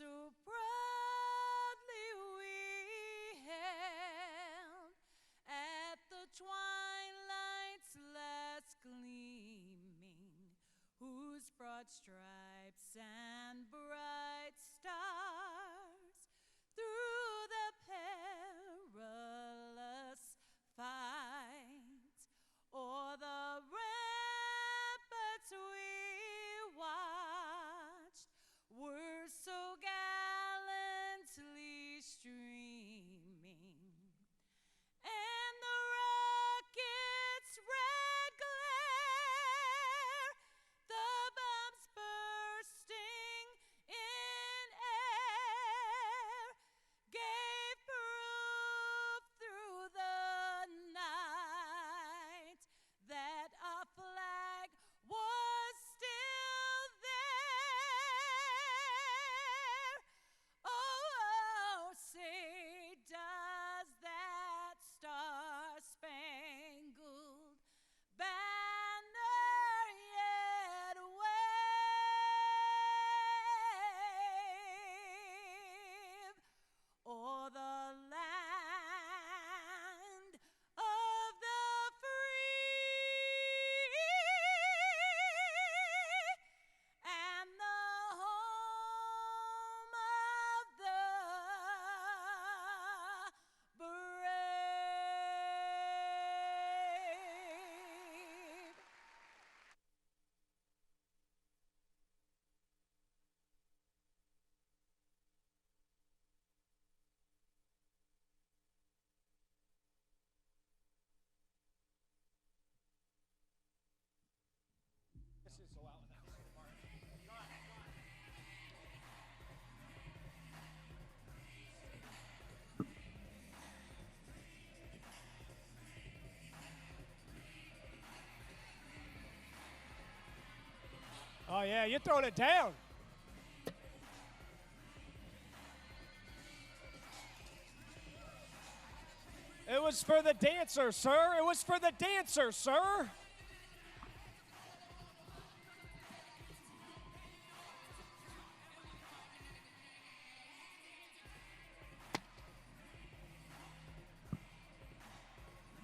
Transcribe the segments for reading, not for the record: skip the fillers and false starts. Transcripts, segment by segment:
so proudly we hailed at the twilight's last gleaming, whose broad stripes and bright stars through the perilous fight o'er the ramparts we watched were so gallantly streaming, and the rocket's red glare, the bombs bursting in air, gave proof through the night that our flag was still there. Oh, say does that star-spangled banner yet wave o'er the land of the free and the home of the brave. This is so out without seeing the mark. Oh yeah, you're throwing it down. It was for the dancer, sir. It was for the dancer, sir.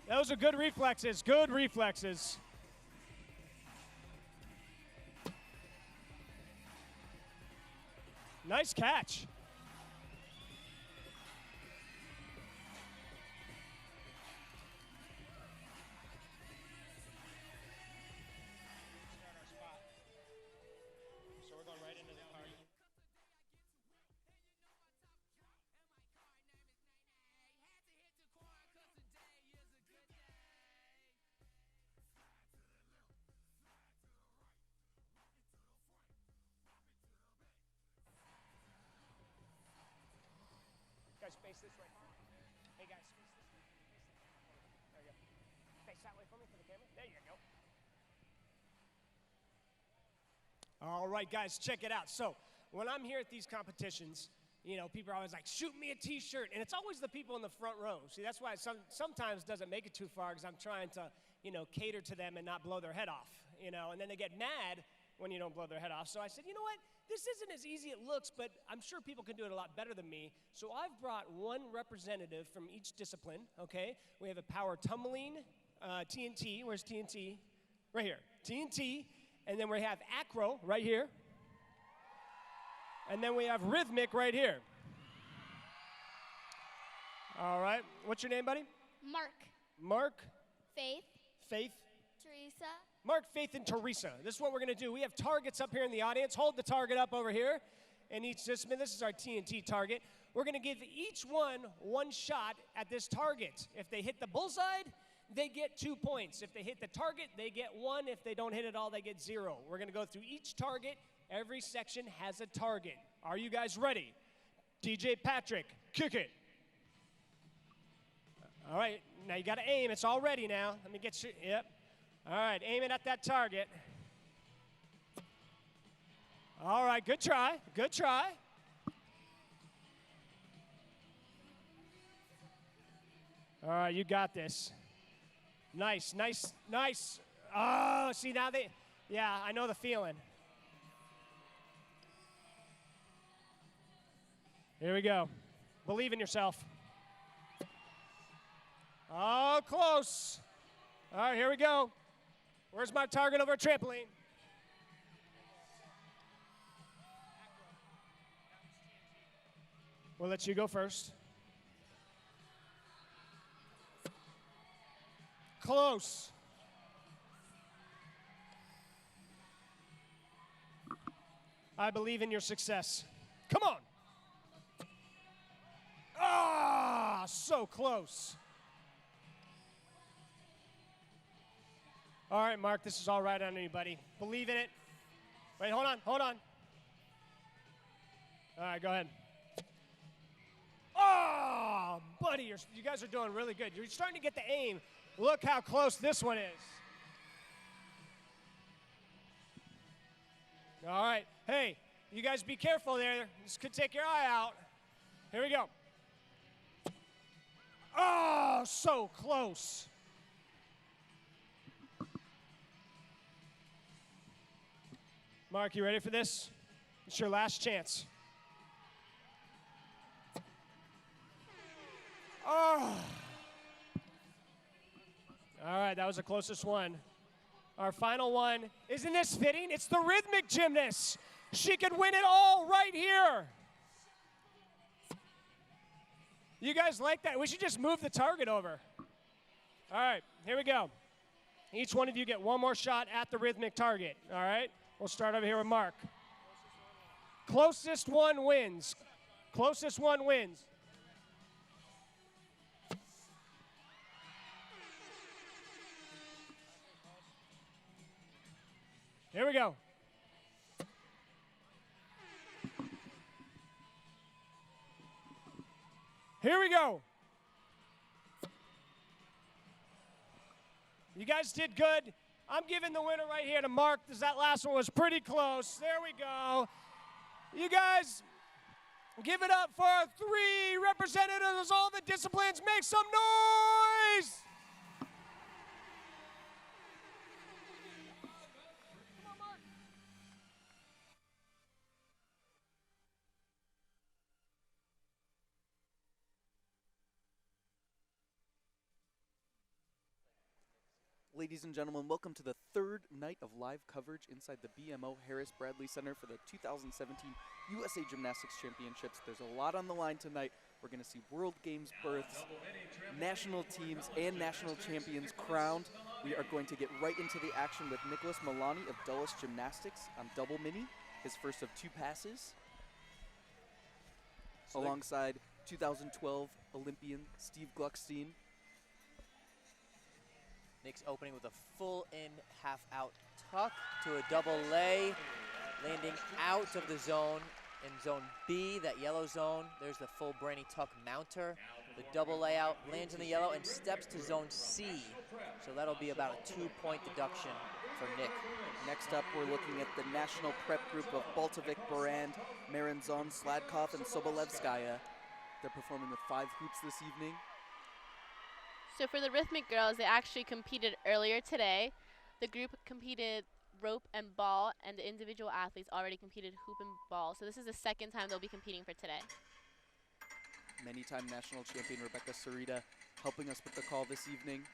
Those are good reflexes, good reflexes. Nice catch. Start our spot. So we're going right into the card. Guys, face this way. Hey guys, face this way. There you go. Face that way for me for the camera. There you go. All right, guys, check it out. So when I'm here at these competitions, you know, people are always like, shoot me a t-shirt. And it's always the people in the front row. See, that's why it sometimes doesn't make it too far, because I'm trying to, you know, cater to them and not blow their head off, you know. And then they get mad when you don't blow their head off. So I said, you know what? This isn't as easy as it looks, but I'm sure people can do it a lot better than me. So I've brought one representative from each discipline, okay? We have a power tumbling, TNT. Where's TNT? Right here. TNT. And then we have acro right here. And then we have rhythmic right here. All right. What's your name, buddy? Mark. Mark. Faith. Faith. Teresa. Mark, Faith, and Teresa. This is what we're going to do. We have targets up here in the audience. Hold the target up over here in each discipline. This is our TNT target. We're going to give each one shot at this target. If they hit the bullseye, they get 2 points. If they hit the target, they get 1. If they don't hit it all, they get 0. We're going to go through each target. Every section has a target. Are you guys ready? DJ Patrick, kick it. All right, now you got to aim. It's all ready now. Let me get you, yep. All right, aim it at that target. All right, good try, good try. All right, you got this. Nice, nice, nice. Oh, see now yeah, I know the feeling. Here we go. Believe in yourself. Oh, close. All right, here we go. Where's my target over a trampoline? We'll let you go first. Close. I believe in your success. Come on. Ah, so close. All right, Mark, this is all right on you, buddy. Believe in it. Wait, hold on. All right, go ahead. Oh, buddy, you guys are doing really good. You're starting to get the aim. Look how close this one is. All right. Hey, you guys be careful there. This could take your eye out. Here we go. Oh, so close. Mark, you ready for this? It's your last chance. Oh. All right, that was the closest one. Our final one, isn't this fitting? It's the Rhythmic gymnast. She could win it all right here. You guys like that? We should just move the target over. All right, here we go. Each one of you get one more shot at the Rhythmic target, all right? We'll start over here with Mark. Closest one wins. Closest one wins. Here we go. Here we go. You guys did good. I'm giving the winner right here to Mark, because that last one was pretty close. There we go. You guys, give it up for our 3 representatives of all the disciplines. Make some noise! Ladies and gentlemen, welcome to the 3rd night of live coverage inside the BMO Harris Bradley Center for the 2017 USA Gymnastics Championships. There's a lot on the line tonight. We're going to see World Games births, national teams, and national champions crowned. We are going to get right into the action with Nicholas Milani of Dulles Gymnastics on double mini, his first of 2 passes, alongside 2012 Olympian Steve Gluckstein. Nick's opening with a full in, half out tuck to a double lay, landing out of the zone in zone B, that yellow zone. There's the full brainy tuck mounter. The double layout lands in the yellow and steps to zone C. So that'll be about a 2-point deduction for Nick. Next up, we're looking at the national prep group of Baltovic, Barand, Maranzon, Sladkov, and Sobolevskaya. They're performing with 5 hoops this evening. So for the Rhythmic girls, they actually competed earlier today. The group competed rope and ball, and the individual athletes already competed hoop and ball. So this is the 2nd time they'll be competing for today. Many-time national champion Rebecca Sarita helping us with the call this evening.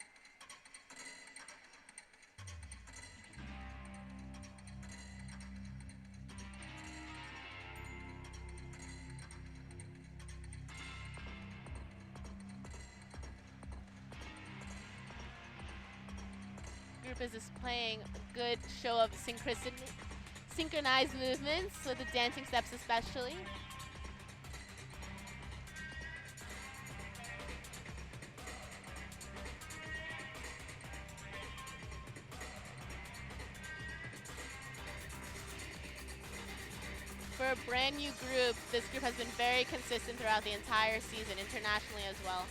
Group is displaying a good show of synchronized movements with the dancing steps especially. For a brand new group, this group has been very consistent throughout the entire season, internationally as well.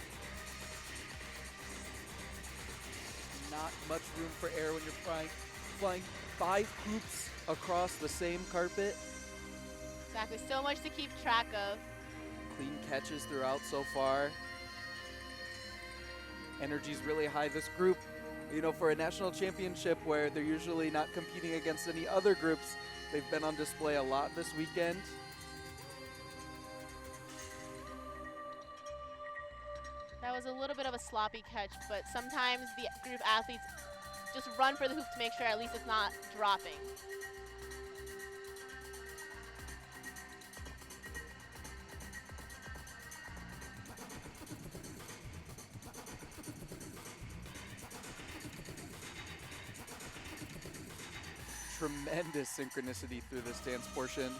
Not much room for error when you're flying 5 hoops across the same carpet. Exactly, so much to keep track of. Clean catches throughout so far. Energy's really high. This group, you know, for a national championship where they're usually not competing against any other groups, they've been on display a lot this weekend. has a little bit of a sloppy catch, but sometimes the group athletes just run for the hoop to make sure at least it's not dropping. Tremendous synchronicity through this dance portion.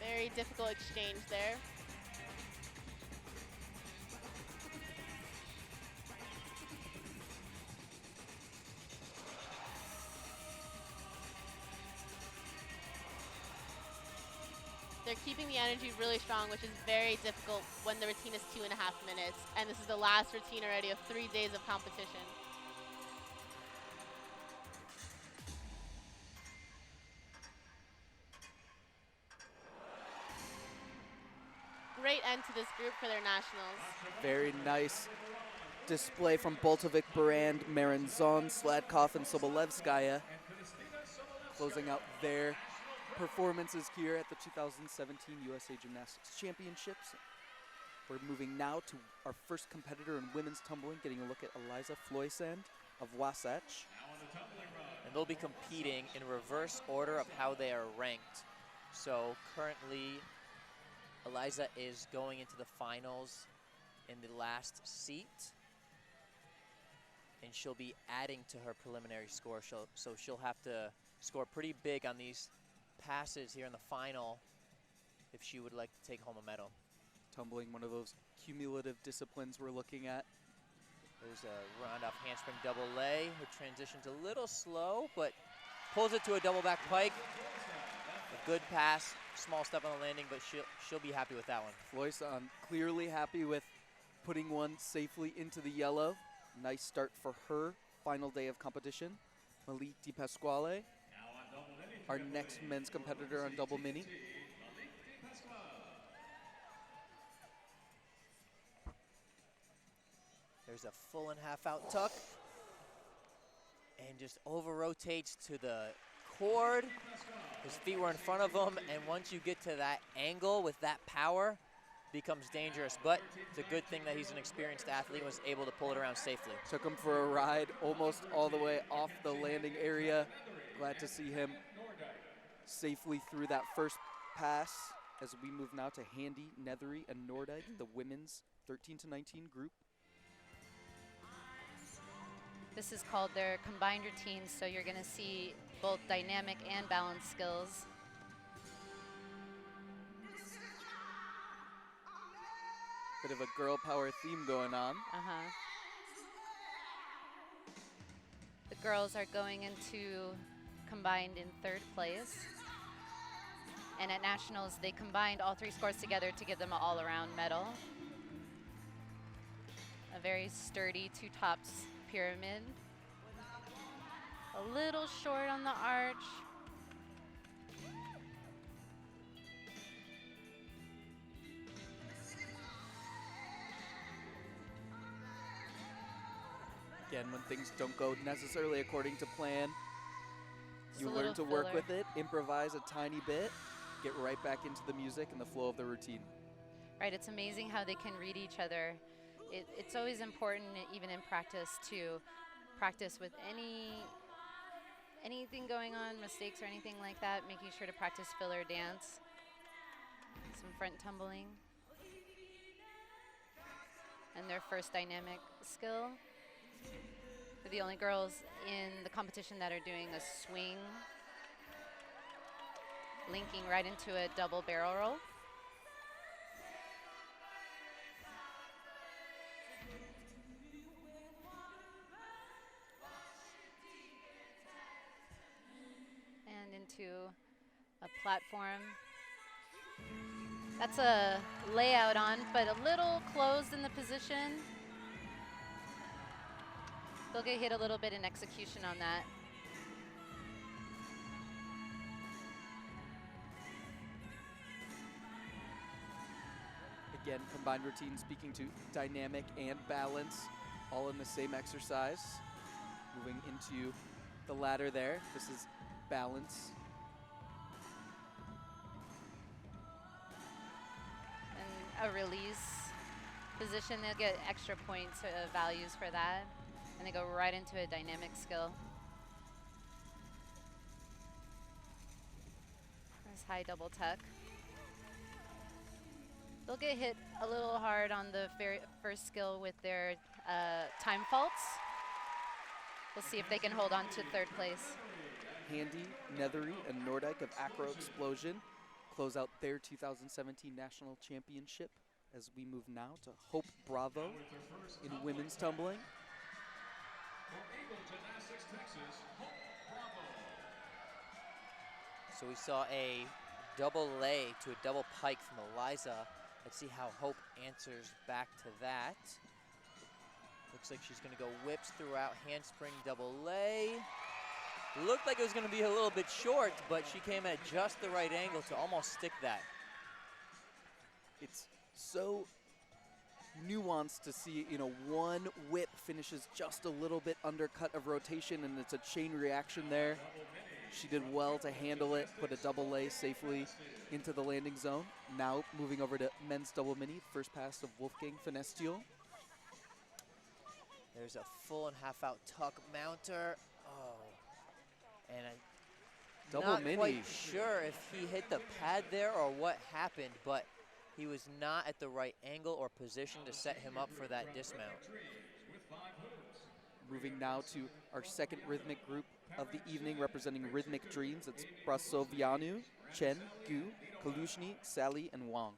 Very difficult exchange there. They're keeping the energy really strong, which is very difficult when the routine is 2.5 minutes. And this is the last routine already of 3 days of competition. Great end to this group for their nationals. Very nice display from Boltovic, Barand, Maranzon, Sladkov, and Sobolevskaya, closing out their performances here at the 2017 USA Gymnastics Championships. We're moving now to our first competitor in women's tumbling, getting a look at Eliza Floysand of Wasatch. And they'll be competing in reverse order of how they are ranked. So currently, Eliza is going into the finals in the last seat. And she'll be adding to her preliminary score. So she'll have to score pretty big on these passes here in the final if she would like to take home a medal. Tumbling, one of those cumulative disciplines we're looking at. There's a round off handspring double lay. Her transition's a little slow, but pulls it to a double back pike. A good pass, small step on the landing, but she'll be happy with that one. Floyson clearly happy with putting one safely into the yellow. Nice start for her final day of competition. Malik Di Pasquale, our next men's competitor on double mini. There's a full and half out tuck. And just over rotates to the cord. His feet were in front of him, and once you get to that angle with that power, becomes dangerous. But it's a good thing that he's an experienced athlete and was able to pull it around safely. Took him for a ride almost all the way off the landing area. Glad to see him safely through that first pass as we move now to Handy, Nethery, and Nordyke, the women's 13 to 19 group. This is called their combined routine, so you're going to see both dynamic and balance skills. Bit of a girl power theme going on. The girls are going into combined in 3rd place. And at nationals, they combined all 3 scores together to give them an all-around medal. A very sturdy 2 tops pyramid. A little short on the arch. Again, when things don't go necessarily according to plan, you learn to work with it, improvise a tiny bit, get right back into the music and the flow of the routine. Right, it's amazing how they can read each other. It's always important, even in practice, to practice with anything going on, mistakes or anything like that, making sure to practice filler dance. Some front tumbling. And their first dynamic skill. They're the only girls in the competition that are doing a swing, linking right into a double barrel roll. And into a platform. That's a layout on, but a little closed in the position. They'll get hit a little bit in execution on that. Again, combined routine speaking to dynamic and balance. all in the same exercise. Moving into the ladder there. This is balance. And a release position, they'll get extra points values for that. And they go right into a dynamic skill. Nice high double tuck. They'll get hit a little hard on the very first skill with their time faults. We'll see if they can hold on to third place. Handy, Nethery, and Nordyke of Acro Explosion close out their 2017 National Championship as we move now to Hope Bravo in women's tumbling. So we saw a double lay to a double pike from Eliza. Let's see how Hope answers back to that. Looks like she's gonna go whips throughout, handspring double lay. Looked like it was gonna be a little bit short, but she came at just the right angle to almost stick that. It's so nuanced to see, you know, one whip finishes just a little bit undercut of rotation, and it's a chain reaction there. She did well to handle it, put a double lay safely into the landing zone. Now moving over to men's double mini, first pass of Wolfgang Finestiel. There's a full and half out tuck mounter. Oh, and I'm Double not mini. quite sure if he hit the pad there or what happened, but he was not at the right angle or position to set him up for that dismount. Moving now to our second rhythmic group of the evening, representing Rhythmic Dreams. It's Brasovianu, Chen, Gu, Kalushny, Sally, and Wang.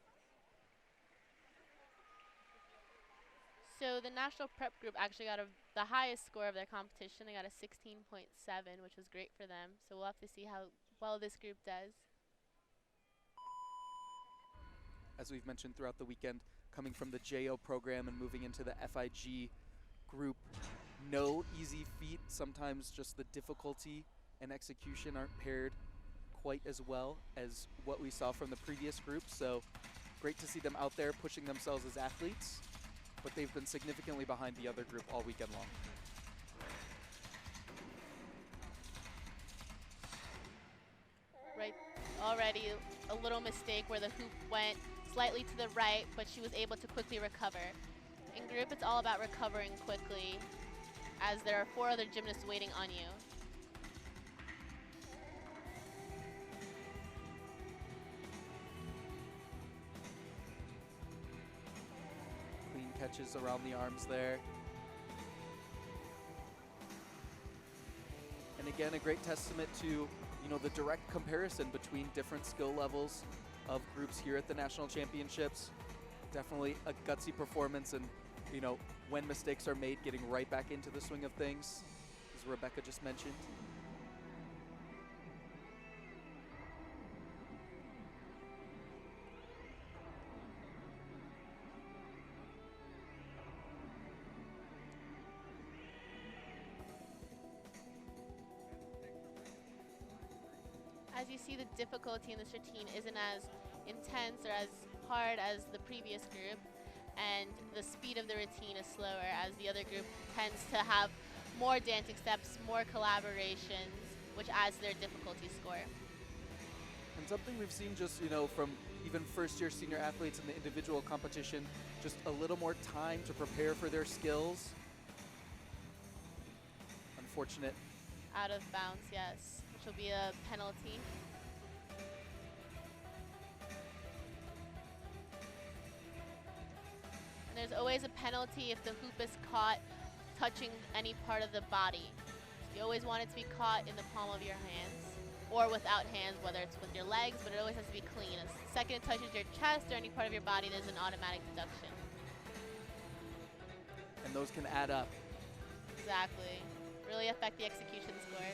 So the national prep group actually got the highest score of their competition. They got a 16.7, which was great for them. So we'll have to see how well this group does. As we've mentioned throughout the weekend, coming from the JO program and moving into the FIG group, no easy feat. Sometimes just the difficulty and execution aren't paired quite as well as what we saw from the previous group. So great to see them out there pushing themselves as athletes, but they've been significantly behind the other group all weekend long. Right, already a little mistake where the hoop went slightly to the right, but she was able to quickly recover. In group, it's all about recovering quickly, as there are 4 other gymnasts waiting on you. Clean catches around the arms there. And again, a great testament to, you know, the direct comparison between different skill levels of groups here at the national championships. Definitely a gutsy performance, and, you know, when mistakes are made, getting right back into the swing of things, as Rebecca just mentioned. As you see, the difficulty in this routine isn't as intense or as hard as the previous group, and the speed of the routine is slower, as the other group tends to have more dancing steps, more collaborations, which adds to their difficulty score. And something we've seen just, you know, from even first-year senior athletes in the individual competition, just a little more time to prepare for their skills. Unfortunate. Out of bounds, yes, which will be a penalty. And there's always a penalty if the hoop is caught touching any part of the body. So you always want it to be caught in the palm of your hands, or without hands, whether it's with your legs, but it always has to be clean. The second it touches your chest or any part of your body, there's an automatic deduction. And those can add up. Exactly. Really affect the execution score.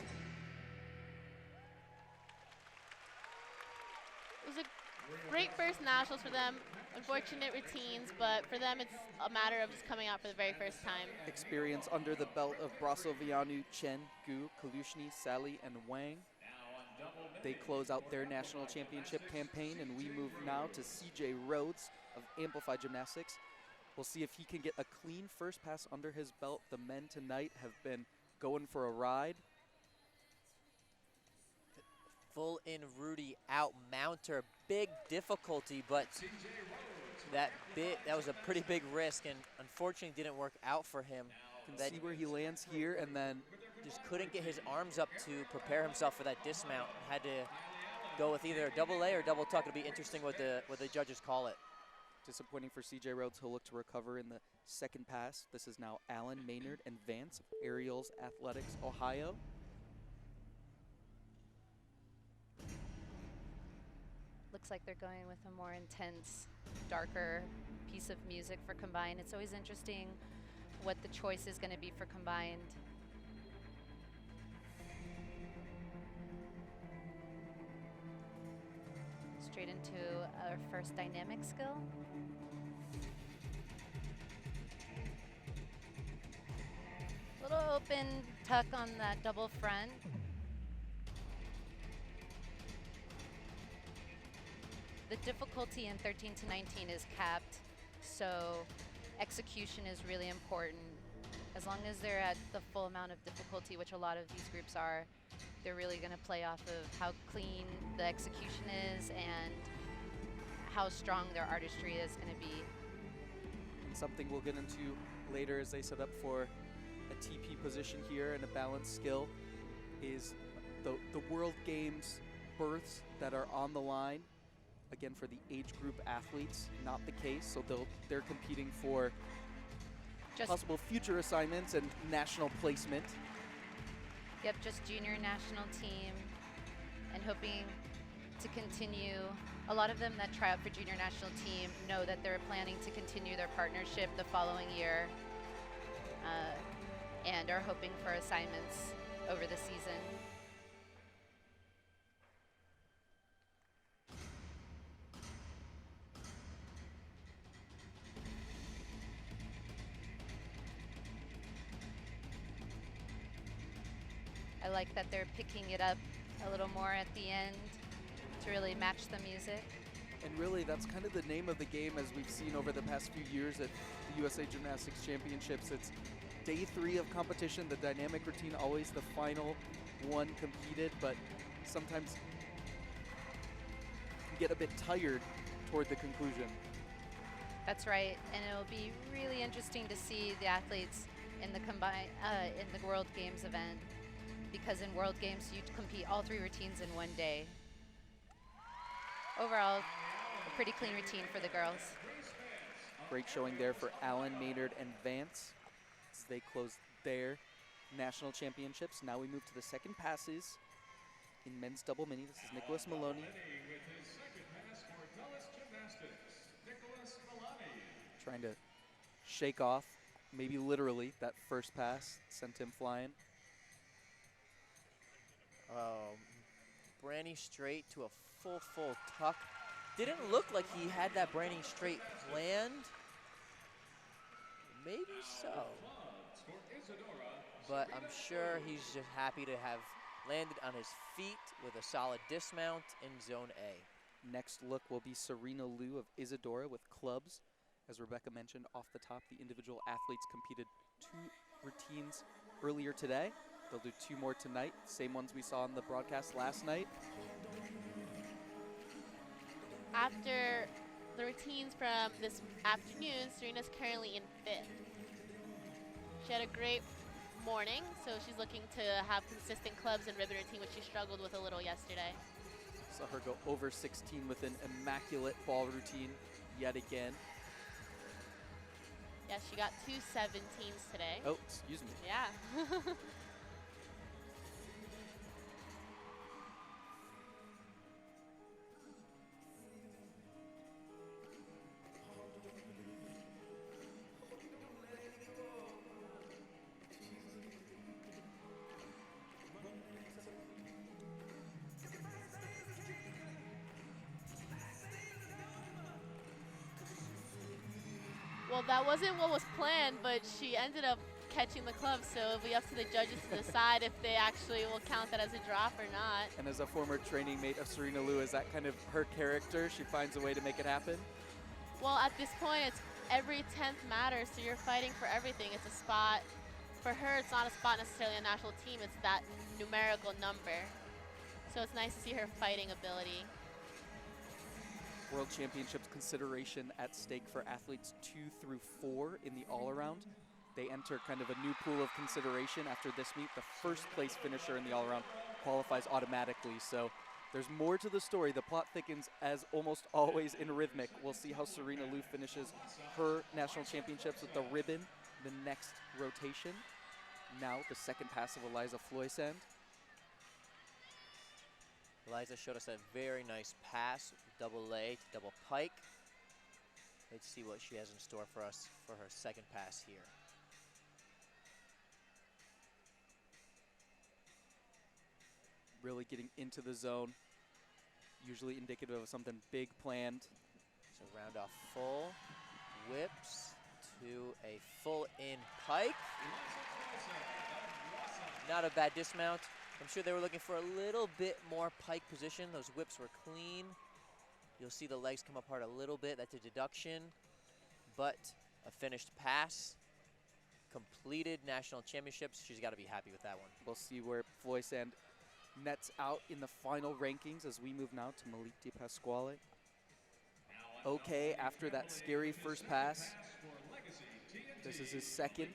It was a great first nationals for them. Unfortunate routines, but for them it's a matter of just coming out for the very first time. Experience under the belt of Brasovianu, Chen, Gu, Kalushny, Sally, and Wang. They close out their national championship campaign, and we move now to CJ Rhodes of Amplify Gymnastics. We'll see if he can get a clean first pass under his belt. The men tonight have been going for a ride. Full in Rudy out mounter, big difficulty, but that was a pretty big risk, and unfortunately didn't work out for him. Can see where he lands here, and then just couldn't get his arms up to prepare himself for that dismount. Had to go with either a double A or double tuck. It'll be interesting what the judges call it. disappointing for CJ Rhodes. He'll look to recover in the second pass. This is now Allen Maynard and Vance of Ariels Athletics, Ohio. Looks like they're going with a more intense, darker piece of music for combined. It's always interesting what the choice is going to be for combined. Straight into our first dynamic skill. Little open tuck on that double front. The difficulty in 13 to 19 is capped, so execution is really important. As long as they're at the full amount of difficulty, which a lot of these groups are, they're really going to play off of how clean the execution is and how strong their artistry is going to be. And something we'll get into later as they set up for a TP position here and a balance skill is the World Games berths that are on the line. Again, for the age group athletes, not the case. So they're competing for Just possible future assignments and national placement. Yep, just junior national team and hoping to continue. A lot of them that try out for junior national team know that they're planning to continue their partnership the following year and are hoping for assignments over the season. I like that they're picking it up a little more at the end to really match the music. And really, that's kind of the name of the game as we've seen over the past few years at the USA Gymnastics Championships. It's day 3 of competition, the dynamic routine, always the final one competed, but sometimes you get a bit tired toward the conclusion. That's right, and it'll be really interesting to see the athletes in the in the World Games event, because in World Games you compete all 3 routines in one day. Overall, a pretty clean routine for the girls. Great showing there for Allen, Maynard, and Vance as they close their national championships. Now we move to the second passes in men's double mini. This is Nicholas Maloney. Trying to shake off, maybe literally, that first pass sent him flying. Branny straight to a full tuck. Didn't look like he had that Branny straight planned. Maybe so. But I'm sure he's just happy to have landed on his feet with a solid dismount in zone A. Next look will be Serena Liu of Isadora with clubs. As Rebecca mentioned off the top, the individual athletes competed 2 routines earlier today. They'll do 2 more tonight, same ones we saw on the broadcast last night. After the routines from this afternoon, Serena's currently in 5th. She had a great morning, so she's looking to have consistent clubs and ribbon routine, which she struggled with a little yesterday. Saw her go over 16 with an immaculate ball routine yet again. Yeah, she got 2 17s today. Oh, excuse me. Yeah. Well, that wasn't what was planned, but she ended up catching the club, so it'll be up to the judges to decide if they actually will count that as a drop or not. And as a former training mate of Serena Liu, is that kind of her character? She finds a way to make it happen? Well, at this point, it's every 10th matters, so you're fighting for everything. It's a spot. For her, it's not a spot necessarily on national team, it's that numerical number. So it's nice to see her fighting ability. World Championships consideration at stake for athletes 2 through 4 in the all-around. They enter kind of a new pool of consideration after this meet. The first place finisher in the all-around qualifies automatically. So there's more to the story. The plot thickens as almost always in Rhythmic. We'll see how Serena Liu finishes her national championships with the ribbon the next rotation. Now the second pass of Eliza Floysand. Eliza showed us a very nice pass, double lay to double pike. Let's see what she has in store for us for her second pass here. Really getting into the zone, usually indicative of something big planned. So round off full, whips to a full in pike. Not a bad dismount. I'm sure they were looking for a little bit more pike position. Those whips were clean. You'll see the legs come apart a little bit. That's a deduction, but a finished pass. Completed national championships. She's got to be happy with that one. We'll see where Floysand nets out in the final rankings as we move now to Malik De Pasquale. Okay, after that scary first pass, this is his second.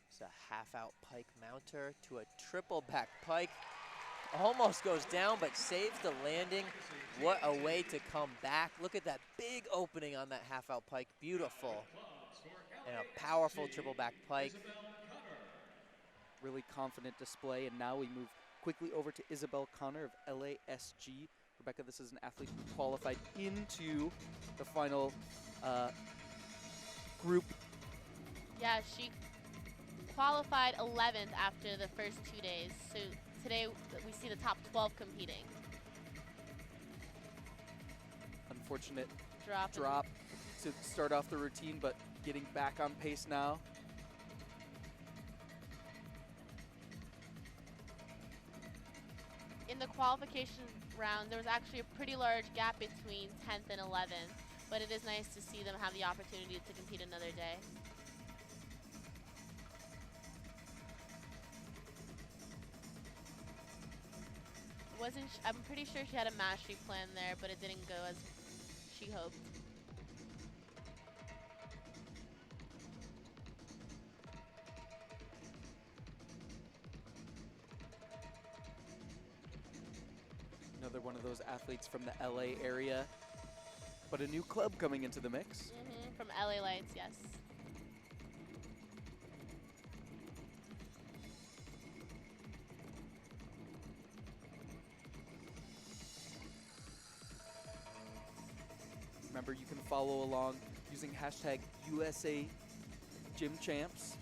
It's a half-out pike mounter to a triple back pike. Almost goes down, but saves the landing. What a way to come back. Look at that big opening on that half-out pike. Beautiful. And a powerful triple back pike. Really confident display, and now we move quickly over to Isabel Connor of LASG. Rebecca, this is an athlete who qualified into the final group. Yeah, she qualified 11th after the first 2 days. So today we see the top 12 competing. Unfortunate Drop. to start off the routine, but getting back on pace now. In the qualification round, there was actually a pretty large gap between 10th and 11th, but it is nice to see them have the opportunity to compete another day. I'm pretty sure she had a mastery plan there, but it didn't go as she hoped. Another one of those athletes from the LA area, but a new club coming into the mix. From LA Lights, yes. Remember, you can follow along using hashtag USA Gymchamps.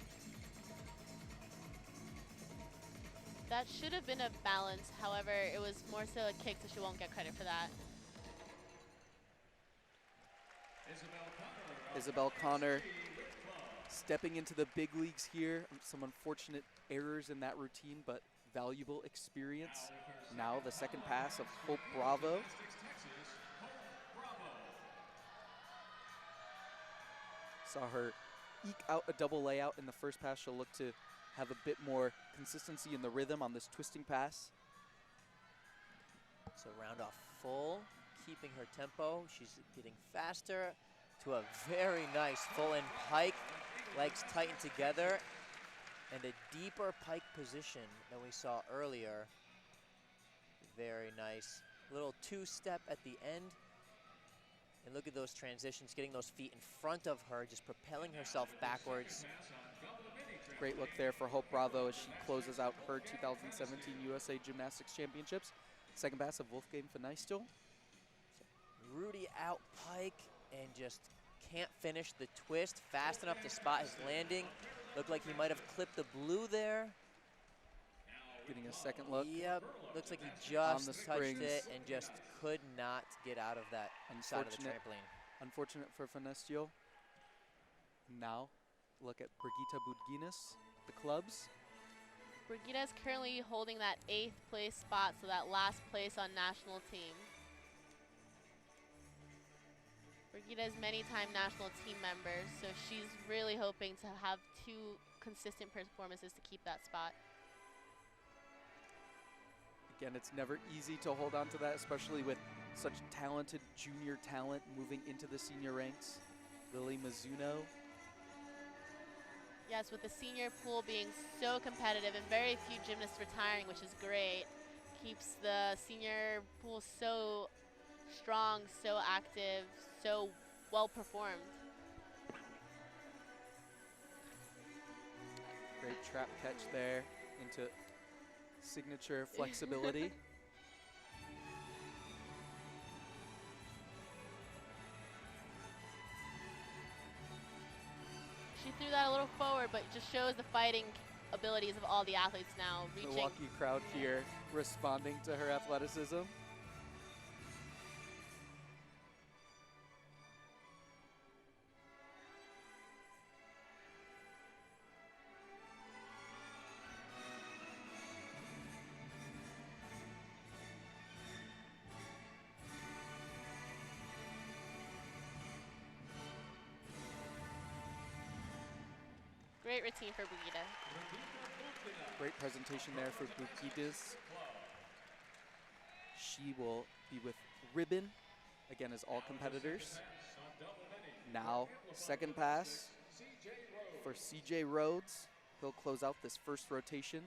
That should have been a balance. However, it was more so a kick, so she won't get credit for that. Isabel Connor stepping into the big leagues here. Some unfortunate errors in that routine, but valuable experience. Now the second pass of Hope Bravo. Saw her eke out a double layout in the first pass. She'll look to have a bit more consistency in the rhythm on this twisting pass. So round off full, keeping her tempo. She's getting faster to a very nice full in pike. Legs tightened together and a deeper pike position than we saw earlier. Very nice. Little two-step at the end. And look at those transitions, getting those feet in front of her, just propelling herself backwards. Great look there for Hope Bravo as she closes out her 2017 USA Gymnastics Championships. Second pass of Wolfgang Feneistel. Rudy out pike and just can't finish the twist fast enough to spot his landing. Looked like he might have clipped the blue there. Getting a second look. Yep, looks like he just touched springs. it and just could not get out of that side of the trampoline. Unfortunate for Feneistel. Now, look at Brigitte Budginas, the clubs. Brigida is currently holding that 8th place spot, so that last place on national team. Brigida is many-time national team member, so she's really hoping to have 2 consistent performances to keep that spot. Again, it's never easy to hold on to that, especially with such talented junior talent moving into the senior ranks. Lily Mizuno. Yes, with the senior pool being so competitive and very few gymnasts retiring, which is great, keeps the senior pool so strong, so active, so well performed. Great trap catch there into signature flexibility. She threw that a little forward, but it just shows the fighting abilities of all the athletes now. Reaching. Milwaukee crowd here responding to her athleticism. Great routine for Brigida. Great presentation there for Bukides. She will be with ribbon, again as all competitors. Now, second pass for CJ Rhodes. He'll close out this first rotation.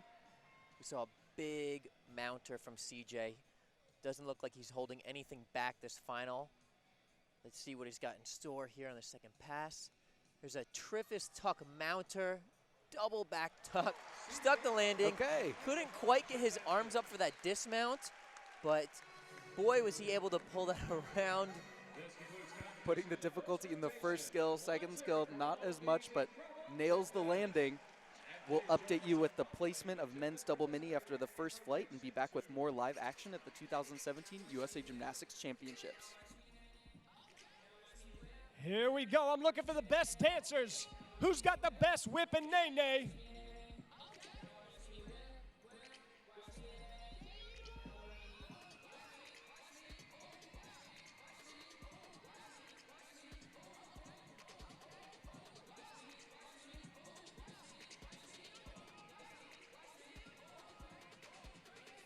We saw a big mounter from CJ. Doesn't look like he's holding anything back this final. Let's see what he's got in store here on the second pass. There's a Triffus tuck mounter, double back tuck, stuck the landing. Okay. Couldn't quite get his arms up for that dismount, but boy was he able to pull that around. Putting the difficulty in the first skill, second skill, not as much, but nails the landing. We'll update you with the placement of men's double mini after the first flight and be back with more live action at the 2017 USA Gymnastics Championships. Here we go. I'm looking for the best dancers. Who's got the best whip and nay-nay?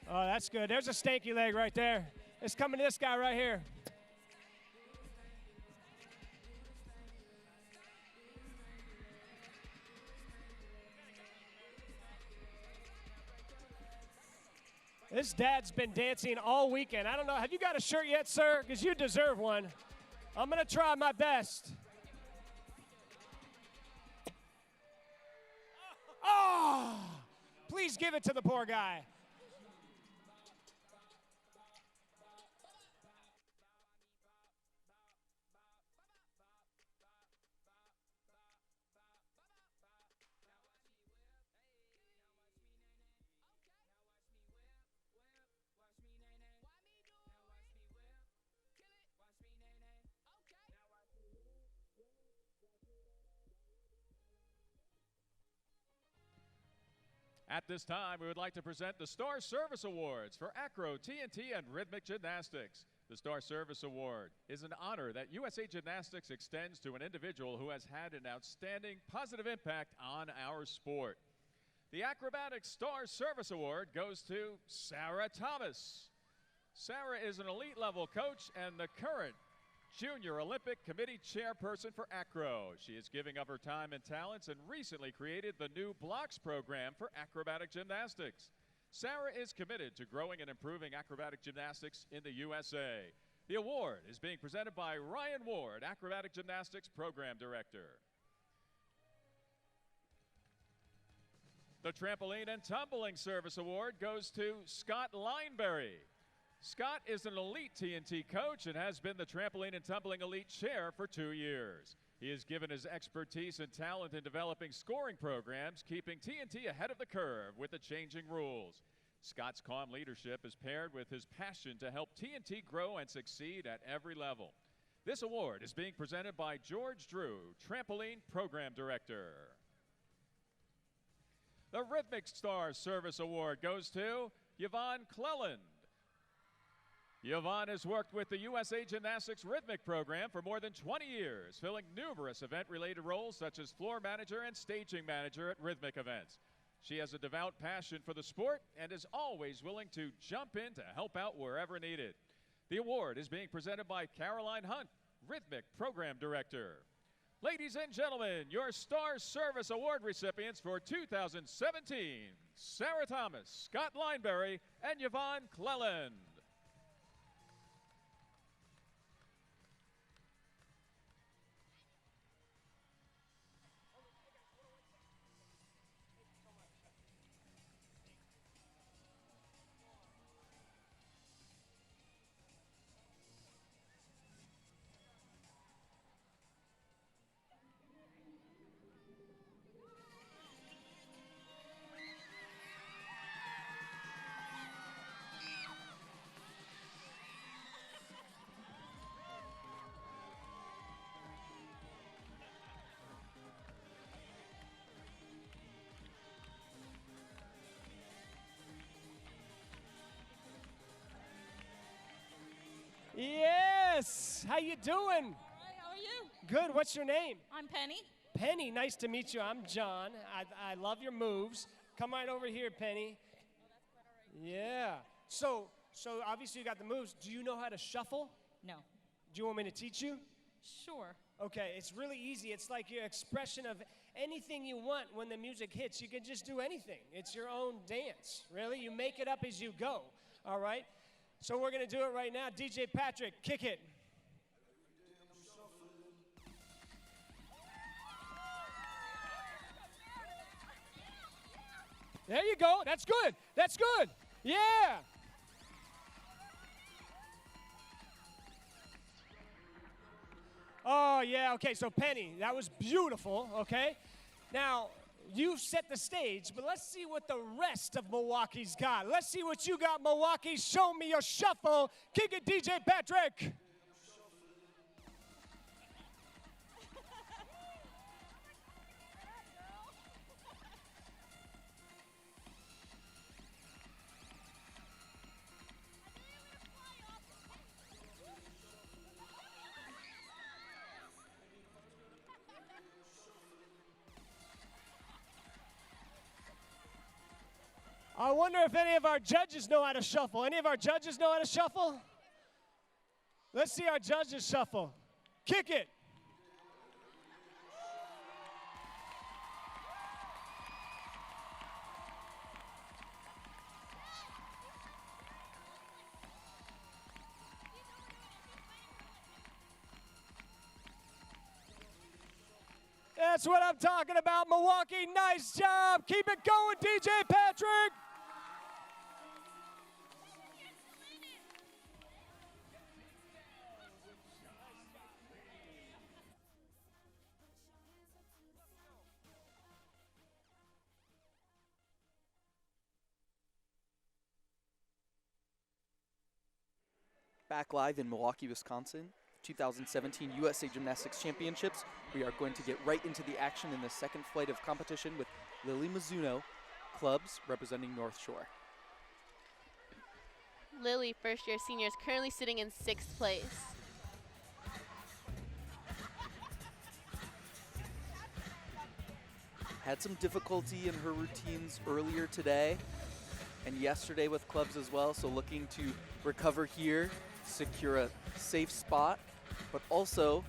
Oh, that's good. There's a stanky leg right there. It's coming to this guy right here. This dad's been dancing all weekend. I don't know, have you got a shirt yet, sir? Because you deserve one. I'm gonna try my best. Oh! Please give it to the poor guy. At this time, we would like to present the Star Service Awards for Acro, TNT, and Rhythmic Gymnastics. The Star Service Award is an honor that USA Gymnastics extends to an individual who has had an outstanding positive impact on our sport. The Acrobatics Star Service Award goes to Sarah Thomas. Sarah is an elite level coach and the current Junior Olympic Committee chairperson for Acro. She is giving of her time and talents and recently created the new Blocks program for acrobatic gymnastics. Sarah is committed to growing and improving acrobatic gymnastics in the USA. The award is being presented by Ryan Ward, Acrobatic Gymnastics Program Director. The Trampoline and Tumbling Service Award goes to Scott Lineberry. Scott is an elite TNT coach and has been the Trampoline and Tumbling Elite Chair for 2 years. He has given his expertise and talent in developing scoring programs, keeping TNT ahead of the curve with the changing rules. Scott's calm leadership is paired with his passion to help TNT grow and succeed at every level. This award is being presented by George Drew, Trampoline Program Director. The Rhythmic Star Service Award goes to Yvonne Cleland. Yvonne has worked with the USA Gymnastics Rhythmic program for more than 20 years, filling numerous event-related roles such as floor manager and staging manager at Rhythmic events. She has a devout passion for the sport and is always willing to jump in to help out wherever needed. The award is being presented by Caroline Hunt, Rhythmic Program Director. Ladies and gentlemen, your Star Service Award recipients for 2017, Sarah Thomas, Scott Lineberry, and Yvonne Cleland. Yes! How you doing? All right, how are you? Good. What's your name? I'm Penny. Penny, nice to meet you. I'm John. I love your moves. Come right over here, Penny. Yeah. So obviously you got the moves. Do you know how to shuffle? No. Do you want me to teach you? Sure. Okay, it's really easy. It's like your expression of anything you want when the music hits. You can just do anything. It's your own dance, really. You make it up as you go, all right? So we're going to do it right now. DJ Patrick, kick it. There you go. That's good. That's good. Yeah. Oh, yeah. Okay, so Penny, that was beautiful, okay? Now, you set the stage, but let's see what the rest of Milwaukee's got. Let's see what you got, Milwaukee. Show me your shuffle. Kick it, DJ Patrick. I wonder if any of our judges know how to shuffle. Any of our judges know how to shuffle? Let's see our judges shuffle. Kick it. That's what I'm talking about, Milwaukee. Nice job. Keep it going, DJ Patrick. Back live in Milwaukee, Wisconsin, 2017 USA Gymnastics Championships. We are going to get right into the action in the second flight of competition with Lily Mizuno, clubs representing North Shore. Lily, first-year senior, is currently sitting in 6th place. Had some difficulty in her routines earlier today and yesterday with clubs as well, so looking to recover here, secure a safe spot, but also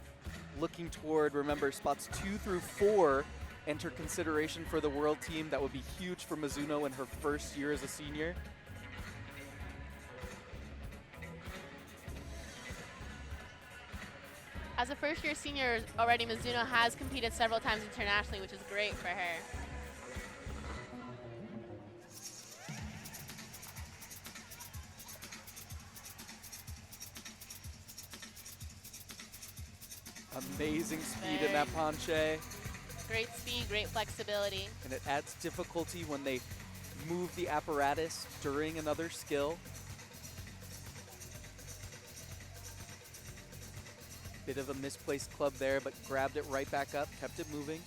looking toward, remember, spots 2 through 4 enter consideration for the world team. That would be huge for Mizuno in her first year as a senior. As a first-year senior already, Mizuno has competed several times internationally, which is great for her. Amazing speed in that penché. Great speed, great flexibility. And it adds difficulty when they move the apparatus during another skill. Bit of a misplaced club there, but grabbed it right back up, kept it moving.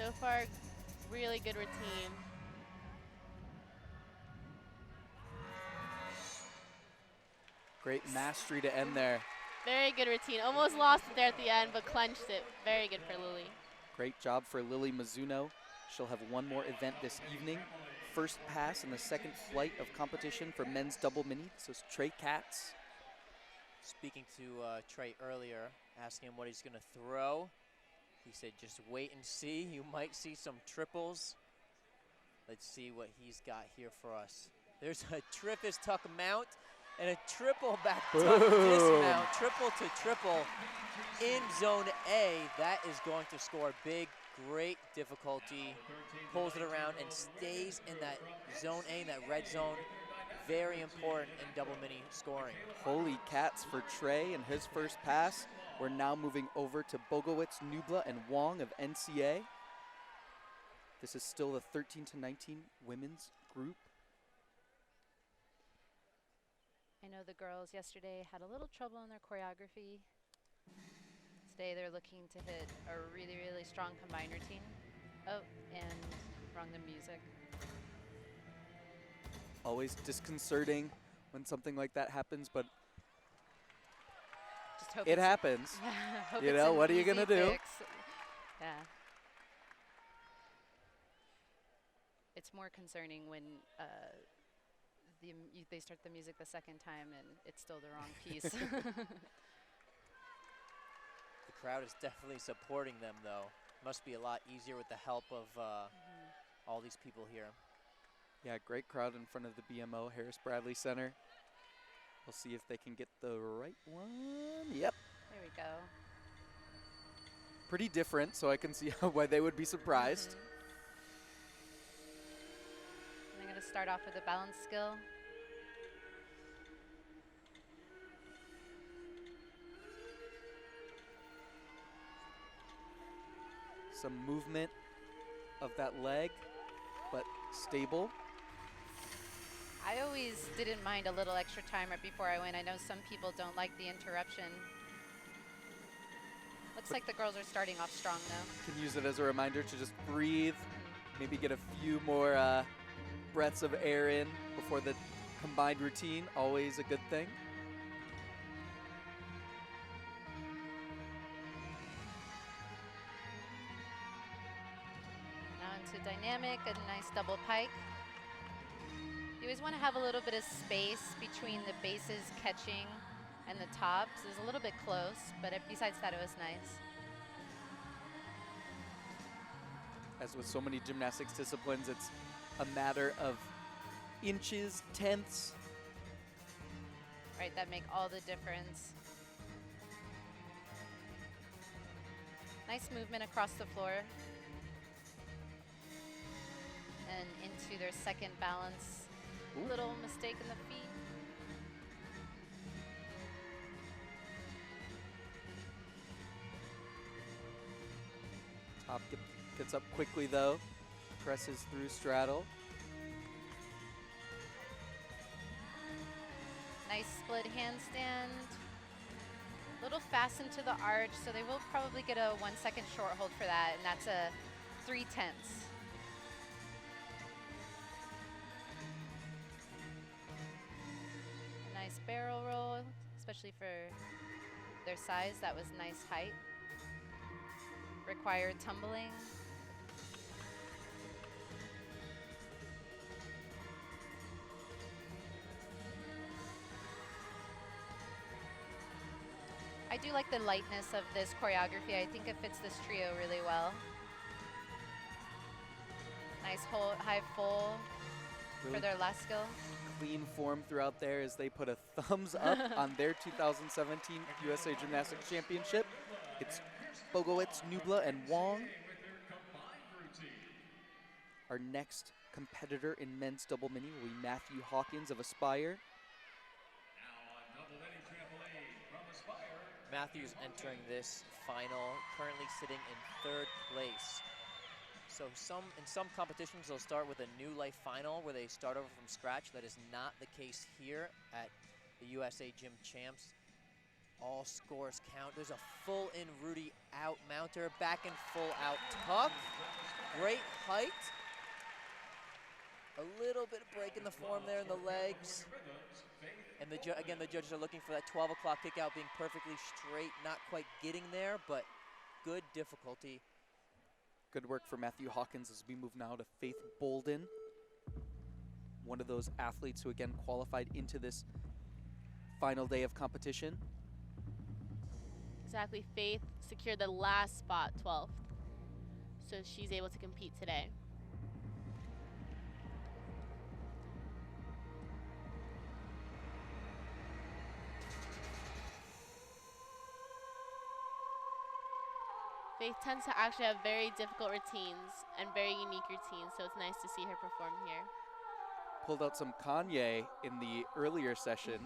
So far, really good routine. Great mastery to end there. Very good routine. Almost lost it there at the end, but clenched it. Very good for Lily. Great job for Lily Mizuno. She'll have one more event this evening. First pass in the second flight of competition for men's double mini. So it's Trey Katz. Speaking to Trey earlier, asking him what he's going to throw. He said, just wait and see. You might see some triples. Let's see what he's got here for us. There's a Triffus tuck mount and a triple back tuck dismount. Triple to triple in zone A. That is going to score big, great difficulty. Pulls it around and stays in that zone A, in that red zone. Very important in double mini scoring. Holy cats for Trey and his first pass. We're now moving over to Bogowitz, Nubla, and Wong of NCA. This is still the 13 to 19 women's group. I know the girls yesterday had a little trouble in their choreography. Today they're looking to hit a really, really strong combined routine. Oh, and wrong the music. Always disconcerting when something like that happens, but Just hope it it's- happens. Yeah, hope You it's know, an what are you easy gonna do? fix. Yeah. It's more concerning when they start the music the second time and it's still the wrong piece. The crowd is definitely supporting them, though. Must be a lot easier with the help of all these people here. Yeah, great crowd in front of the BMO Harris Bradley Center. We'll see if they can get the right one. Yep. There we go. Pretty different, so I can see why they would be surprised. And I'm going to start off with a balance skill. Some movement of that leg, but stable. I always didn't mind a little extra time right before I went. I know some people don't like the interruption. Looks like the girls are starting off strong though. Can use it as a reminder to just breathe, maybe get a few more breaths of air in before the combined routine. Always a good thing. Now into dynamic, a nice double pike. You always want to have a little bit of space between the bases catching and the tops. It was a little bit close, but besides that, it was nice. As with so many gymnastics disciplines, it's a matter of inches, tenths. Right, that make all the difference. Nice movement across the floor. And into their second balance. Ooh. Little mistake in the feet. Top gets up quickly though, presses through straddle. Nice split handstand. Little fastened to the arch, so they will probably get a 1 second short hold for that, and that's a 3/10. Nice barrel roll, especially for their size. That was nice height. Required tumbling. I do like the lightness of this choreography. I think it fits this trio really well. Nice hold, high full Really for their last skill. clean form throughout there as they put a thumbs up on their 2017 USA Gymnastics Championship. It's Bogowitz, Nubla, and Wong. Our next competitor in men's double mini will be Matthew Hawkins of Aspire. Matthews entering this final, currently sitting in third place. So in some competitions, they'll start with a new life final where they start over from scratch. That is not the case here at the USA Gym Champs. All scores count. There's a full in Rudy out mounter, back and full out tuck. great height. A little bit of break in the form there in the legs. And again, the judges are looking for that 12 o'clock kick out being perfectly straight, not quite getting there, but good difficulty. Good work for Matthew Hawkins as we move now to Faith Bolden. One of those athletes who again qualified into this final day of competition. Exactly. Faith secured the last spot, 12th. So she's able to compete today. Faith tends to actually have very difficult routines and very unique routines, so it's nice to see her perform here. Pulled out some Kanye in the earlier session.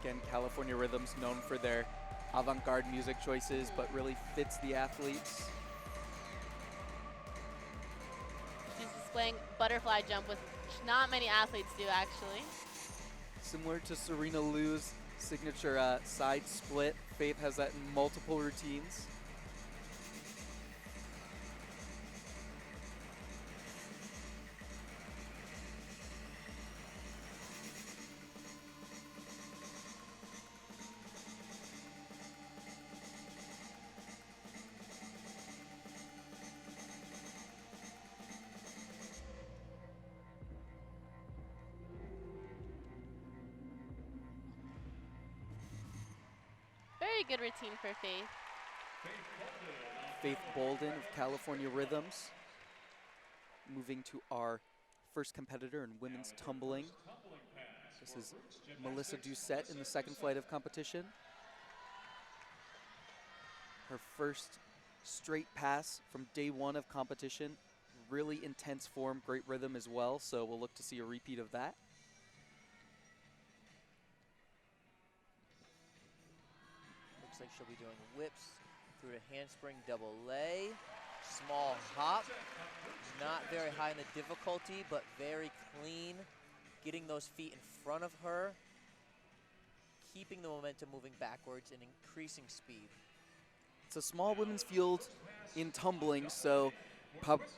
Again, California Rhythms known for their avant-garde music choices, but really fits the athletes. She's displaying butterfly jump, which not many athletes do, actually. Similar to Serena Liu's signature side split, Faith has that in multiple routines. Very good routine for Faith. Faith Bolden of California Rhythms. Moving to our first competitor in women's tumbling. This is Melissa Doucette in the second flight of competition. Her first straight pass from day one of competition. Really intense form, great rhythm as well, so we'll look to see a repeat of that. Looks like she'll be doing whips through a handspring double lay. Small hop, not very high in the difficulty, but very clean. Getting those feet in front of her, keeping the momentum moving backwards and increasing speed. It's a small women's field in tumbling, so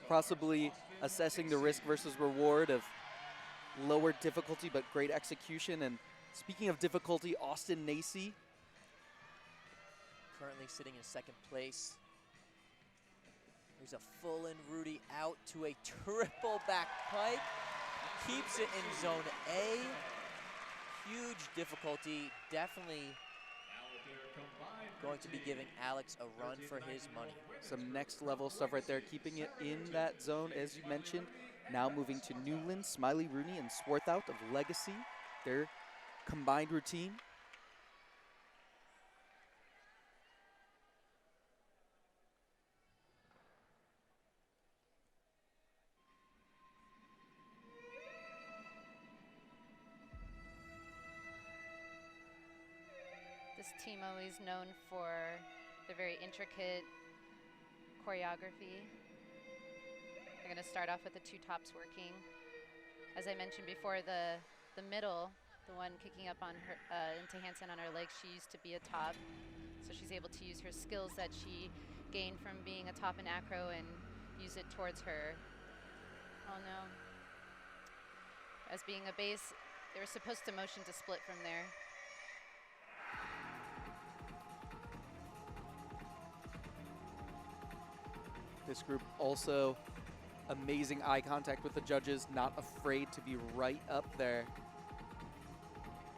possibly assessing the risk versus reward of lower difficulty but great execution. And speaking of difficulty, Austin Nacy. Currently sitting in second place. There's a full-in Rudy out to a triple back pike. Keeps it in zone A. Huge difficulty. Definitely going to be giving Alex a run for his money. Some next level stuff right there, keeping it in that zone as you mentioned. Now moving to Newland, Smiley Rooney, and Swarthout of Legacy. Their combined routine. This team always known for the very intricate choreography. They're going to start off with the two tops working. As I mentioned before, the middle, the one kicking up on her into handstand on her legs, she used to be a top. So she's able to use her skills that she gained from being a top in acro and use it towards her. Oh no. As being a base, they were supposed to motion to split from there. This group also amazing eye contact with the judges, not afraid to be right up there.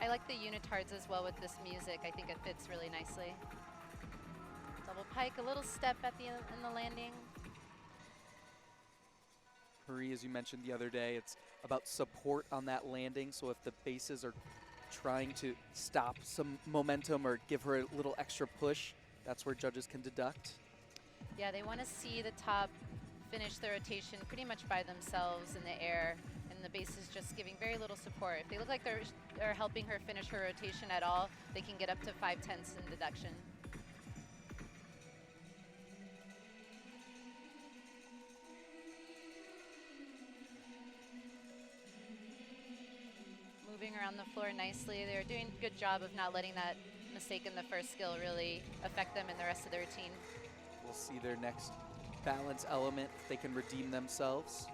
I like the unitards as well with this music. I think it fits really nicely. Double pike, a little step at the in the landing. Marie, as you mentioned the other day, it's about support on that landing. So if the bases are trying to stop some momentum or give her a little extra push, that's where judges can deduct. Yeah, they want to see the top finish the rotation pretty much by themselves in the air, and the base is just giving very little support. If they look like they're helping her finish her rotation at all, they can get up to 5/10 in deduction. Moving around the floor nicely. They're doing a good job of not letting that mistake in the first skill really affect them in the rest of the routine. We'll see their next balance element, if they can redeem themselves.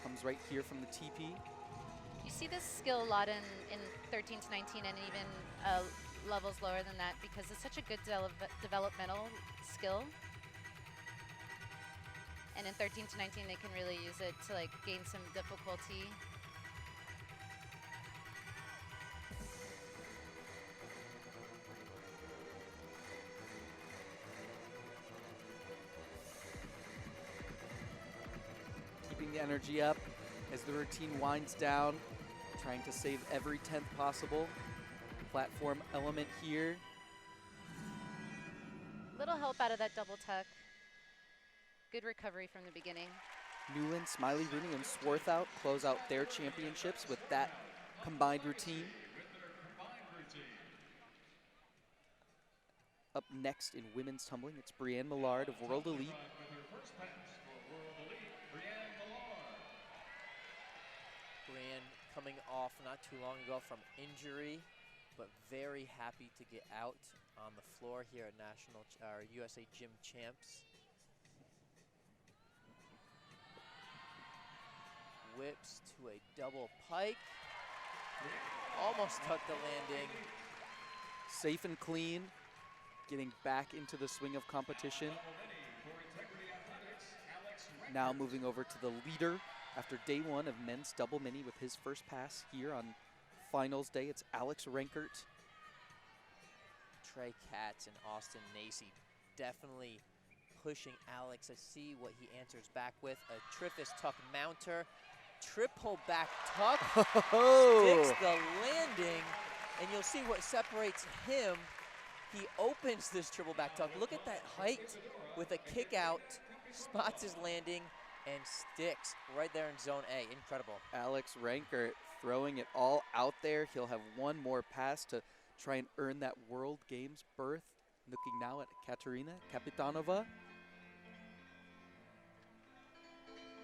Comes right here from the TP. You see this skill a lot in 13 to 19 and even levels lower than that because it's such a good developmental skill. And in 13 to 19, they can really use it to like gain some difficulty. Keeping the energy up as the routine winds down, trying to save every 10th possible. Platform element here. Little help out of that double tuck. Good recovery from the beginning. Newland, Smiley, Rooney, and Swarthout close out their championships with that combined routine. Up next in women's tumbling, it's Brianne Millard of World Elite. Brianne coming off not too long ago from injury, but very happy to get out on the floor here at USA Gym Champs. Whips to a double pike. Almost took the landing. Safe and clean, getting back into the swing of competition. Now moving over to the leader after day one of men's double mini with his first pass here on finals day. It's Alex Rankert. Trey Katz and Austin Nacy definitely pushing Alex to see what he answers back with. A Triffus tuck mounter. Triple back tuck, sticks the landing, and you'll see what separates him. He opens this triple back tuck. Look at that height with a kick out, spots his landing, and sticks right there in zone A. Incredible. Alex Rankert throwing it all out there. He'll have one more pass to try and earn that World Games berth. Looking now at Katerina Kapitanova.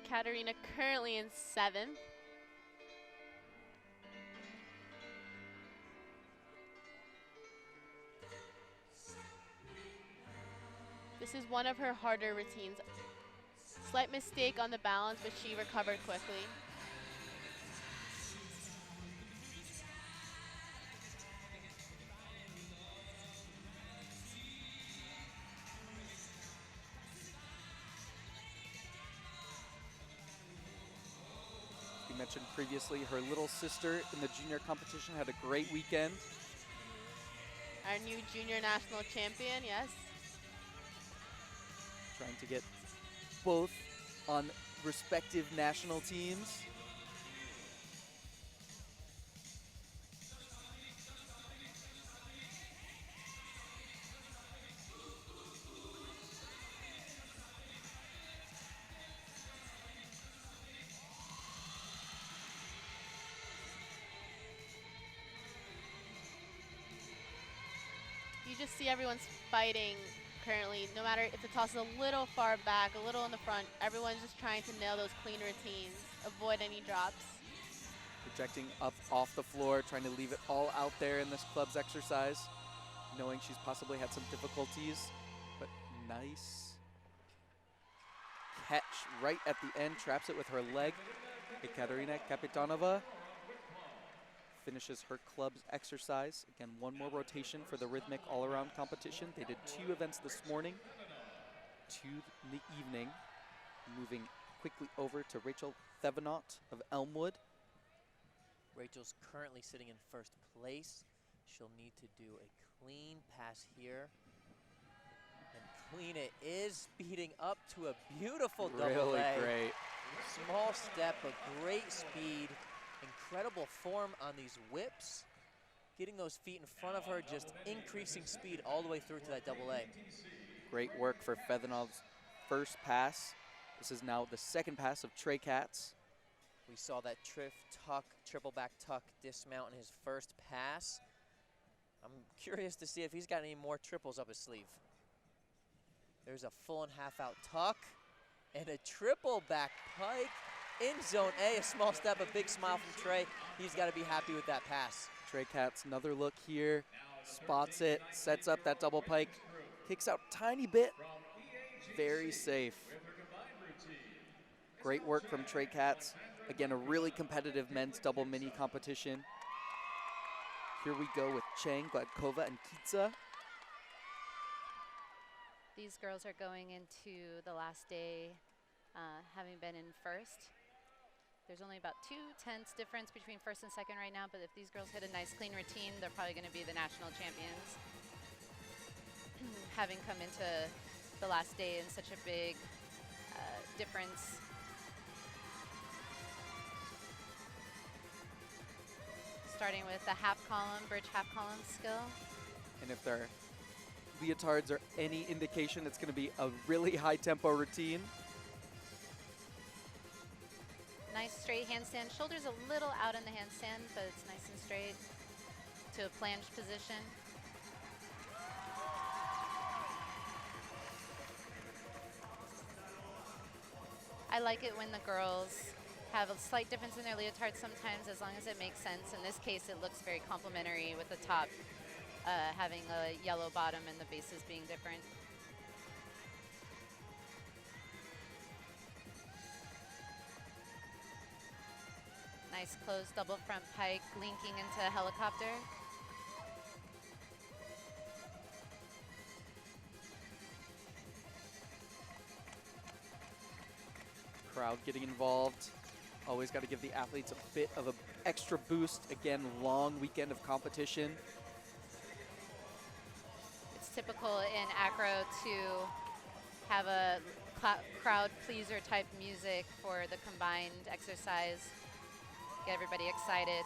Katerina currently in 7th. This is one of her harder routines. Slight mistake on the balance, but she recovered quickly. Mentioned previously, her little sister in the junior competition had a great weekend. Our new junior national champion, yes. Trying to get both on respective national teams. You just see everyone's fighting currently. No matter if the toss is a little far back, a little in the front, everyone's just trying to nail those clean routines, avoid any drops. Projecting up off the floor, trying to leave it all out there in this club's exercise, knowing she's possibly had some difficulties, but nice catch right at the end, traps it with her leg. Ekaterina Kapitanova finishes her club's exercise. Again, one more rotation for the Rhythmic all-around competition. They did 2 events this morning, 2 in the evening. Moving quickly over to Rachel Thevenot of Elmwood. Rachel's currently sitting in first place. She'll need to do a clean pass here. And clean it is, speeding up to a beautiful double Really leg. great. Small step, but great speed. Incredible form on these whips. Getting those feet in front of her, just increasing speed all the way through to that double A. Great work for Fethenov's first pass. This is now the second pass of Trey Katz. We saw that triple back tuck dismount in his first pass. I'm curious to see if he's got any more triples up his sleeve. There's a full and half out tuck and a triple back pike in zone A. A small step, a big smile from Trey. He's got to be happy with that pass. Trey Katz, another look here, spots it, sets up that double pike, Kicks out tiny bit. Very safe. Great work from Trey Katz. Again, a really competitive men's double mini competition. Here we go with Chang, Gladkova, and Kitsa. These girls are going into the last day having been in first. There's only about 0.2 difference between first and second right now, but if these girls hit a nice clean routine, they're probably going to be the national champions. Having come into the last day in such a big difference. Starting with the half column, bridge half column skill. And if their leotards are any indication, it's going to be a really high tempo routine. Nice straight handstand. Shoulders a little out in the handstand, but it's nice and straight to a flange position. I like it when the girls have a slight difference in their leotard sometimes, as long as it makes sense. In this case, it looks very complementary with the top having a yellow bottom and the bases being different. Nice closed double front pike linking into a helicopter. Crowd getting involved. Always got to give the athletes a bit of an extra boost. Again, long weekend of competition. It's typical in acro to have a crowd pleaser type music for the combined exercise. Get everybody excited.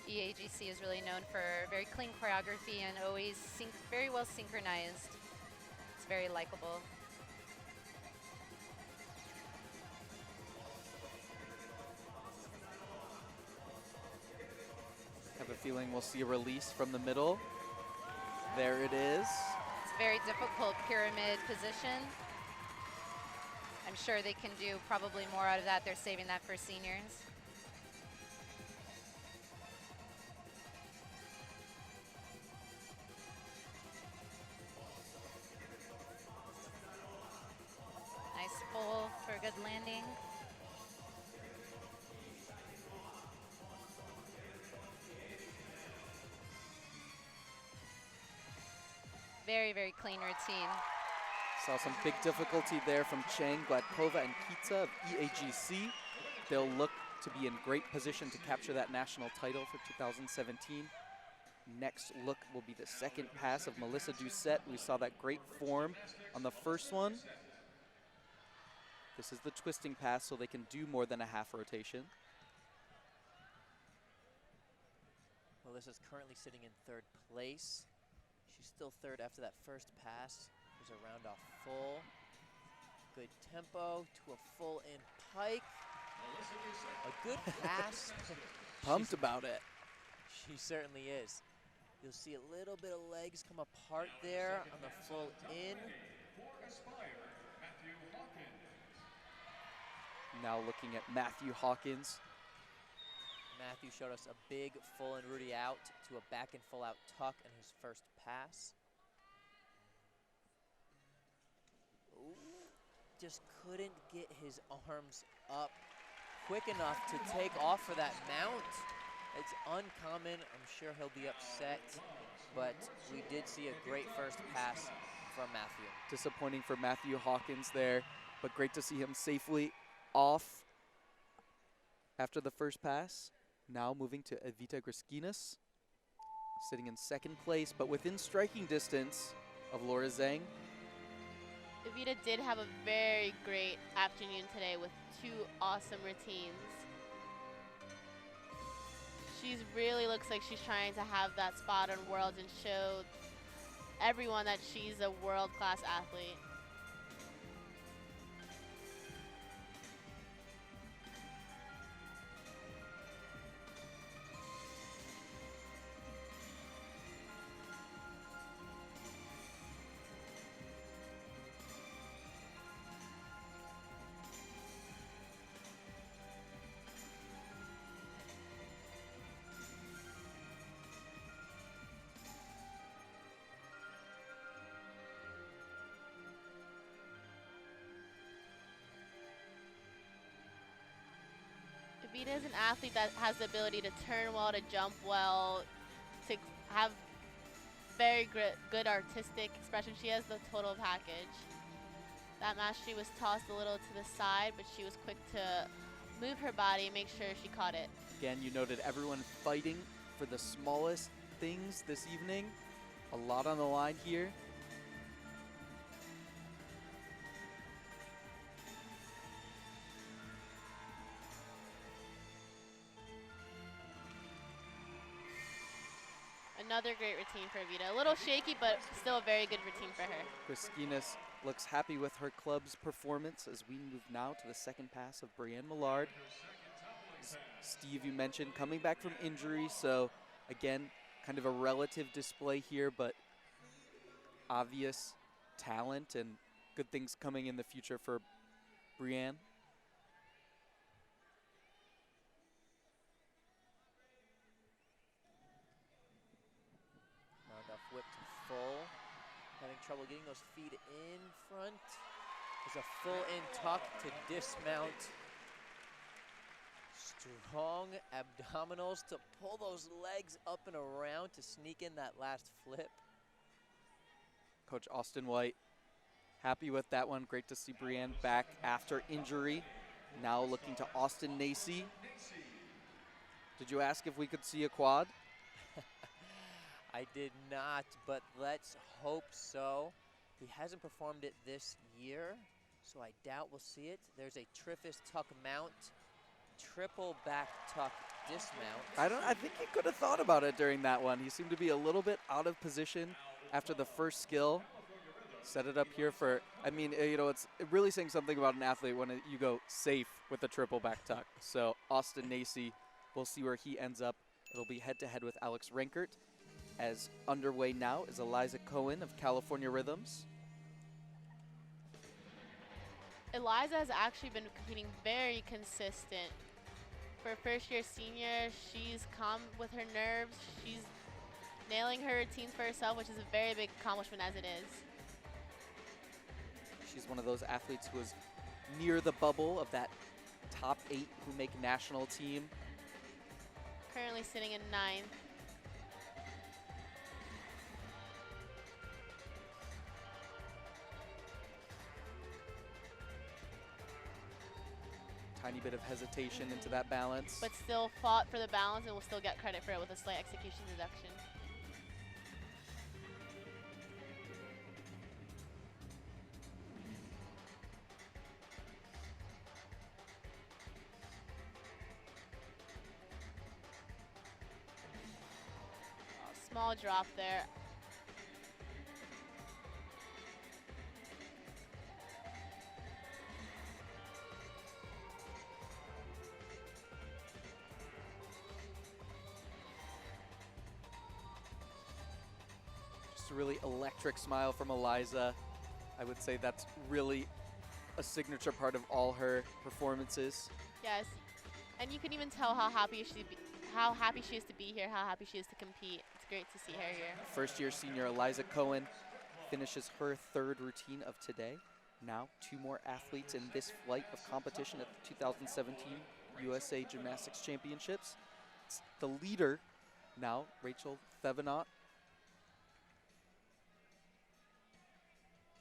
EAGC is really known for very clean choreography and always very well synchronized. It's very likable. Have a feeling we'll see a release from the middle. There it is. It's a very difficult pyramid position. I'm sure they can do probably more out of that. They're saving that for seniors. Nice full for a good landing. Very, very clean routine. Saw some big difficulty there from Chang, Gladkova, and Kitsa of EAGC. They'll look to be in great position to capture that national title for 2017. Next look will be the second pass of Melissa Doucette. We saw that great form on the first one. This is the twisting pass, so they can do more than a half rotation. Melissa's currently sitting in third place. She's still third after that first pass. There's a round off full. Good tempo to a full in pike. A good pass. Pumped about it. She certainly is. You'll see a little bit of legs come apart there on the full in. Now looking at Matthew Hawkins. Matthew showed us a big full in Rudy out to a back and full out tuck in his first pass. Ooh, just couldn't get his arms up quick enough to take off for that mount. It's uncommon. I'm sure he'll be upset, but we did see a great first pass from Matthew. Disappointing for Matthew Hawkins there, but great to see him safely off after the first pass. Now moving to Evita Griskinas, sitting in second place, but within striking distance of Laura Zhang. Evita did have a very great afternoon today with 2 awesome routines. She really looks like she's trying to have that spot on Worlds and show everyone that she's a world-class athlete. Vita is an athlete that has the ability to turn well, to jump well, to have very good artistic expression. She has the total package. That match she was tossed a little to the side, but she was quick to move her body and make sure she caught it. Again, you noted everyone fighting for the smallest things this evening. A lot on the line here. Another great routine for Vita. A little shaky, but still a very good routine for her. Chriskinas looks happy with her club's performance as we move now to the second pass of Brienne Millard. Steve, you mentioned coming back from injury, so again, kind of a relative display here, but obvious talent and good things coming in the future for Brienne. Not enough whip to full. Having trouble getting those feet in front. There's a full in tuck to dismount. Strong abdominals to pull those legs up and around to sneak in that last flip. Coach Austin White happy with that one. Great to see Brienne back after injury. Now looking to Austin Nacy. Did you ask if we could see a quad? I did not, but let's hope so. He hasn't performed it this year, so I doubt we'll see it. There's a Triffus tuck mount, triple back tuck dismount. I think he could have thought about it during that one. He seemed to be a little bit out of position after the first skill. Set it up here for, I mean, you know, it's really saying something about an athlete when you go safe with a triple back tuck. So Austin Nacy, we'll see where he ends up. It'll be head-to-head with Alex Renkert. As underway now is Eliza Cohen of California Rhythms. Eliza has actually been competing very consistent. For first-year senior, she's calm with her nerves. She's nailing her routines for herself, which is a very big accomplishment as it is. She's one of those athletes who is near the bubble of that top 8 who make national team. Currently sitting in 9th. Tiny bit of hesitation into that balance. But still fought for the balance and will still get credit for it with a slight execution deduction. Small drop there. Just a really electric smile from Eliza. I would say that's really a signature part of all her performances. Yes, and you can even tell how happy she is to be here, how happy she is to compete. It's great to see her here. First-year senior Eliza Cohen finishes her 3rd routine of today. Now 2 more athletes in this flight of competition at the 2017 USA Gymnastics Championships. It's the leader now, Rachel Thevenot.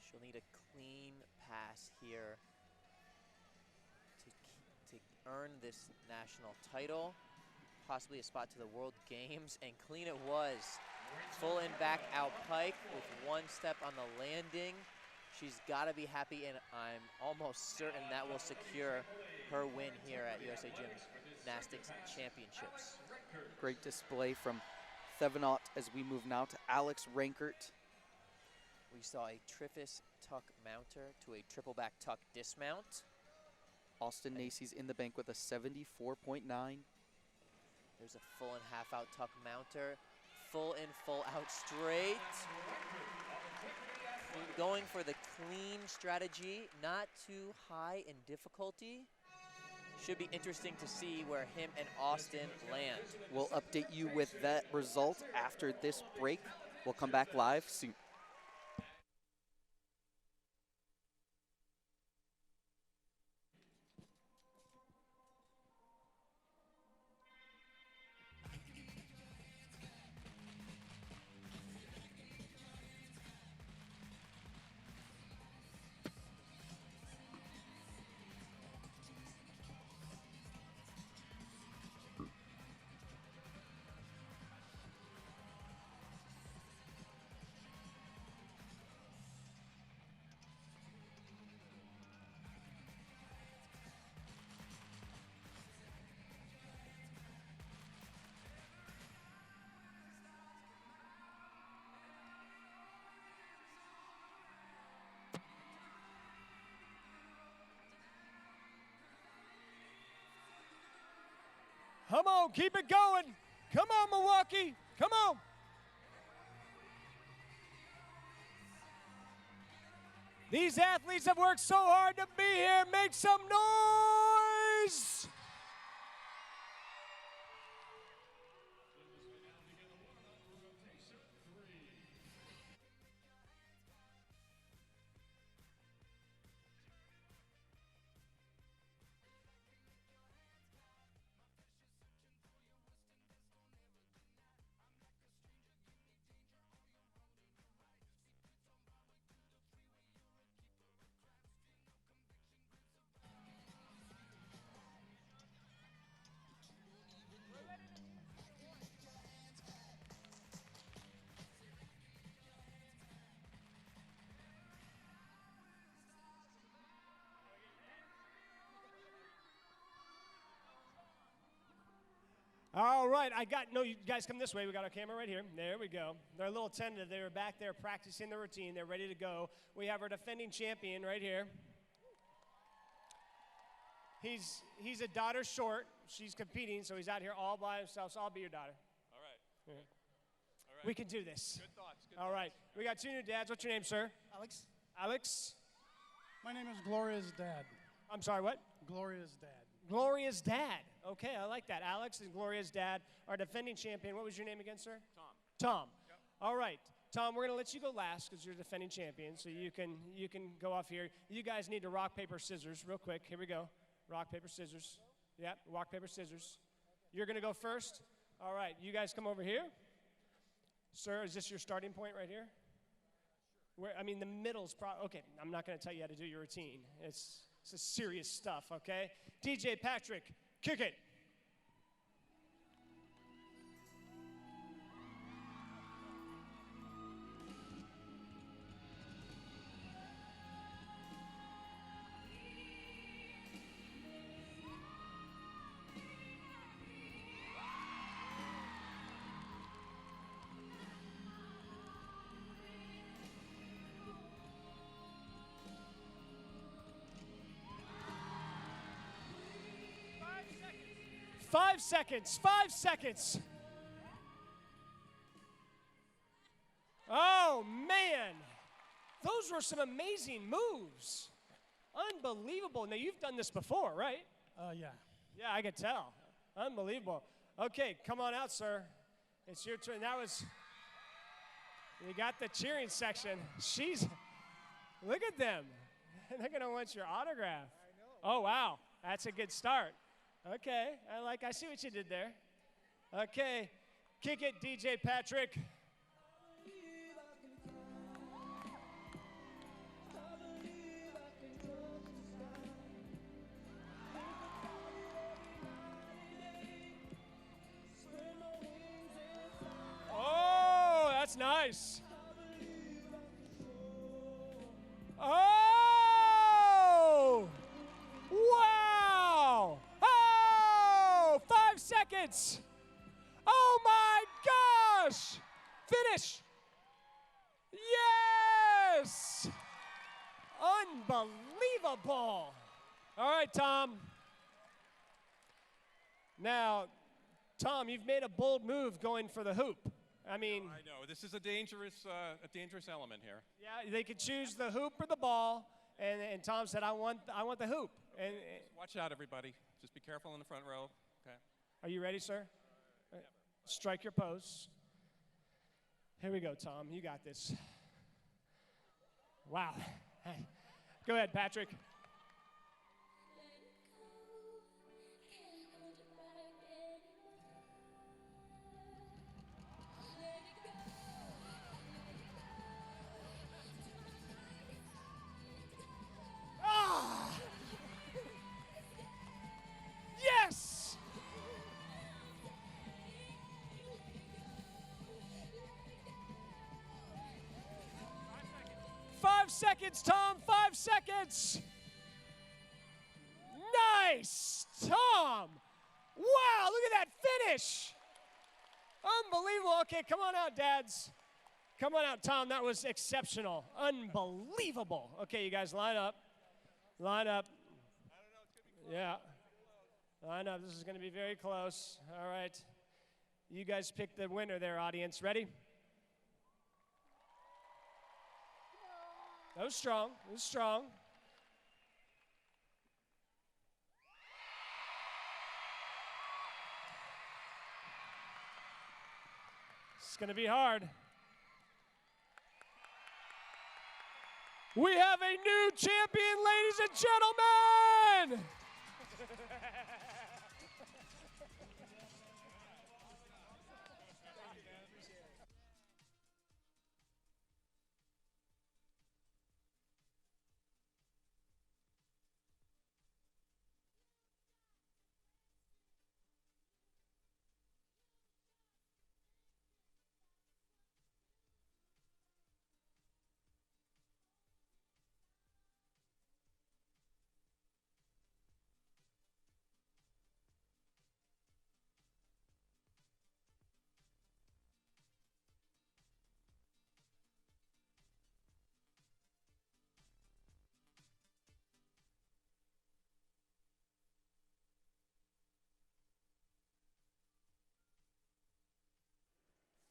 She'll need a clean pass here to earn this national title, possibly a spot to the World Games, and clean it was. Full in back out pike with 1 step on the landing. She's got to be happy, and I'm almost certain that will secure her win here at USA Gymnastics Championships. Great display from Thevenot as we move now to Alex Renkert. We saw a Triffus tuck mounter to a triple back tuck dismount. Austin Nacy's in the bank with a 74.9. There's a full and half out tuck mounter. Full in, full out straight. Going for the clean strategy, not too high in difficulty. Should be interesting to see where him and Austin land. We'll update you with that result after this break. We'll come back live soon. Come on, keep it going. Come on, Milwaukee. Come on. These athletes have worked so hard to be here. Make some noise. All right, no, you guys come this way. We got our camera right here. There we go. They're a little tentative. They were back there practicing the routine. They're ready to go. We have our defending champion right here. He's a daughter short. She's competing, so he's out here all by himself, so I'll be your daughter. All right. Yeah. All right. We can do this. Good thoughts. Good All thoughts. right. We got two new dads. What's your name, sir? Alex, Alex? my name is Gloria's dad. I'm sorry, what? Gloria's dad. Gloria's dad. Okay, I like that. Alex and Gloria's dad, our defending champion. What was your name again, sir? Tom. Yep. All right. Tom, we're going to let you go last because you're defending champion, so you can go off here. You guys need to rock, paper, scissors real quick. Here we go. Rock, paper, scissors. Yep, rock, paper, scissors. You're going to go first? All right, you guys come over here. Sir, is this your starting point right here? Where, I mean, the middle's okay, I'm not going to tell you how to do your routine. It's serious stuff, okay? DJ Patrick, kick it. Five seconds. 5 seconds. Oh, man. Those were some amazing moves. Unbelievable. Now, you've done this before, right? Yeah. Yeah, I could tell. Unbelievable. Okay, come on out, sir. It's your turn. You got the cheering section. Look at them. They're going to want your autograph. Oh, wow. That's a good start. Okay, I see what you did there. Okay, kick it, DJ Patrick. Oh, that's nice. Oh, wow. 5 seconds. Oh my gosh. Finish. Yes. Unbelievable. All right, Tom. Now, Tom, you've made a bold move going for the hoop. I mean, I know this is a dangerous element here. yeah, they could choose the hoop or the ball, and Tom said, "I want the hoop." And Watch out, everybody. Just be careful in the front row. Okay. are you ready, sir? Strike your pose. Here we go, Tom. You got this. Wow. Go ahead, Patrick. Yes! 5 seconds, Tom. 5 seconds. Nice, Tom. Wow, look at that finish. Unbelievable. Okay, come on out, dads. Come on out, Tom. That was exceptional. Unbelievable. Okay, you guys line up. Line up. Yeah. I know this is going to be very close. All right. You guys pick the winner there, audience. Ready? That was strong. It was strong. It's going to be hard. We have a new champion, ladies and gentlemen!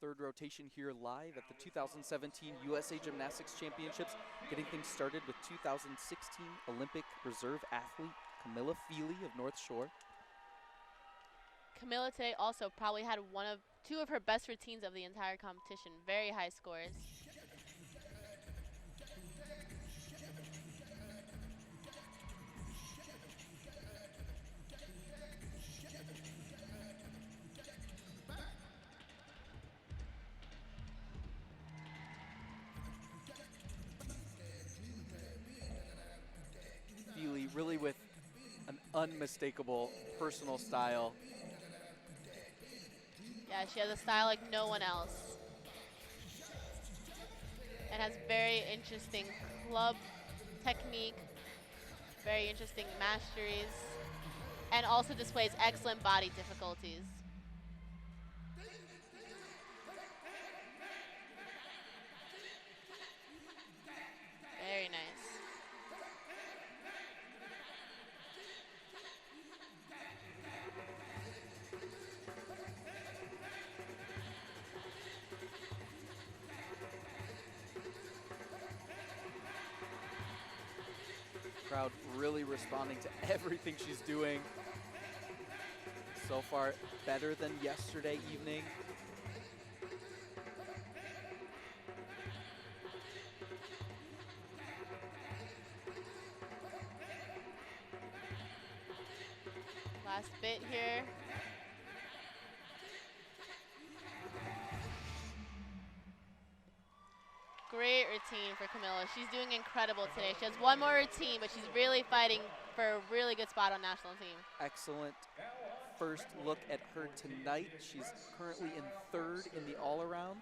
Third rotation here live at the 2017 USA Gymnastics Championships, getting things started with 2016 Olympic reserve athlete Camilla Feely of North Shore. Camilla today also probably had two of her best routines of the entire competition. Very high scores. Feely really with an unmistakable personal style. Yeah, she has a style like no one else. And has very interesting club technique, very interesting masteries, and also displays excellent body difficulties. Very nice. Crowd really responding to everything she's doing. So far, better than yesterday evening. Last bit here. Great routine for Camilla. She's doing incredible today. She has one more routine, but she's really fighting for a really good spot on national team. Excellent first look at her tonight. She's currently in third in the all-around,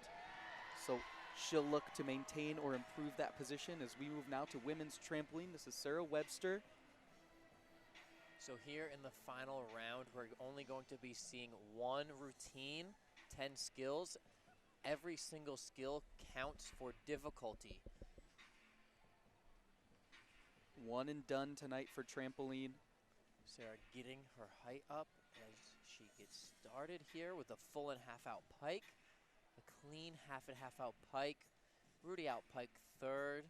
so she'll look to maintain or improve that position as we move now to women's trampoline. This is Sarah Webster. So here in the final round, we're only going to be seeing one routine, 10 skills. Every single skill counts for difficulty. One and done tonight for trampoline. Sarah getting her height up as she gets started here with a full and half out pike. A clean half and half out pike. Rudy out pike third.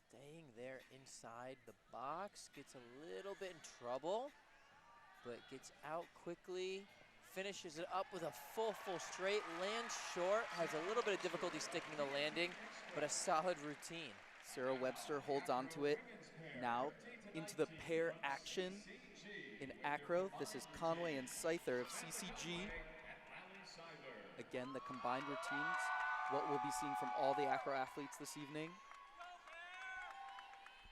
Staying there inside the box. Gets a little bit in trouble, but gets out quickly. Finishes it up with a full straight, lands short, has a little bit of difficulty sticking the landing, but a solid routine. Sarah Webster holds on to it. Now into the pair action in acro. This is Conway and Scyther of CCG. Again, the combined routines, what we'll be seeing from all the acro athletes this evening.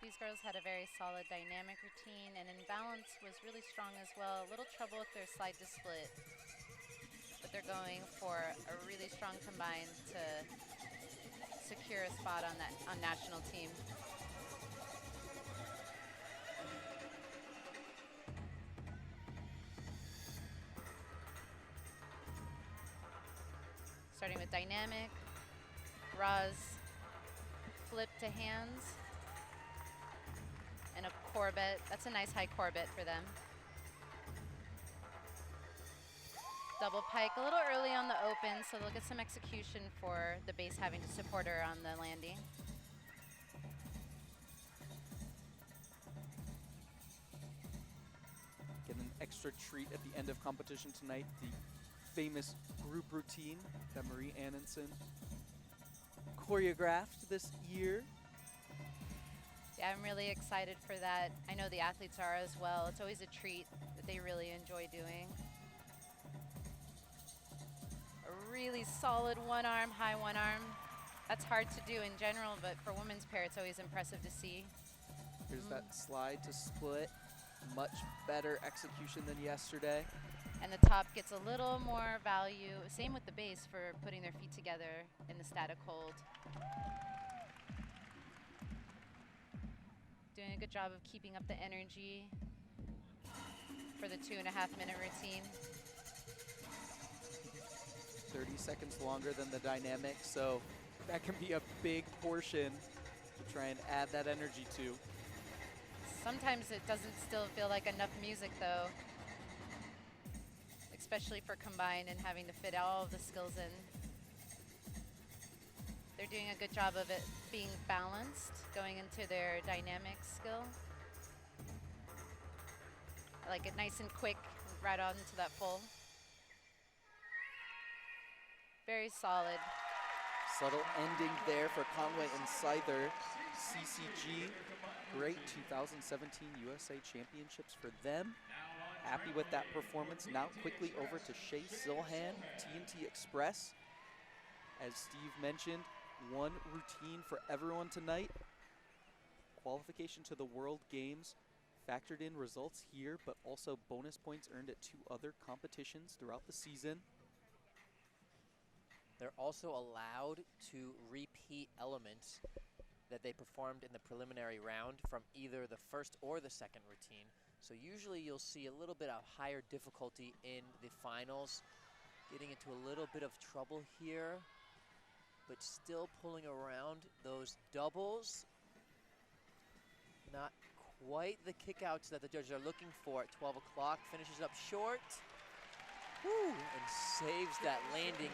These girls had a very solid dynamic routine, and in balance was really strong as well. A little trouble with their slide to split, but they're going for a really strong combine to secure a spot on national team. Starting with dynamic, Roz flip to hands, and a Corbett. That's a nice high Corbett for them. Double pike a little early on the open, so they'll get some execution for the base having to support her on the landing. Get an extra treat at the end of competition tonight, the famous group routine that Marie Annenson choreographed this year. Yeah, I'm really excited for that. I know the athletes are as well. It's always a treat that they really enjoy doing. A really solid one arm, high one arm. That's hard to do in general, but for women's pair, it's always impressive to see. Here's that slide to split. Much better execution than yesterday. And the top gets a little more value. Same with the base for putting their feet together in the static hold. Doing a good job of keeping up the energy for the 2.5-minute routine. 30 seconds longer than the dynamic, so that can be a big portion to try and add that energy to. Sometimes it doesn't still feel like enough music though, especially for combined and having to fit all of the skills in. They're doing a good job of it being balanced, going into their dynamic skill. I like it nice and quick, right on to that full. Very solid. Subtle ending there for Conway and Scyther. CCG, great 2017 USA Championships for them. Happy with that performance. Now quickly over to Shea Silhan, TNT Express. As Steve mentioned, one routine for everyone tonight. Qualification to the World Games. Factored in results here, but also bonus points earned at 2 other competitions throughout the season. They're also allowed to repeat elements that they performed in the preliminary round from either the first or the second routine. So usually you'll see a little bit of higher difficulty in the finals, getting into a little bit of trouble here, but still pulling around those doubles. Not quite the kickouts that the judges are looking for at 12 o'clock. Finishes up short. Woo, and saves that landing.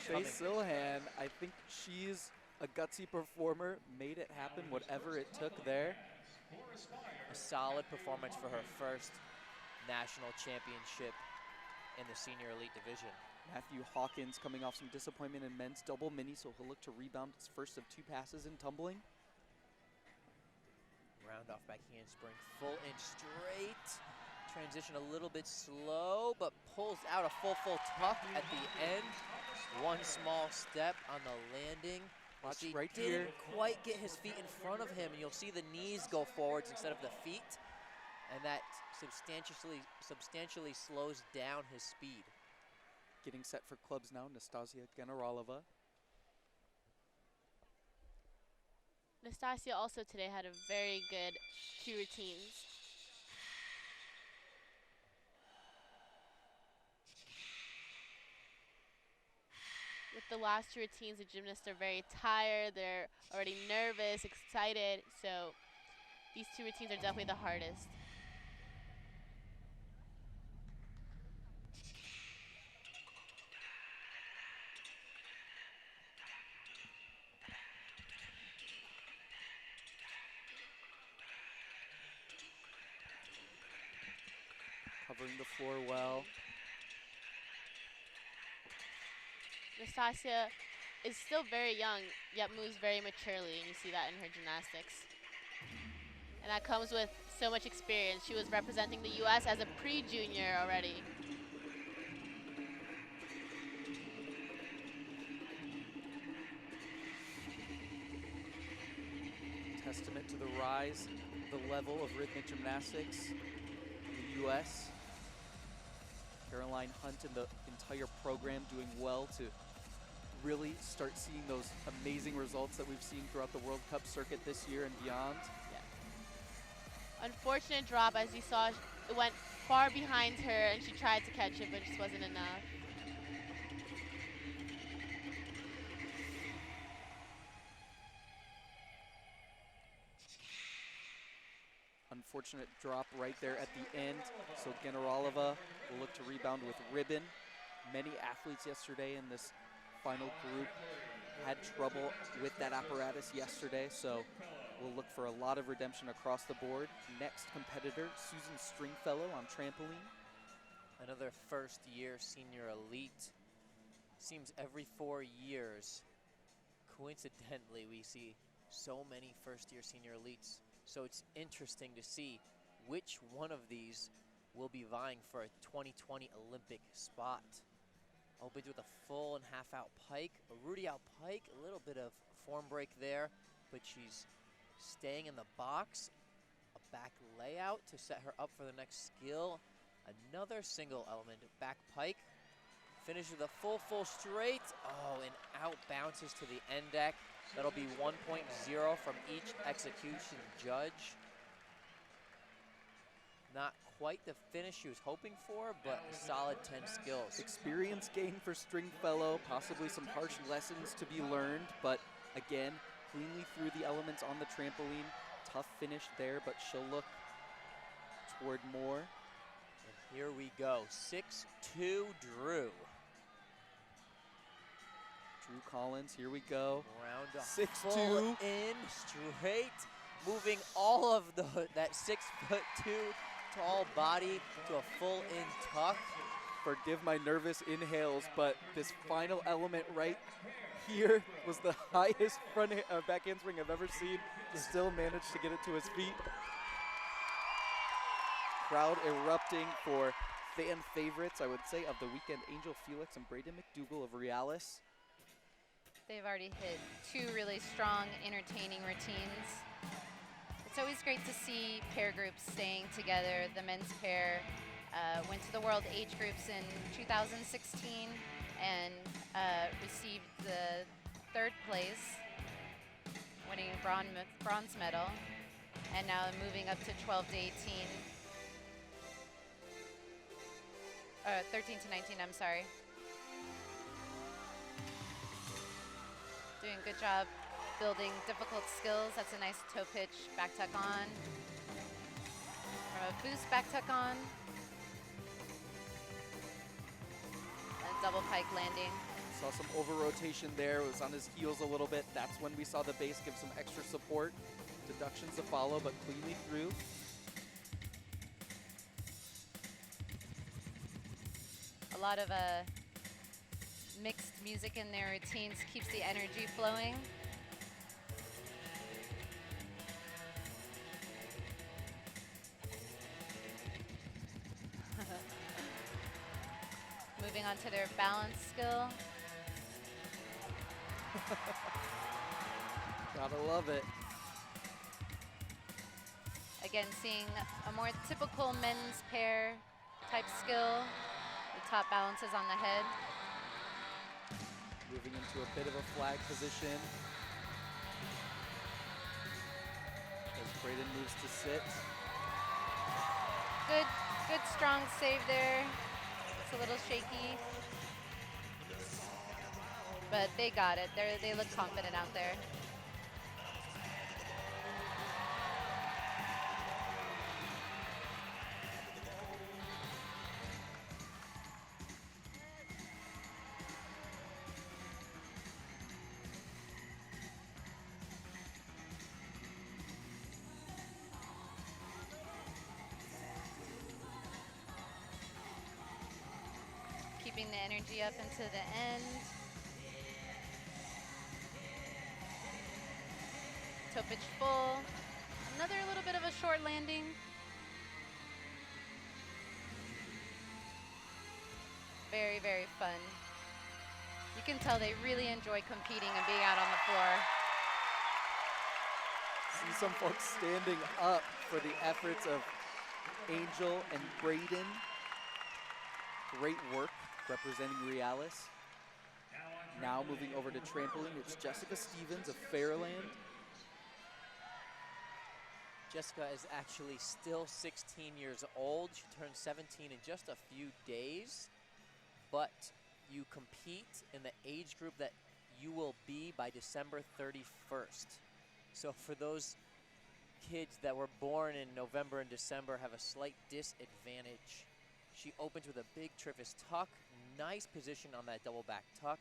Shea Silhan, I think she's a gutsy performer, made it happen, whatever it took there. A solid performance for her first national championship in the senior elite division. Matthew Hawkins coming off some disappointment in men's double mini, so he'll look to rebound his first of 2 passes in tumbling. Round off back handspring, full in straight. Transition a little bit slow, but pulls out a full tuck at the end. One small step on the landing. Watch he right didn't here. quite get his feet in front of him, and you'll see the knees go forwards instead of the feet, and that substantially slows down his speed. Getting set for clubs now, Nastasia Generalova. Nastasia also today had a very good 2 routines. With the last 2 routines, the gymnasts are very tired. They're already nervous, excited. So these 2 routines are definitely the hardest. Covering the floor well. Nastasia is still very young, yet moves very maturely, and you see that in her gymnastics. And that comes with so much experience. She was representing the US as a pre-junior already. Testament to the rise, the level of rhythmic gymnastics in the US. Caroline Hunt and the entire program doing well to really start seeing those amazing results that we've seen throughout the World Cup circuit this year and beyond. Yeah. Unfortunate drop, as you saw, it went far behind her and she tried to catch it, but it just wasn't enough. unfortunate drop right there at the end. So Generalova will look to rebound with ribbon. Many athletes yesterday in this final group had trouble with that apparatus yesterday, so we'll look for a lot of redemption across the board. Next competitor, Susan Stringfellow on trampoline. Another first-year senior elite. Seems every 4 years, coincidentally, we see so many first-year senior elites. So it's interesting to see which one of these will be vying for a 2020 Olympic spot. Opens with a full and half-out pike. A Rudy out pike, a little bit of form break there, but she's staying in the box. A back layout to set her up for the next skill. Another single element, back pike. Finish with a full straight. Oh, and out bounces to the end deck. That'll be 1.0 from each execution judge. Not quite the finish she was hoping for, but a solid 10 skills. Experience gain for Stringfellow, possibly some harsh lessons to be learned, but again, cleanly through the elements on the trampoline. Tough finish there, but she'll look toward more. And here we go, 6'2" Drew. Drew Collins, here we go. Round off, 6'2". full in, straight, moving all of that 6'2" tall body to a full in tuck. Forgive my nervous inhales, but this final element right here was the highest back handspring I've ever seen. Still managed to get it to his feet. Crowd erupting for fan favorites, I would say, of the weekend, Angel Felix and Braden McDougall of Realis. They've already hit 2 really strong, entertaining routines. It's always great to see pair groups staying together. The men's pair went to the World Age Groups in 2016 and received the 3rd place, winning a bronze medal, and now moving up to 12 to 18. 13 to 19, I'm sorry. Doing a good job building difficult skills. That's a nice toe pitch, back tuck on. From a boost, back tuck on. And double pike landing. Saw some over rotation there. It was on his heels a little bit. That's when we saw the base give some extra support. Deductions to follow, but cleanly through. A lot of mixed music in their routines keeps the energy flowing. Moving on to their balance skill. Gotta love it. Again, seeing a more typical men's pair type skill. The top balance is on the head. Moving into a bit of a flag position. As Braden moves to sit. Good strong save there. It's a little shaky. But they got it. They look confident out there. Keeping the energy up into the end. Toe pitch full. Another little bit of a short landing. Very, very fun. You can tell they really enjoy competing and being out on the floor. See some folks standing up for the efforts of Angel and Braden. Great work representing Realis. Now moving over to trampoline, it's Jessica Stevens of Fairland. Jessica is actually still 16 years old. She turned 17 in just a few days, but you compete in the age group that you will be by December 31st. So for those kids that were born in November and December have a slight disadvantage. She opens with a big Triffus tuck. Nice position on that double back tuck.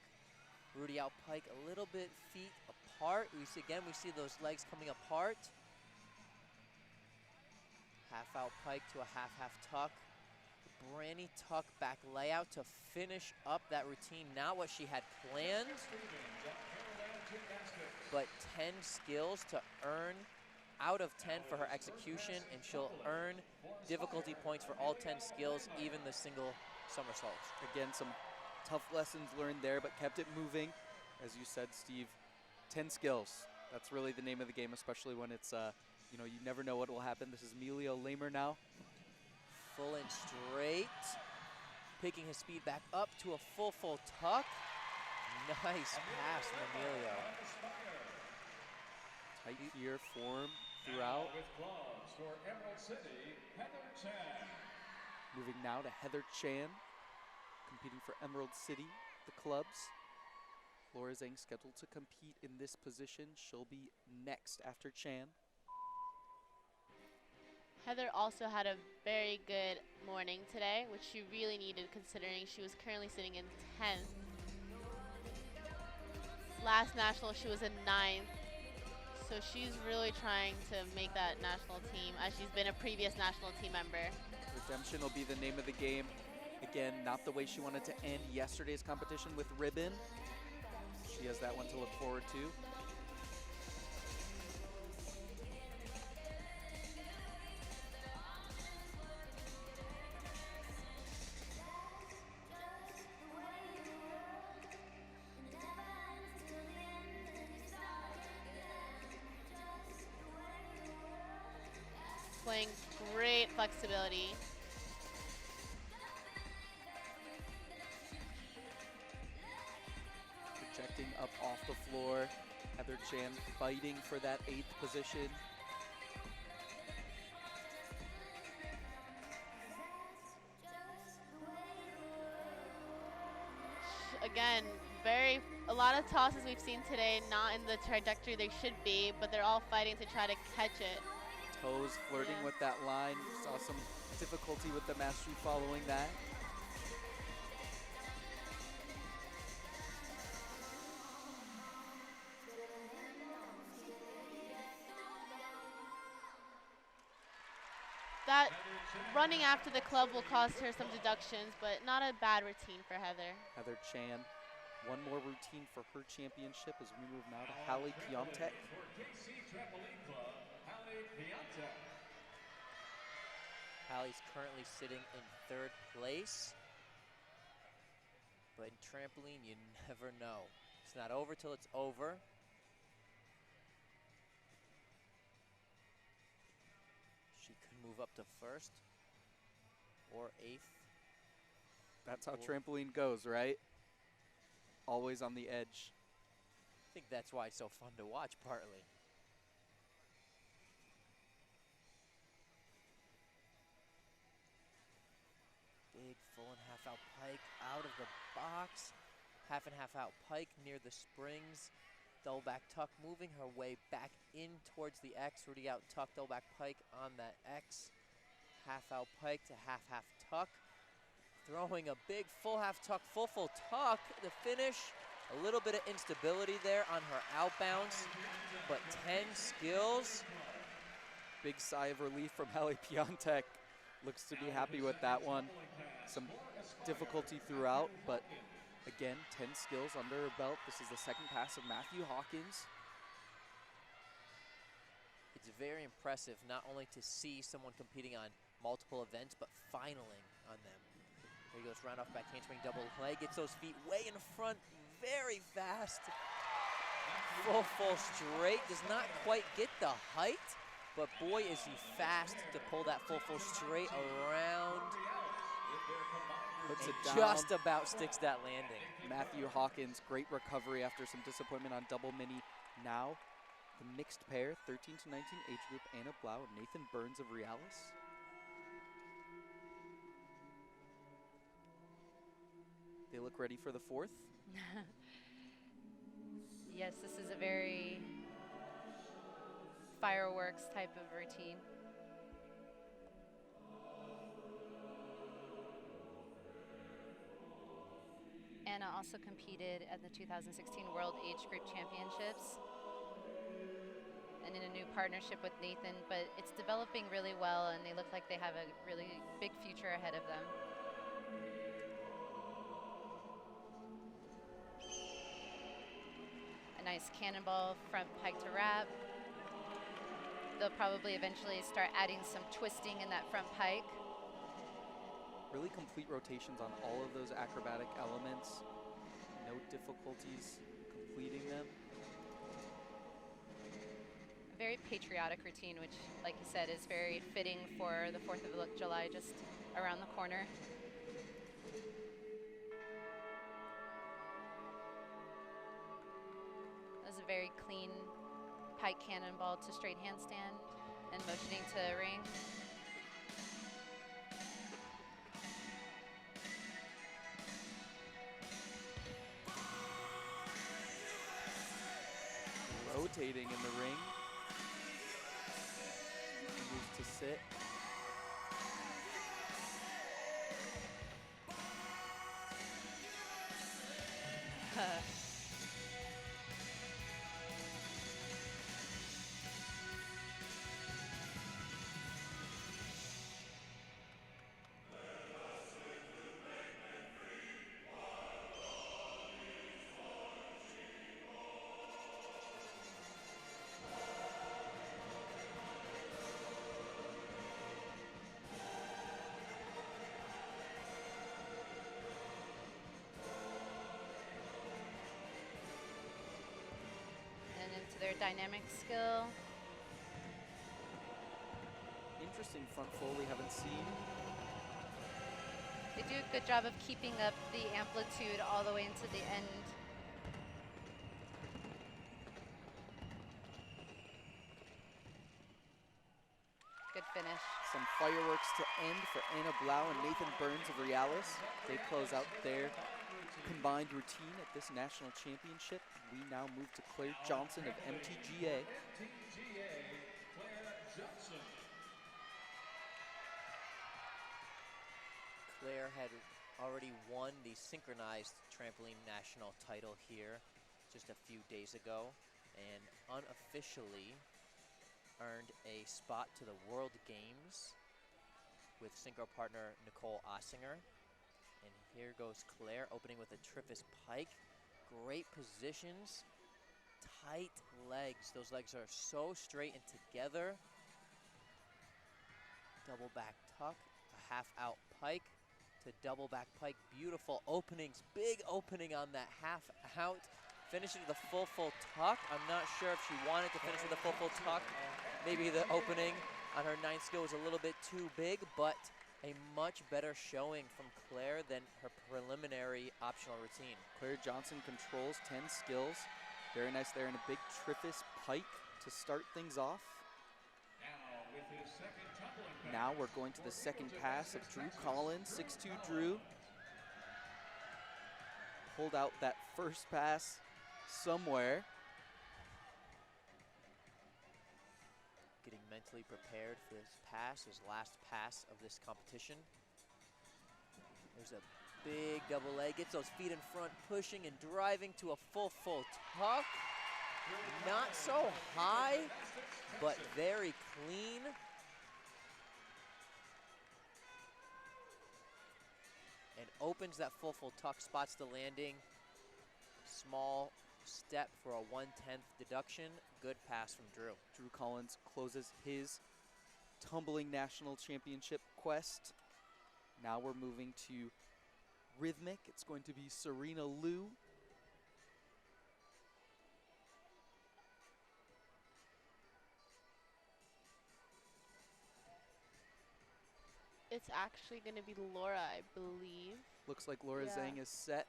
Rudy out pike a little bit feet apart. We see those legs coming apart. Half out pike to a half tuck. Branny tuck back layout to finish up that routine. Not what she had planned, but 10 skills to earn out of 10 for her execution, and she'll earn difficulty points for all 10 skills, even the single somersaults. Again, some tough lessons learned there, but kept it moving. As you said, Steve, 10 skills. That's really the name of the game, especially when it's, you know, you never know what will happen. This is Emilio Lamer now. Full and straight. Picking his speed back up to a full tuck. Nice pass from Emilio. Tight here, form throughout. With gloves for Emerald City, Heather Chan. Moving now to Heather Chan, competing for Emerald City, the clubs. Laura Zhang scheduled to compete in this position. She'll be next after Chan. Heather also had a very good morning today, which she really needed considering she was currently sitting in 10th. Last national, she was in 9th. So she's really trying to make that national team, as she's been a previous national team member. Redemption will be the name of the game. Again, not the way she wanted to end yesterday's competition with ribbon. She has that one to look forward to. Playing great flexibility. Projecting up off the floor. Heather Chan fighting for that 8th position. Again, a lot of tosses we've seen today, not in the trajectory they should be, but they're all fighting to try to catch it. Toes flirting with that line. Saw some difficulty with the mastery following that. That running after the club will cost her some deductions, but not a bad routine for Heather. Heather Chan, one more routine for her championship as we move now to Hallie Piontek. Hallie's currently sitting in 3rd place. But in trampoline, you never know. It's not over till it's over. She could move up to 1st or 8th. That's how trampoline goes, right? Always on the edge. I think that's why it's so fun to watch, partly. Big full and half out pike out of the box. Half and half out pike near the springs. Double back tuck, moving her way back in towards the X. Rudy out tuck, double back pike on that X. Half out pike to half tuck. Throwing a big full half tuck, full tuck. The finish, a little bit of instability there on her outbounds, but 10 skills. Big sigh of relief from Hallie Piontek. Looks to be happy with that one. Some difficulty throughout, but again, 10 skills under her belt. This is the 2nd pass of Matthew Hawkins. It's very impressive not only to see someone competing on multiple events, but finaling on them. There he goes, round off back handspring double leg, gets those feet way in front, very fast. Full straight, does not quite get the height, but boy is he fast to pull that full straight around. Puts it And down. just about sticks that landing. Matthew Hawkins, great recovery after some disappointment on double mini. Now, the mixed pair, 13 to 19 age group, Anna Blau and Nathan Burns of Realis. They look ready for the 4th. Yes, this is a very fireworks type of routine. Anna also competed at the 2016 World Age Group Championships and in a new partnership with Nathan, but it's developing really well and they look like they have a really big future ahead of them. A nice cannonball front pike to wrap. They'll probably eventually start adding some twisting in that front pike. Really complete rotations on all of those acrobatic elements. No difficulties completing them. A very patriotic routine, which, like you said, is very fitting for the 4th of July just around the corner. That was a very clean pike cannonball to straight handstand and motioning to ring. Rotating in the ring. Moves to sit. Their dynamic skill. Interesting front full we haven't seen. They do a good job of keeping up the amplitude all the way into the end. Good finish. Some fireworks to end for Anna Blau and Nathan Burns of Realis. They close out their combined routine at this national championship. We now move to Claire Johnson of MTGA. Claire had already won the synchronized trampoline national title here just a few days ago and unofficially earned a spot to the World Games with synchro partner Nicole Ossinger. And here goes Claire opening with a Triffus pike. Great positions, tight legs. Those legs are so straight and together. Double back tuck, a half out pike to double back pike. Beautiful openings, big opening on that half out. Finishing with a full tuck. I'm not sure if she wanted to finish with a full tuck. Maybe the opening on her 9th skill was a little bit too big, but a much better showing from Claire than her preliminary optional routine. Claire Johnson controls 10 skills. Very nice there, and a big Triffus pike to start things off. Now we're going to the second pass of Drew Collins, 6'2" Drew. Pulled out that first pass somewhere. Getting mentally prepared for this pass, his last pass of this competition. There's a big double leg, gets those feet in front, pushing and driving to a full tuck. Not so high, but very clean. And opens that full tuck, spots the landing. Small step for a 1/10 deduction. Good pass from Drew. Drew Collins closes his tumbling national championship quest. Now we're moving to Rhythmic. It's going to be Serena Liu. It's actually going to be Laura, I believe. Looks like Laura Zhang is set.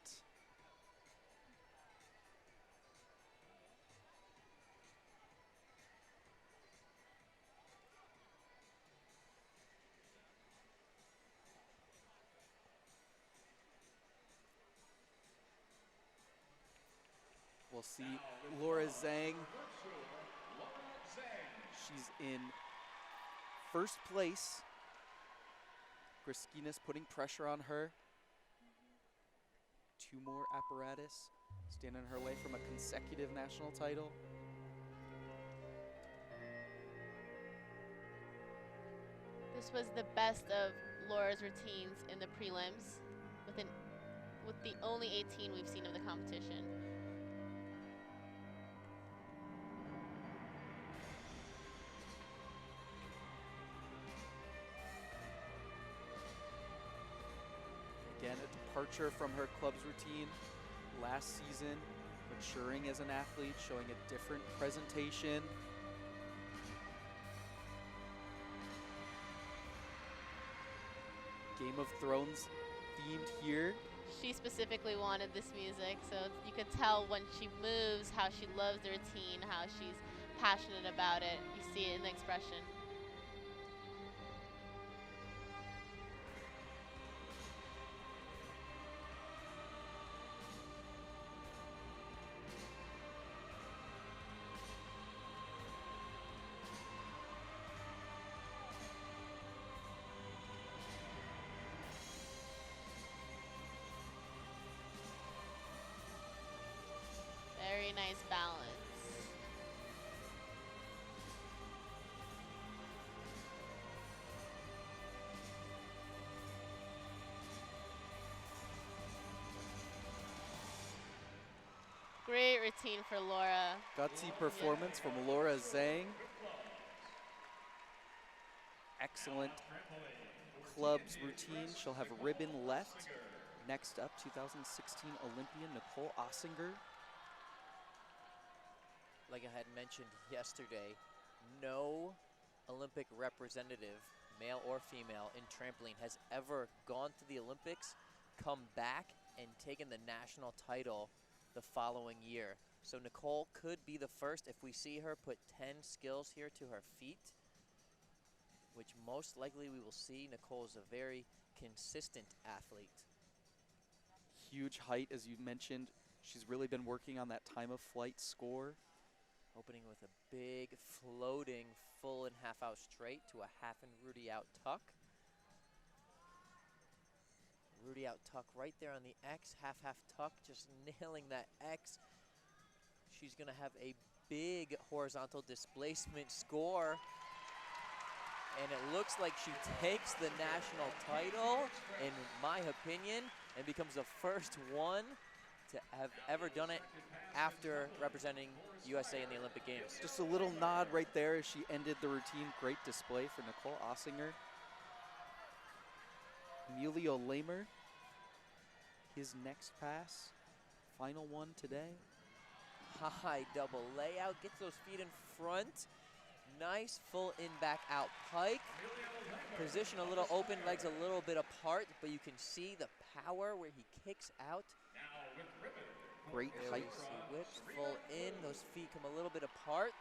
We'll see Laura Zhang She's in first place. Griskinas putting pressure on her. 2 more apparatus stand in her way from a consecutive national title. This was the best of Laura's routines in the prelims, with the only 18 we've seen of the competition. Again, a departure from her club's routine last season, maturing as an athlete, showing a different presentation. Game of Thrones themed here. She specifically wanted this music, so you could tell when she moves how she loves the routine, how she's passionate about it. You see it in the expression. Very nice balance. Great routine for Laura. Gutsy performance from Laura Zhang. Excellent club's routine. She'll have ribbon left. Next up, 2016 Olympian Nicole Ossinger. Like I had mentioned yesterday, no Olympic representative, male or female, in trampoline has ever gone to the Olympics, come back, and taken the national title the following year. So Nicole could be the first if we see her put 10 skills here to her feet, which most likely we will see. Nicole is a very consistent athlete. Huge height, as you mentioned. She's really been working on that time of flight score. Opening with a big floating full and half out straight to a half and Rudy out tuck. Rudy out tuck right there on the X, half tuck, just nailing that X. She's gonna have a big horizontal displacement score. And it looks like she takes the national title, in my opinion, and becomes the first one to have ever done it after representing USA in the Olympic Games. Just a little nod right there as she ended the routine. Great display for Nicole Ossinger. Emilio Lamer, his next pass, final one today. High double layout, gets those feet in front. Nice full in back out pike. Position a little open, legs a little bit apart, but you can see the power where he kicks out. Great There height. we see whip, full in, those feet come a little bit apart,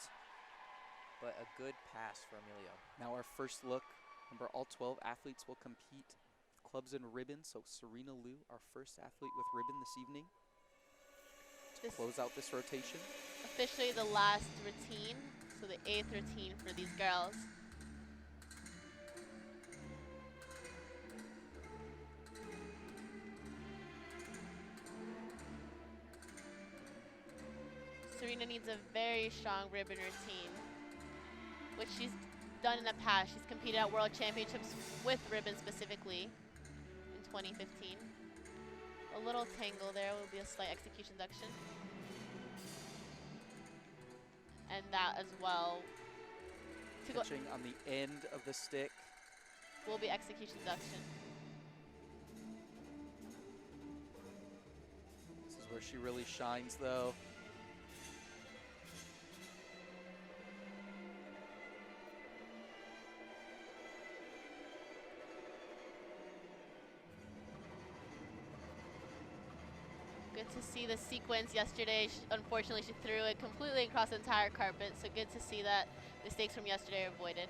but a good pass for Emilio. Now our first look. Remember, all 12 athletes will compete with clubs and ribbons. So Serena Liu, our first athlete with ribbon this evening, to close out this rotation. Officially the last routine, so the 8th routine for these girls. Serena needs a very strong ribbon routine, which she's done in the past. She's competed at World Championships with ribbon specifically in 2015. A little tangle there will be a slight execution deduction. And that as well. To go Pitching on the end of the stick. will be execution deduction. This is where she really shines, though. Good to see the sequence yesterday. Unfortunately, she threw it completely across the entire carpet, so good to see that mistakes from yesterday are avoided.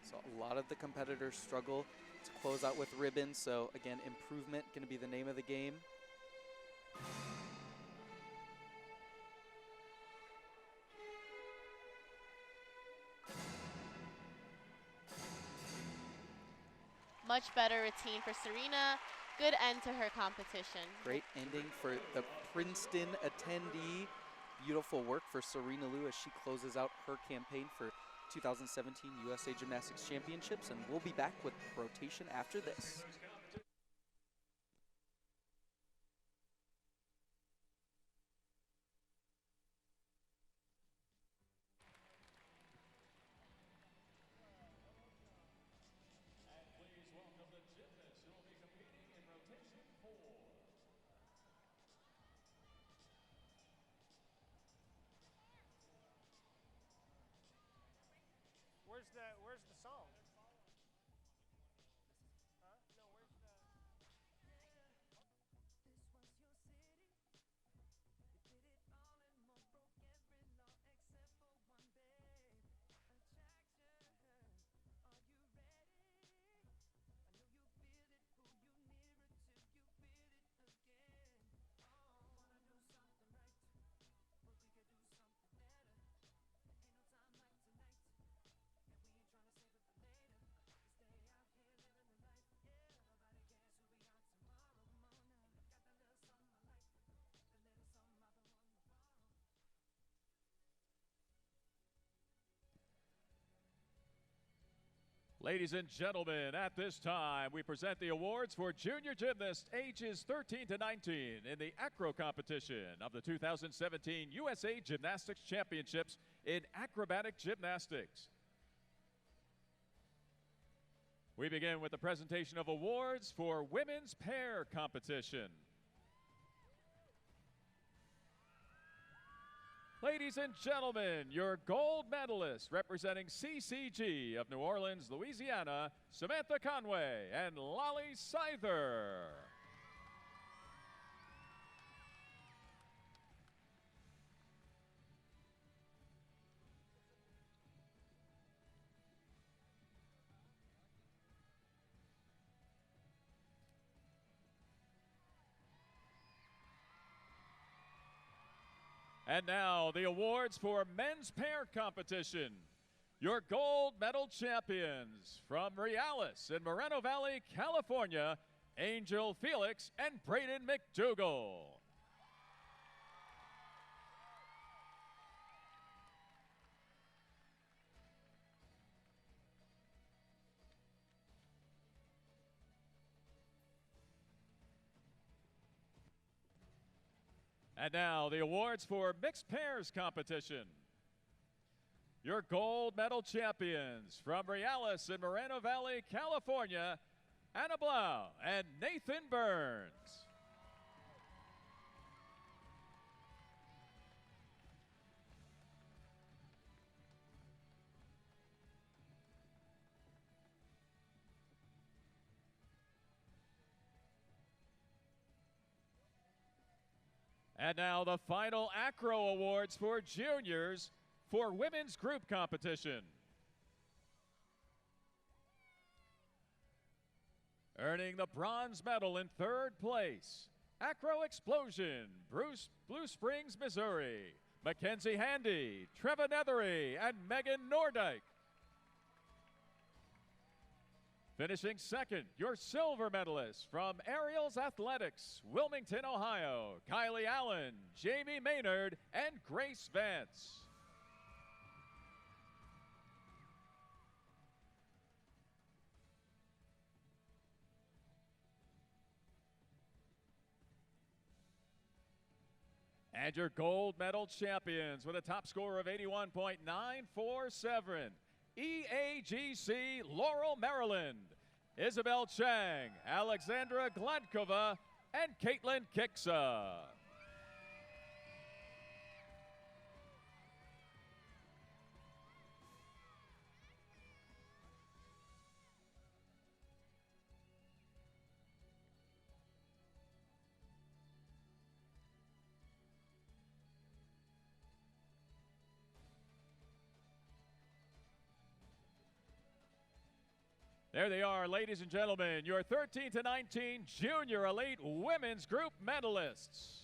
So a lot of the competitors struggle to close out with ribbons. So again, improvement going to be the name of the game. much better routine for Serena. Good end to her competition. Great ending for the Princeton attendee. Beautiful work for Serena Liu as she closes out her campaign for 2017 USA Gymnastics Championships, and we'll be back with rotation after this. Where's the song? Huh? No, where's the... Ladies and gentlemen, at this time, we present the awards for junior gymnasts ages 13 to 19 in the acro competition of the 2017 USA Gymnastics Championships in acrobatic gymnastics. We begin with the presentation of awards for women's pair competition. Ladies and gentlemen, your gold medalist representing CCG of New Orleans, Louisiana, Samantha Conway and Lolly Seither. And now the awards for men's pair competition. Your gold medal champions from Realis in Moreno Valley, California, Angel Felix and Braden McDougall. And now the awards for mixed pairs competition. Your gold medal champions from Realis in Moreno Valley, California, Anna Blau and Nathan Burns. And now the final acro awards for juniors for women's group competition. Earning the bronze medal in third place, Acro Explosion, Blue Springs, Missouri, Mackenzie Handy, Treva Nethery, and Megan Nordyke. Finishing second, your silver medalists from Ariels Athletics, Wilmington, Ohio, Kylie Allen, Jamie Maynard, and Grace Vance. And your gold medal champions with a top score of 81.947. EAGC Laurel, Maryland, Isabel Chang, Alexandra Gladkova, and Caitlin Kiksa. There they are, ladies and gentlemen, your 13 to 19 Junior Elite Women's Group medalists.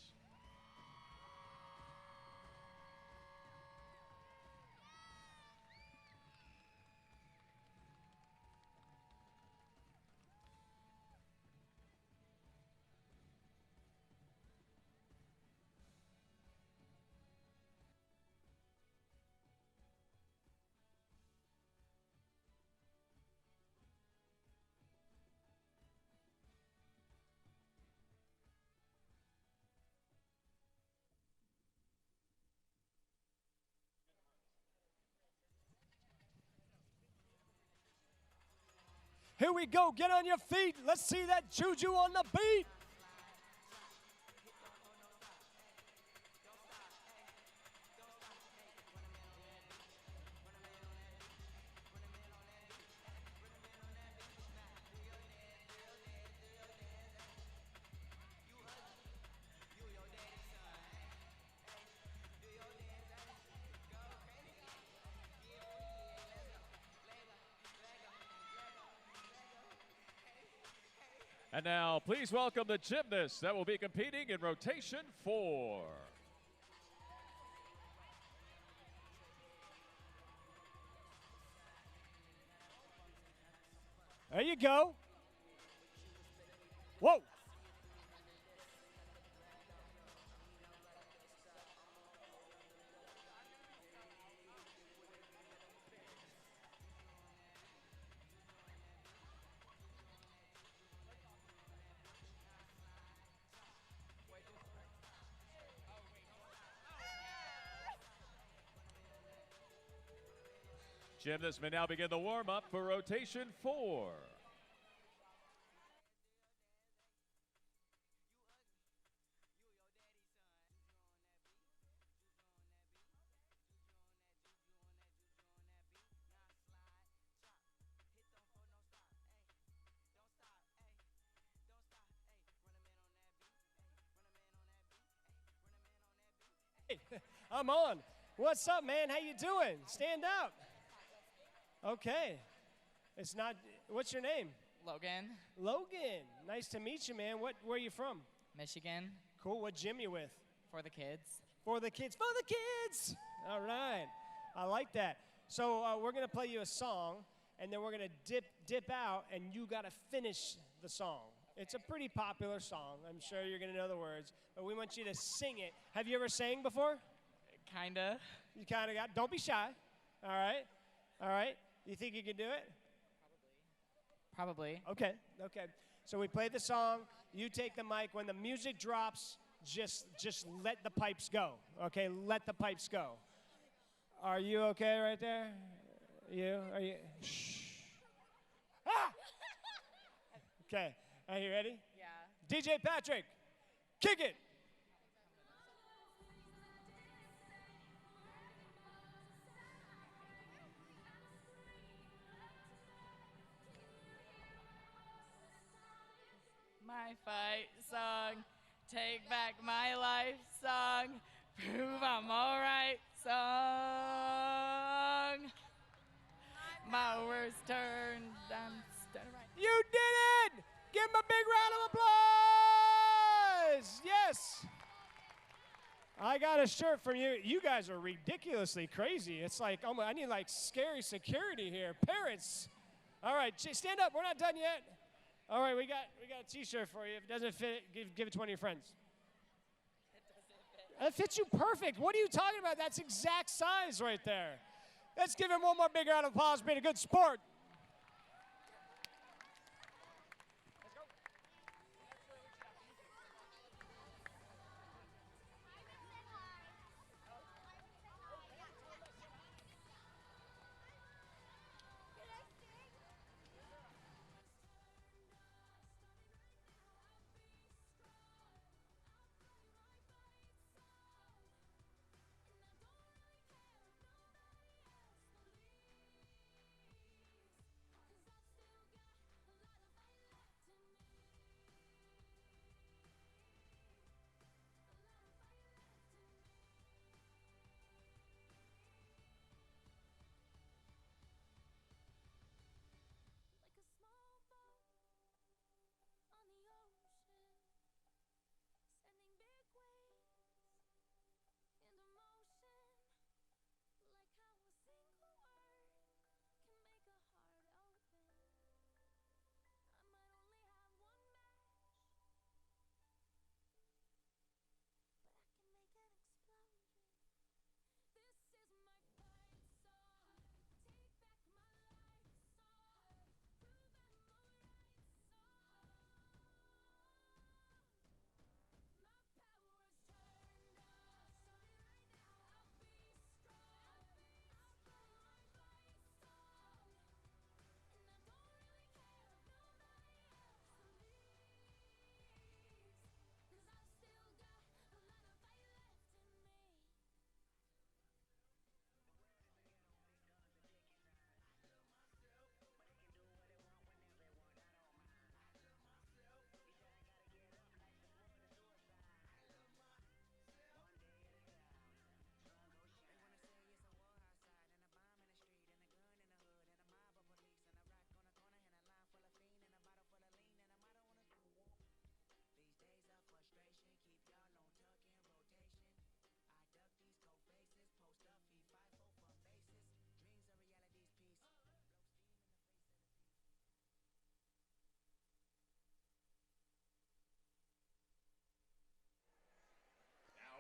Here we go. Get on your feet. Let's see that juju on the beat. And now, please welcome the gymnasts that will be competing in rotation 4. There you go. Whoa. Gymnasts may now begin the warm-up for rotation 4. Hey, I'm on. What's up, man? How you doing? Stand up. Okay. It's not, what's your name? Logan, Logan. Nice to meet you, man. Where are you from? Michigan, Cool. What gym you with? for the kids. For the kids. For the kids. All right. I like that. So we're going to play you a song, and then we're going to dip out, and you got to finish the song. It's a pretty popular song. I'm sure you're going to know the words, but we want you to sing it. Have you ever sang before? Kinda. You kind of got, don't be shy. All right. All right. You think you can do it? Probably. Okay. Okay. So we play the song. You take the mic. When the music drops, just let the pipes go. Okay. Let the pipes go. Are you okay right there? You? Are you? Shh. Ah! Okay. Are you ready? Yeah. DJ Patrick, kick it. My fight song, take back my life song, prove I'm alright song. My words turned down, right. You did it! Give him a big round of applause! Yes! I got a shirt from you. You guys are ridiculously crazy. It's like, oh my, I need like scary security here. Parents. All right, stand up. We're not done yet. All right, we got a T-shirt for you. If it doesn't fit, give it to one of your friends. It fits you perfect. What are you talking about? That's exact size right there. Let's give him one more big round of applause for being a good sport.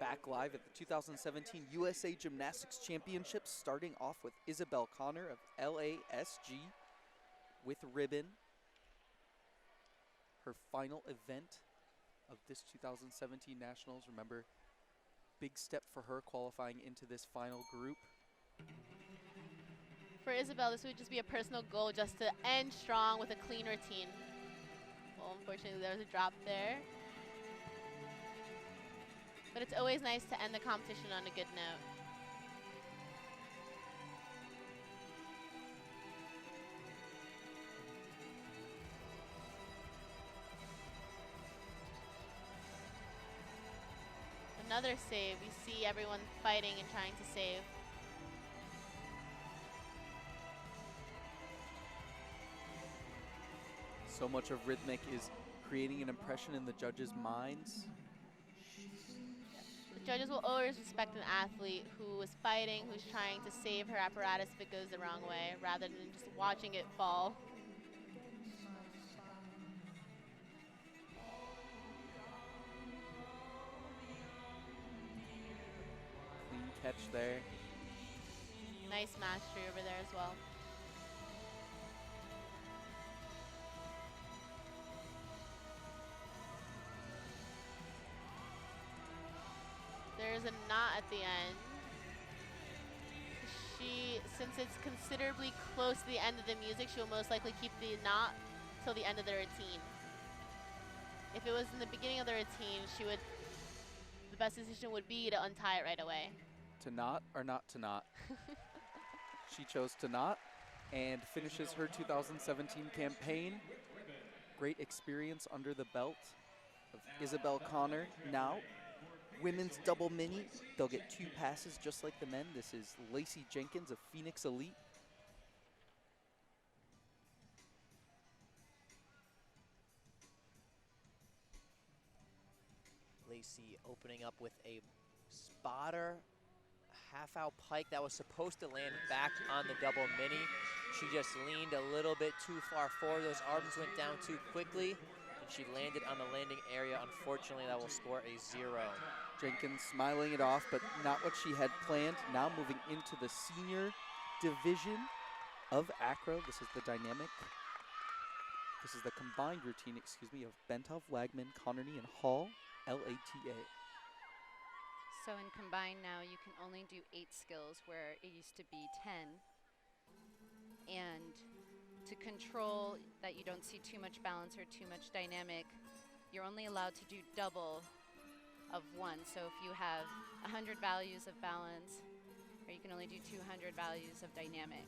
back live at the 2017 USA Gymnastics Championships, starting off with Isabel Connor of LASG with ribbon. Her final event of this 2017 Nationals. Remember, big step for her qualifying into this final group. For Isabel, this would just be a personal goal just to end strong with a clean routine. Well, unfortunately, there was a drop there. But it's always nice to end the competition on a good note. Another save. We see everyone fighting and trying to save. So much of Rhythmic is creating an impression in the judges' minds. The judges will always respect an athlete who is fighting, who's trying to save her apparatus if it goes the wrong way, rather than just watching it fall. Clean catch there. Nice mastery over there as well. There's a knot at the end. Since it's considerably close to the end of the music, she will most likely keep the knot till the end of the routine. If it was in the beginning of the routine, the best decision would be to untie it right away. To knot or not to knot? She chose to knot and finishes her 2017 campaign. Great experience under the belt of Isabel Connor. Now, women's double mini, they'll get 2 passes just like the men. This is Lacey Jenkins of Phoenix Elite. Lacey opening up with a spotter half-out pike that was supposed to land back on the double mini. She just leaned a little bit too far forward. Those arms went down too quickly, and she landed on the landing area. Unfortunately, that will score a 0. Jenkins smiling it off, but not what she had planned. Now moving into the senior division of Acro. This is the dynamic. This is the combined routine, of Bentov, Wagman, Connerty, and Hall, LATA. So in combined now, you can only do 8 skills where it used to be 10. And to control that you don't see too much balance or too much dynamic, you're only allowed to do double of 1. So if you have 100 values of balance, or you can only do 200 values of dynamic.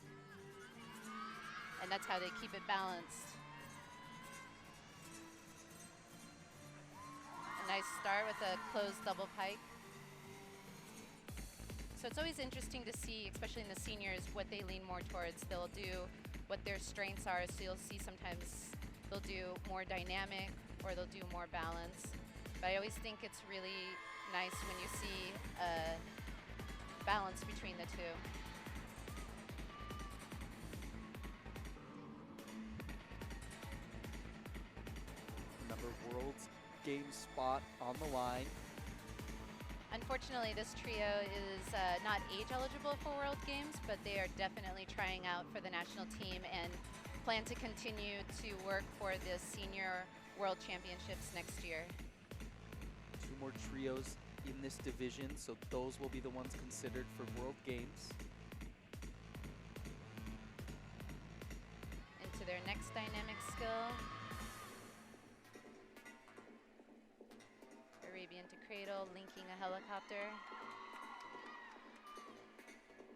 And that's how they keep it balanced. A nice start with a closed double pike. So it's always interesting to see, especially in the seniors, what they lean more towards. They'll do what their strengths are, so you'll see sometimes they'll do more dynamic or they'll do more balance. But I always think it's really nice when you see a balance between the two. Remember, World's Game spot on the line. Unfortunately, this trio is not age eligible for World Games, but they are definitely trying out for the national team and plan to continue to work for the Senior World Championships next year. 2 more trios in this division, so those will be the ones considered for World Games. Into their next dynamic skill. Arabian to cradle, linking a helicopter.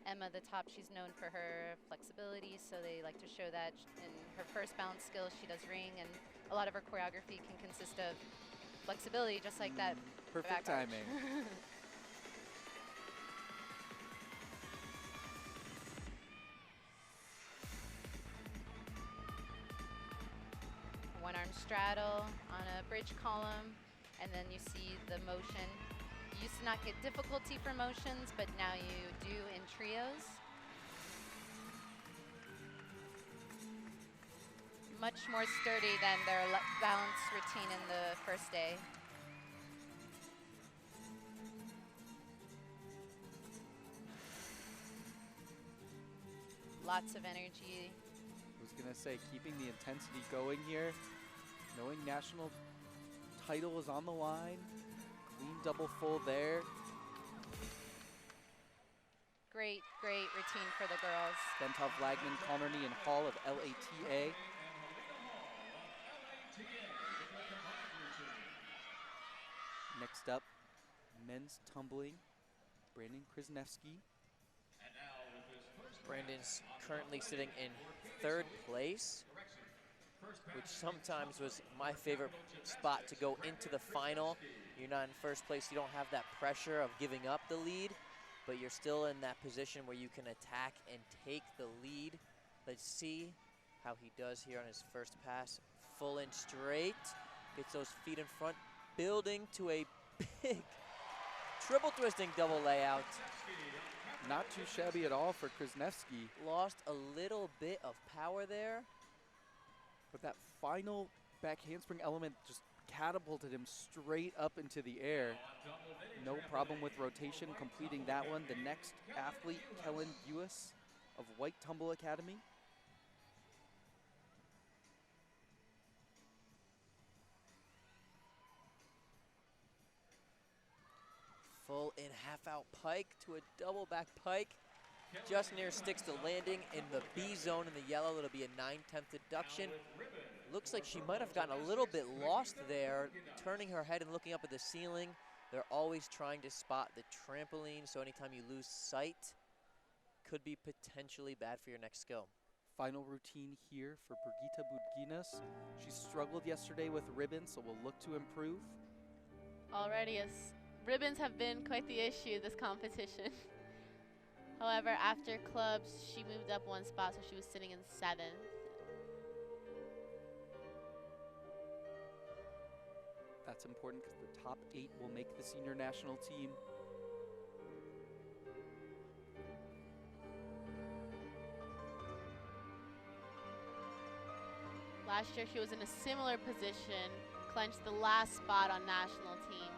Emma, the top, she's known for her flexibility, so they like to show that in her first balance skill. She does ring, and a lot of her choreography can consist of flexibility, just like that. Perfect timing. One arm straddle on a bridge column, and then you see the motion. You used to not get difficulty for motions, but now you do in trios. Much more sturdy than their balance routine in the first day. Lots of energy. I was gonna say, keeping the intensity going here, knowing national title is on the line. Clean double full there. Great, great routine for the girls. Bentov, Lagman, Connerny, and Hall of LATA. Next up, men's tumbling, Brandon Krasnevsky. Brandon's currently sitting in 3rd place, which sometimes was my favorite spot to go into the final. You're not in 1st place, you don't have that pressure of giving up the lead, but you're still in that position where you can attack and take the lead. Let's see how he does here on his first pass. Full and straight, gets those feet in front, building to a big triple twisting double layout. Not too shabby at all for Krasnevsky. Lost a little bit of power there. But that final back handspring element just catapulted him straight up into the air. No problem with rotation, completing that one. The next athlete, Kellen Buis of White Tumble Academy. Full in half out pike to a double back pike. Just near sticks to landing in the B zone in the yellow. It'll be a 9/10 deduction. Looks like she might have gotten a little bit lost there, turning her head and looking up at the ceiling. They're always trying to spot the trampoline, so anytime you lose sight, could be potentially bad for your next skill. Final routine here for Brigitte Budginas. She struggled yesterday with ribbons, so we'll look to improve. Already, as ribbons have been quite the issue this competition. However, after clubs, she moved up 1 spot, so she was sitting in 7th. That's important because the top 8 will make the senior national team. Last year, she was in a similar position, clinched the last spot on national team.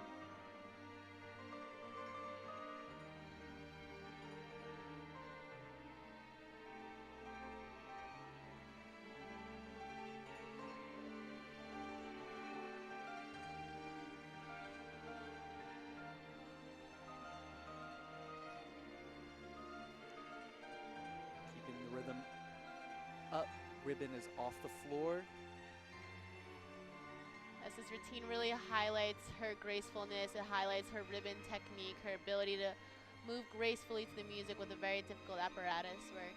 Keeping the rhythm up. Ribbon is off the floor. As this routine really highlights her gracefulness, it highlights her ribbon technique, her ability to move gracefully to the music with a very difficult apparatus work.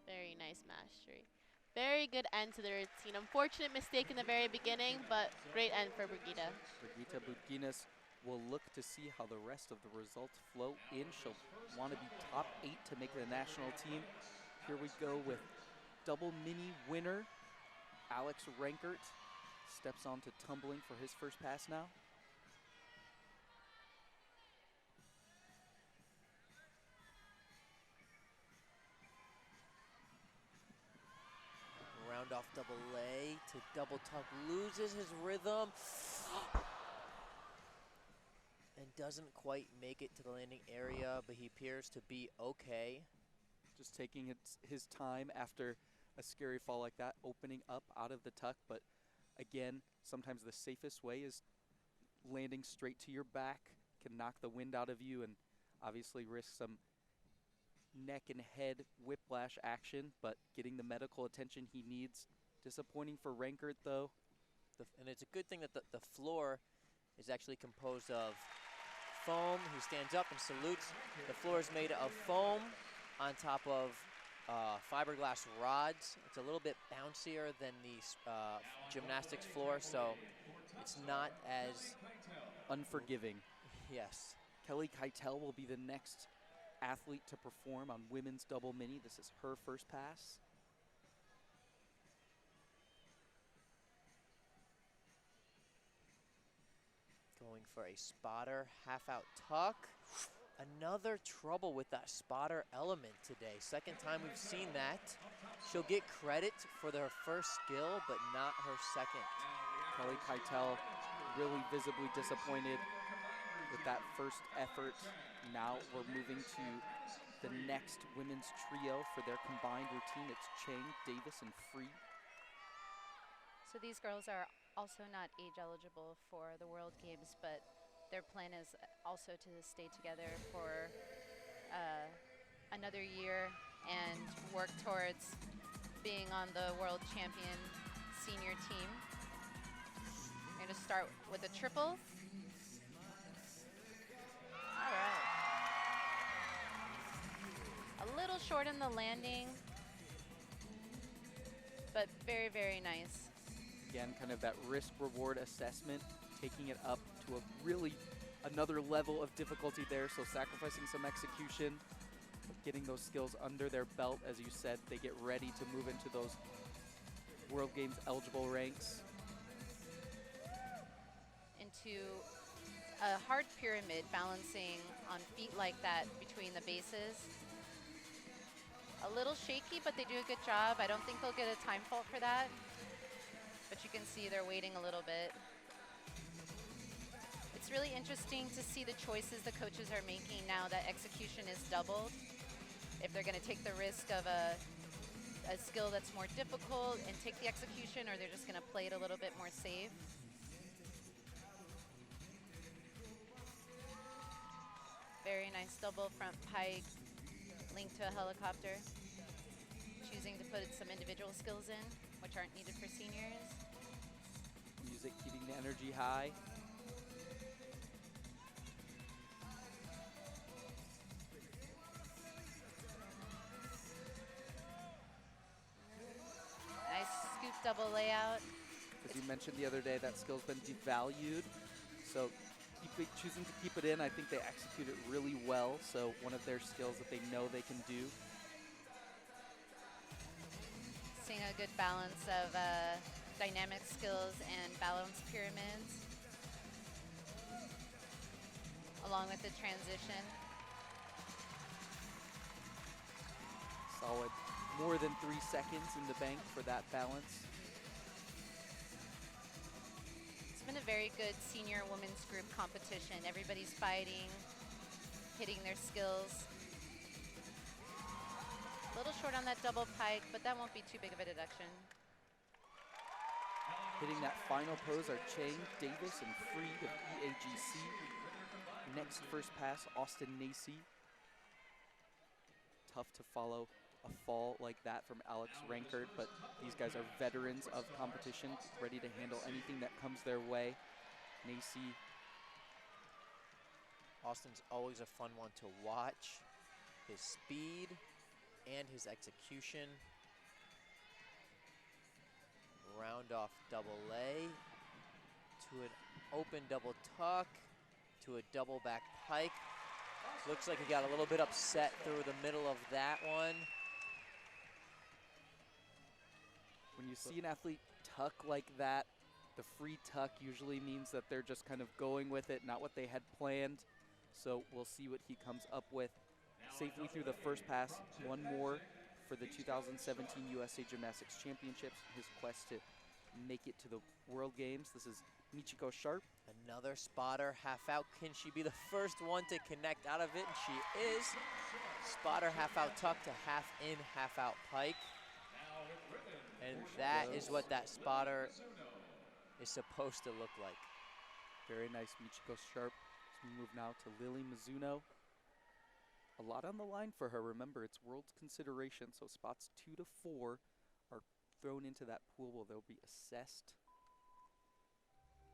Very nice mastery. Very good end to the routine. Unfortunate mistake in the very beginning, but great end for Brigitte. Brigitte Budginas will look to see how the rest of the results flow in. She'll want to be top 8 to make the national team. Here we go with double mini winner, Alex Rankert. Steps on to tumbling for his first pass now. Round off double lay to double tuck, loses his rhythm. And doesn't quite make it to the landing area, but he appears to be okay. Just taking his time after a scary fall like that, opening up out of the tuck. But again, sometimes the safest way is landing straight to your back, can knock the wind out of you and obviously risk some neck and head whiplash action, but getting the medical attention he needs. Disappointing for Rankert though. And it's a good thing that the floor is actually composed of foam. He stands up and salutes. The floor is made of foam on top of fiberglass rods. It's a little bit bouncier than the gymnastics floor, so it's not as unforgiving. Yes. Kelly Keitel will be the next athlete to perform on women's double mini. This is her first pass. Going for a spotter, half out tuck. Another trouble with that spotter element today. Second time we've seen that. She'll get credit for her first skill, but not her second. Kelly Keitel really visibly disappointed with that first effort. Now we're moving to the next women's trio for their combined routine. It's Chang, Davis, and Freed. So these girls are also not age eligible for the World Games, but their plan is also to stay together for another year and work towards being on the world champion senior team. We're going to start with a triple. All right. A little short in the landing, but very, very nice. Again, kind of that risk-reward assessment, taking it up to a really another level of difficulty there, so sacrificing some execution, but getting those skills under their belt. As you said, they get ready to move into those World Games eligible ranks. Into a hard pyramid, balancing on feet like that between the bases. A little shaky, but they do a good job. I don't think they'll get a time fault for that, but you can see they're waiting a little bit. It's really interesting to see the choices the coaches are making now that execution is doubled. If they're going to take the risk of a skill that's more difficult and take the execution, or they're just going to play it a little bit more safe. Very nice double front pike linked to a helicopter. Choosing to put some individual skills in, which aren't needed for seniors. Music keeping the energy high. Nice scoop double layout. As you mentioned the other day, that skill's been devalued. So choosing to keep it in, I think they execute it really well. So one of their skills that they know they can do. Seeing a good balance of dynamic skills and balance pyramids, along with the transition. Solid, more than 3 seconds in the bank for that balance. It's been a very good senior women's group competition. Everybody's fighting, hitting their skills. A little short on that double pike, but that won't be too big of a deduction. Hitting that final pose are Chang, Davis, and Freed of EAGC. Next first pass, Austin Nacy. Tough to follow a fall like that from Alex Rankert, but these guys are veterans of competition, ready to handle anything that comes their way. Nacy. Austin's always a fun one to watch. His speed and his execution. Round off double lay to an open double tuck to a double back pike. Looks like he got a little bit upset through the middle of that one. When you see an athlete tuck like that, the free tuck usually means that they're just kind of going with it, not what they had planned. So we'll see what he comes up with. Safely through the first pass, one more for the 2017 USA Gymnastics Championships, his quest to make it to the World Games. This is Michiko Sharp. Another spotter, half out. Can she be the first one to connect out of it? And she is. Spotter, half out tuck to half in, half out pike. And that is what that spotter is supposed to look like. Very nice, Michiko Sharp. As we move now to Lily Mizuno. A lot on the line for her. Remember, it's world's consideration, so spots 2 to 4 are thrown into that pool where they'll be assessed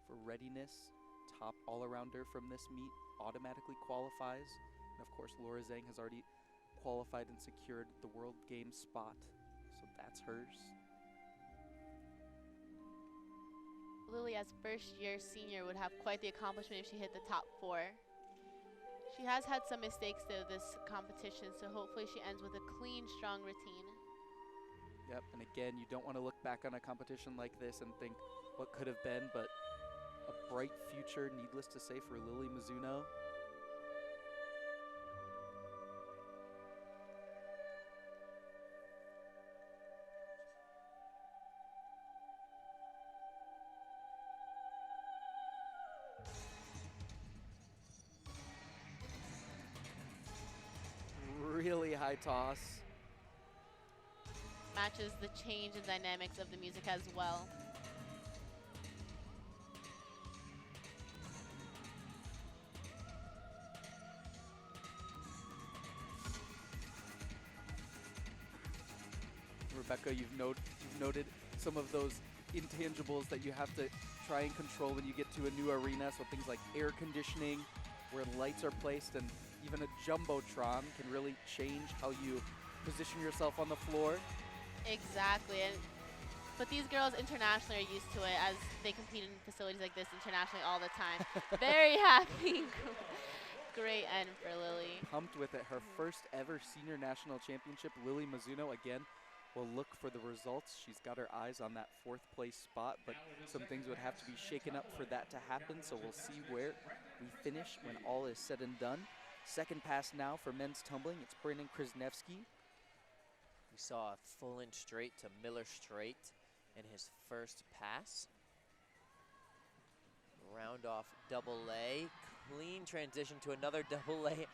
for readiness. Top all-arounder from this meet automatically qualifies. And of course, Laura Zhang has already qualified and secured the World Games spot, so that's hers. Lily, as first-year senior, would have quite the accomplishment if she hit the top 4. She has had some mistakes, though, this competition, so hopefully she ends with a clean, strong routine. Yep, and again, you don't want to look back on a competition like this and think what could have been, but a bright future, needless to say, for Lily Mizuno. high toss. Matches the change in dynamics of the music as well. Rebecca, you've noted some of those intangibles that you have to try and control when you get to a new arena. So things like air conditioning, where lights are placed, and even a jumbotron can really change how you position yourself on the floor. Exactly. But these girls internationally are used to it as they compete in facilities like this internationally all the time. Very happy. Great end for Lily. Pumped with it. Her first ever senior national championship. Lily Mizuno again will look for the results. She's got her eyes on that 4th place spot, but some things would have to be shaken up for that to happen, so we'll see where we finish when all is said and done. Second pass now for men's tumbling. It's Brandon Krasnevsky. We saw a full in straight to Miller straight in his first pass. Round off double A. Clean transition to another double A.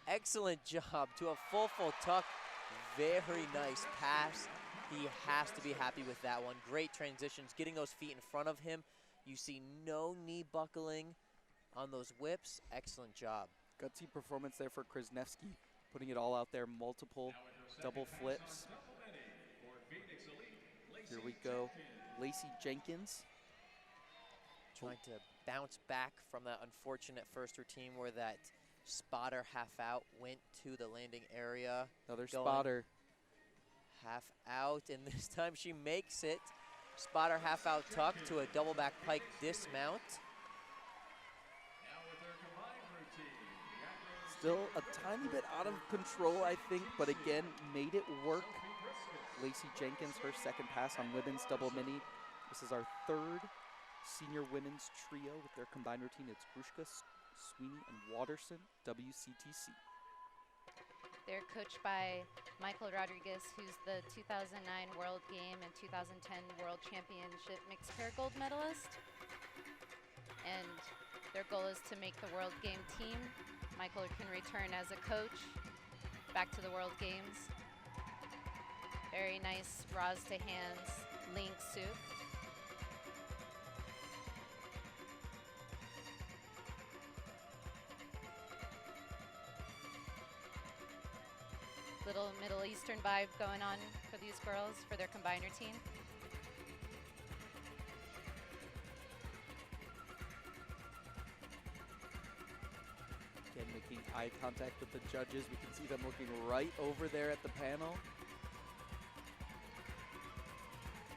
Excellent job to a full tuck. Very nice pass. He has to be happy with that one. Great transitions, getting those feet in front of him. You see no knee buckling on those whips. Excellent job. Gutsy performance there for Krasnevsky, putting it all out there, multiple double flips. Here we go, Lacey Jenkins. Trying to bounce back from that unfortunate first routine where that spotter half out went to the landing area. Another spotter. Half out, and this time she makes it. Spotter half out tuck to a double back pike dismount. Still a tiny bit out of control, I think, but again, made it work. Lacey Jenkins, her second pass on women's double mini. This is our 3rd senior women's trio with their combined routine. It's Grushka, Sweeney, and Watterson, WCTC. They're coached by Michael Rodriguez, who's the 2009 World Game and 2010 World Championship mixed pair gold medalist. And their goal is to make the World Game team. Michael can return as a coach back to the World Games. Very nice Roz to hands link soup. Little Middle Eastern vibe going on for these girls for their combined routine. Again, making eye contact with the judges. We can see them looking right over there at the panel.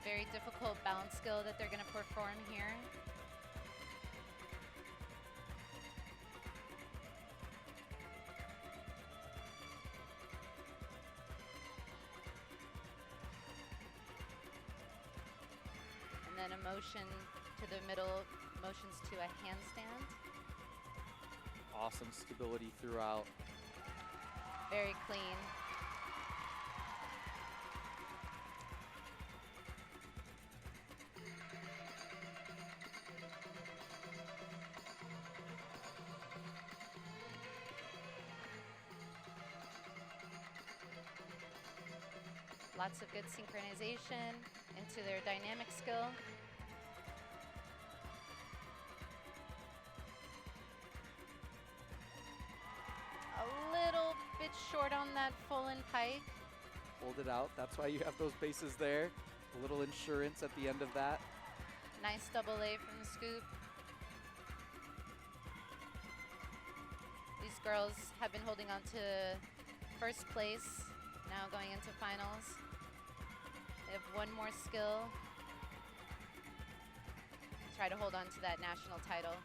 Very difficult balance skill that they're going to perform here. And then a motion to the middle, motions to a handstand. Awesome stability throughout. Very clean. Lots of good synchronization into their dynamic skill. A little bit short on that full in pike. Hold it out. That's why you have those bases there. A little insurance at the end of that. Nice double A from the scoop. These girls have been holding on to first place, now going into finals. They have one more skill. Try to hold on to that national title.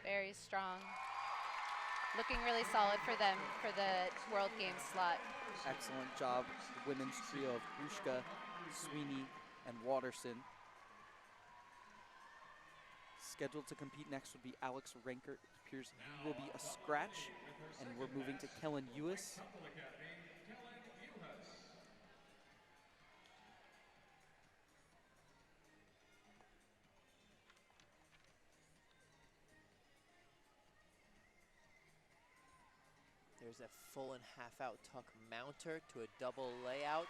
Very strong. Looking really solid for them for the World Games slot. Excellent job, the women's trio of Grushka, Sweeney, and Watterson. Scheduled to compete next would be Alex Ranker. It appears he will be a scratch And we're moving to Kellen Ewis. There's a full and half out tuck mounter to a double layout.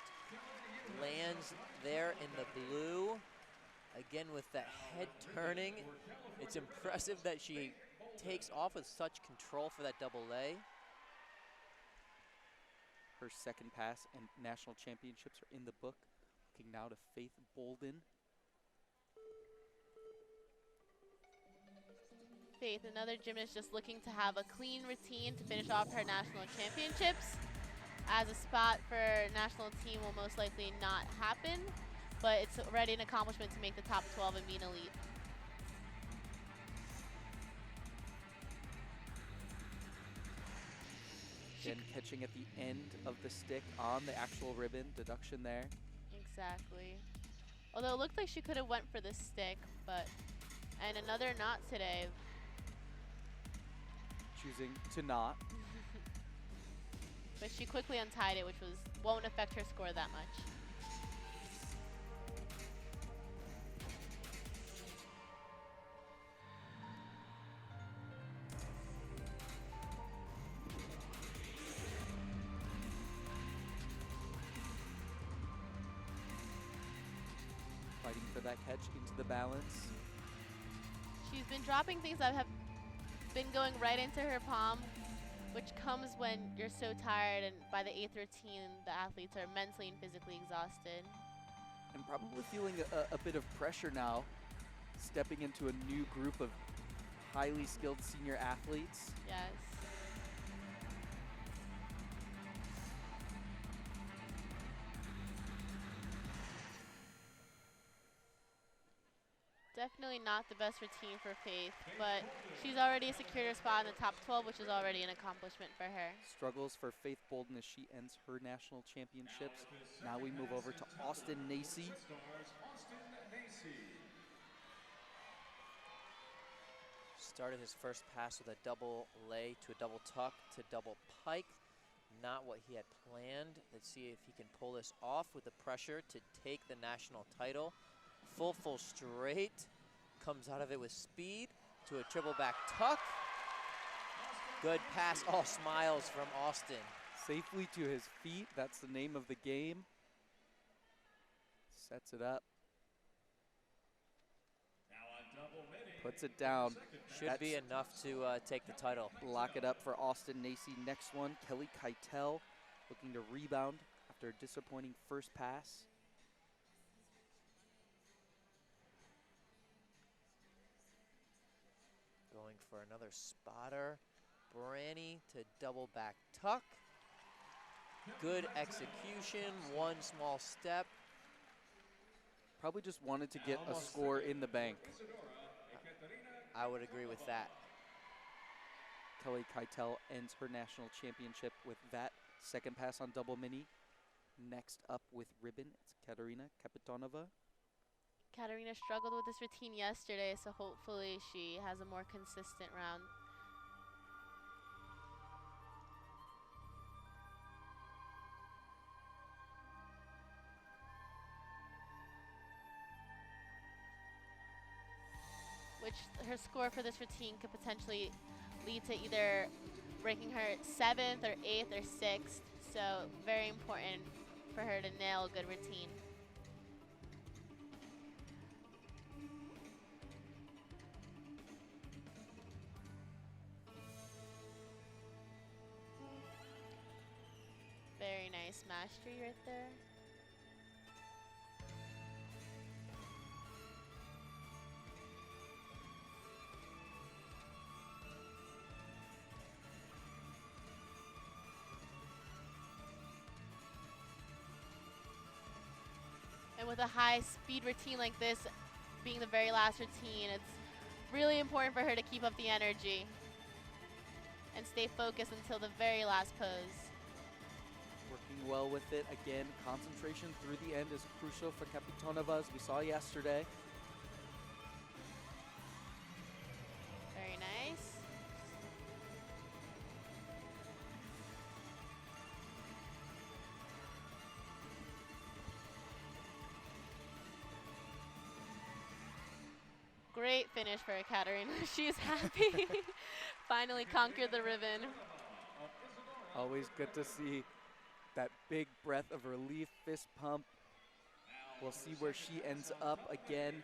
Lands there in the blue. Again with that head turning. It's impressive that she takes off with such control for that double lay. Her second pass and national championships are in the book. Looking now to Faith Bolden. Faith, another gymnast just looking to have a clean routine to finish off her national championships. As a spot for national team will most likely not happen, but it's already an accomplishment to make the top 12 and mean elite. Again, catching at the end of the stick on the actual ribbon, deduction there. Exactly. Although it looked like she could have went for the stick, but, and another knot today. Choosing to not. But she quickly untied it, which won't affect her score that much. Fighting for that catch into the balance. She's been dropping things that have been going right into her palm, which comes when you're so tired, and by the 8th routine, the athletes are mentally and physically exhausted. And probably feeling a bit of pressure now, stepping into a new group of highly skilled senior athletes. Yes. Definitely not the best routine for Faith, but she's already secured her spot in the top 12, which is already an accomplishment for her. Struggles for Faith Bolden as she ends her national championships. Now we move over to Austin Nacy. Started his first pass with a double lay to a double tuck to double pike. Not what he had planned. Let's see if he can pull this off with the pressure to take the national title. Full straight, comes out of it with speed to a triple back tuck. Good pass, all smiles from Austin. Safely to his feet, that's the name of the game. Sets it up. Puts it down. Should be enough to take the title. Lock it up for Austin Nacy. Next one, Kelly Keitel, looking to rebound after a disappointing first pass. Going for another spotter. Branny to double back tuck. Good execution, one small step. Probably just wanted to get a score in the bank. I would agree with that. Kelly Keitel ends her national championship with that second pass on double mini. Next up with ribbon, it's Katerina Kapitonova. Katerina struggled with this routine yesterday, so hopefully she has a more consistent round. Which her score for this routine could potentially lead to either ranking her 7th or 8th or 6th. So very important for her to nail a good routine. Very nice mastery right there. And with a high speed routine like this, being the very last routine, it's really important for her to keep up the energy and stay focused until the very last pose. Working well with it. Again, concentration through the end is crucial for Kapitonova, as we saw yesterday. Very nice. Great finish for Katarina. She's happy. Finally conquered the ribbon. Always good to see that big breath of relief, fist pump. We'll see where she ends up again.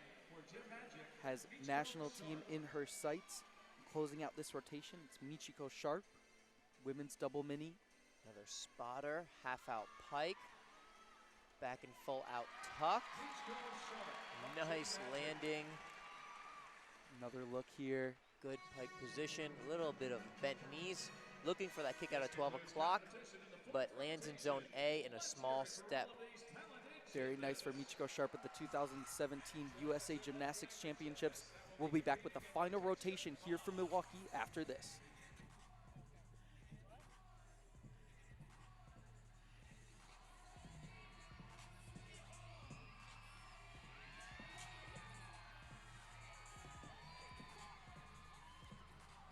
Has national team in her sights. Closing out this rotation, it's Michiko Sharp, women's double mini. Another spotter, half out pike. Back and full out tuck. Nice landing. Another look here. Good pike position, a little bit of bent knees. Looking for that kick out of 12 o'clock, but lands in zone A in a small step. Very nice for Michiko Sharp at the 2017 USA Gymnastics Championships. We'll be back with the final rotation here from Milwaukee after this.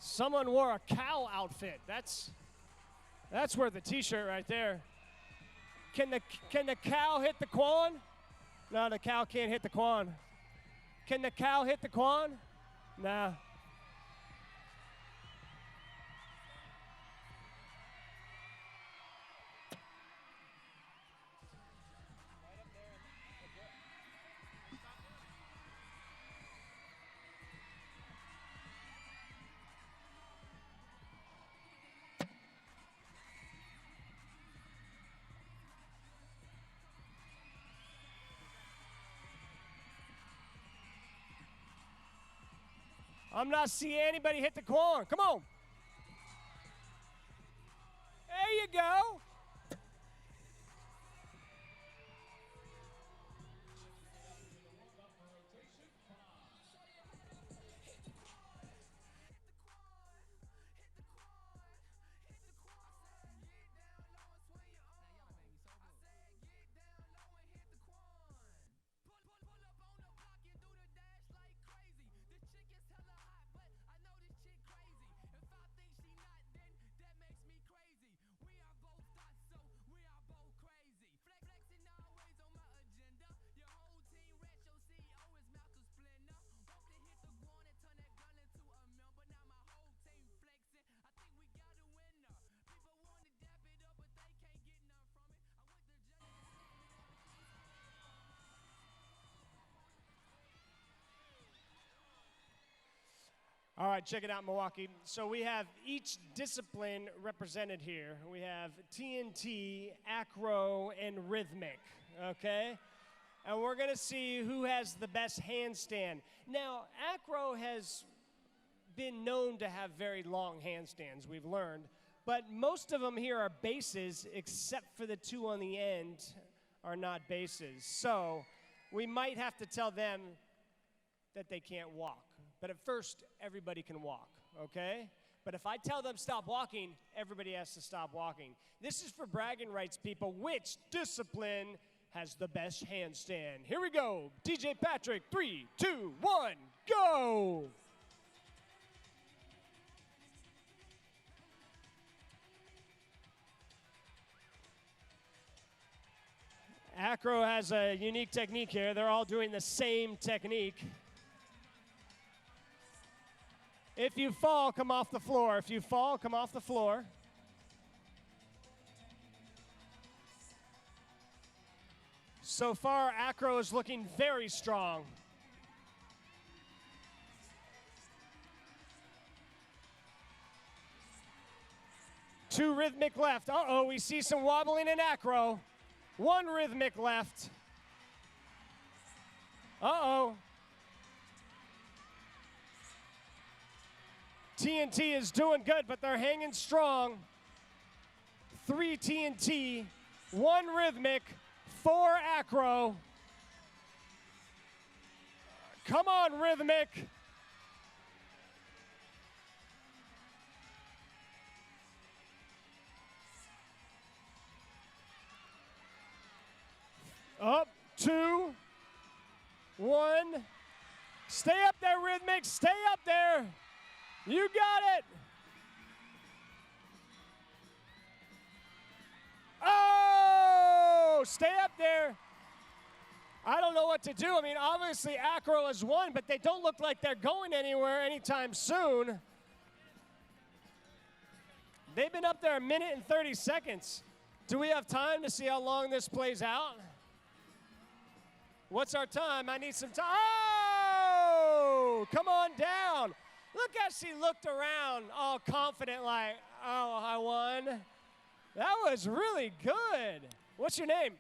Someone wore a cow outfit. That's worth a t-shirt right there. Can the cow hit the quan? No, the cow can't hit the quan. Can the cow hit the quan? Nah. I'm not seeing anybody hit the quan. Come on. There you go. All right, check it out, Milwaukee. So we have each discipline represented here. We have TNT, Acro, and Rhythmic, okay? And we're gonna see who has the best handstand. Now, Acro has been known to have very long handstands, we've learned, but most of them here are bases, except for the two on the end are not bases. So we might have to tell them that they can't walk. But at first, everybody can walk, okay? But if I tell them stop walking, everybody has to stop walking. This is for bragging rights, people. Which discipline has the best handstand? Here we go. DJ Patrick, 3, 2, 1, go! Acro has a unique technique here. They're all doing the same technique. If you fall, come off the floor. If you fall, come off the floor. So far, Acro is looking very strong. Two Rhythmic left. Uh-oh, we see some wobbling in Acro. One Rhythmic left. Uh-oh. TNT is doing good, but they're hanging strong. 3 TNT, 1 Rhythmic, 4 Acro. Come on, Rhythmic. Up, 2, 1. Stay up there, Rhythmic, stay up there. You got it. Oh, stay up there. I don't know what to do. I mean, obviously Acro has won, but they don't look like they're going anywhere anytime soon. They've been up there 1 minute and 30 seconds. Do we have time to see how long this plays out? What's our time? I need some time. Oh, come on down. Look how she looked around, all confident, like, oh, I won. That was really good. What's your name?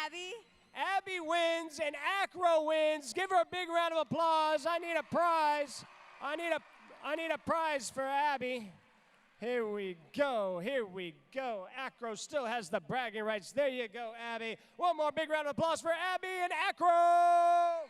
Abby. Abby wins and Acro wins. Give her a big round of applause. I need a prize. I need a prize for Abby. Here we go. Here we go. Acro still has the bragging rights. There you go, Abby. One more big round of applause for Abby and Acro.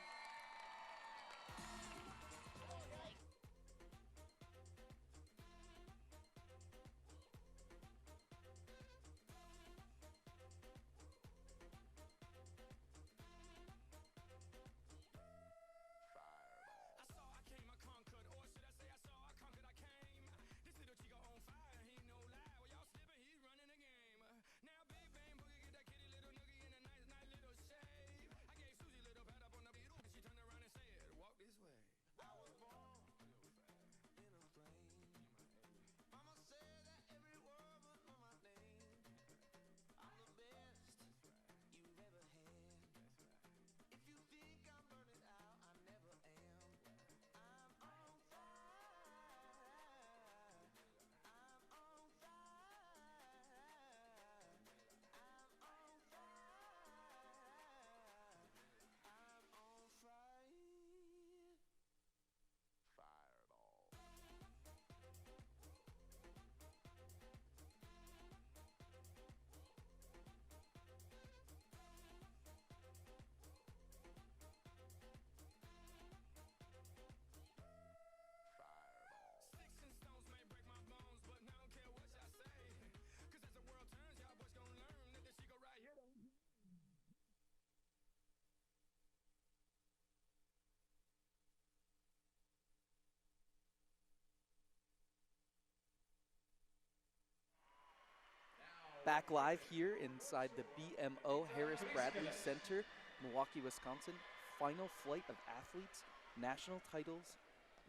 Back live here inside the BMO Harris Bradley Center, Milwaukee, Wisconsin. Final flight of athletes, national titles,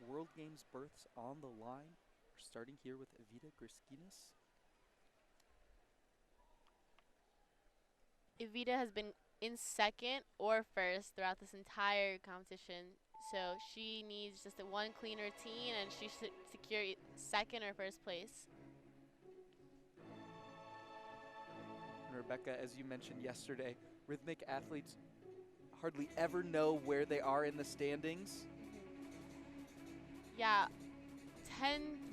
World Games berths on the line. We're starting here with Evita Griskinas. Evita has been in second or first throughout this entire competition. So she needs just a one clean routine and she should secure second or first place. Rebecca, as you mentioned yesterday, rhythmic athletes hardly ever know where they are in the standings. Yeah,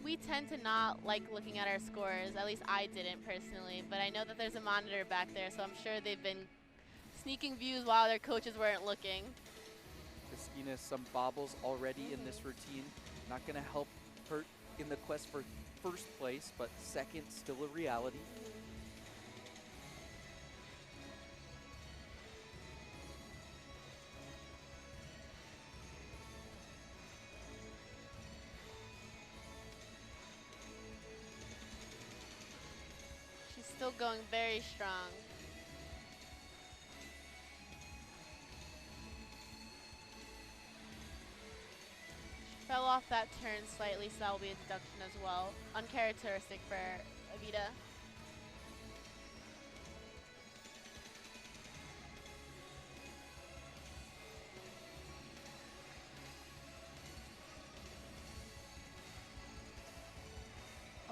we tend to not like looking at our scores. At least I didn't personally, but I know that there's a monitor back there, so I'm sure they've been sneaking views while their coaches weren't looking. Christina, some bobbles already in this routine. Not going to help her in the quest for first place, but second still a reality. Still going very strong. She fell off that turn slightly, so that will be a deduction as well. Uncharacteristic for Evita.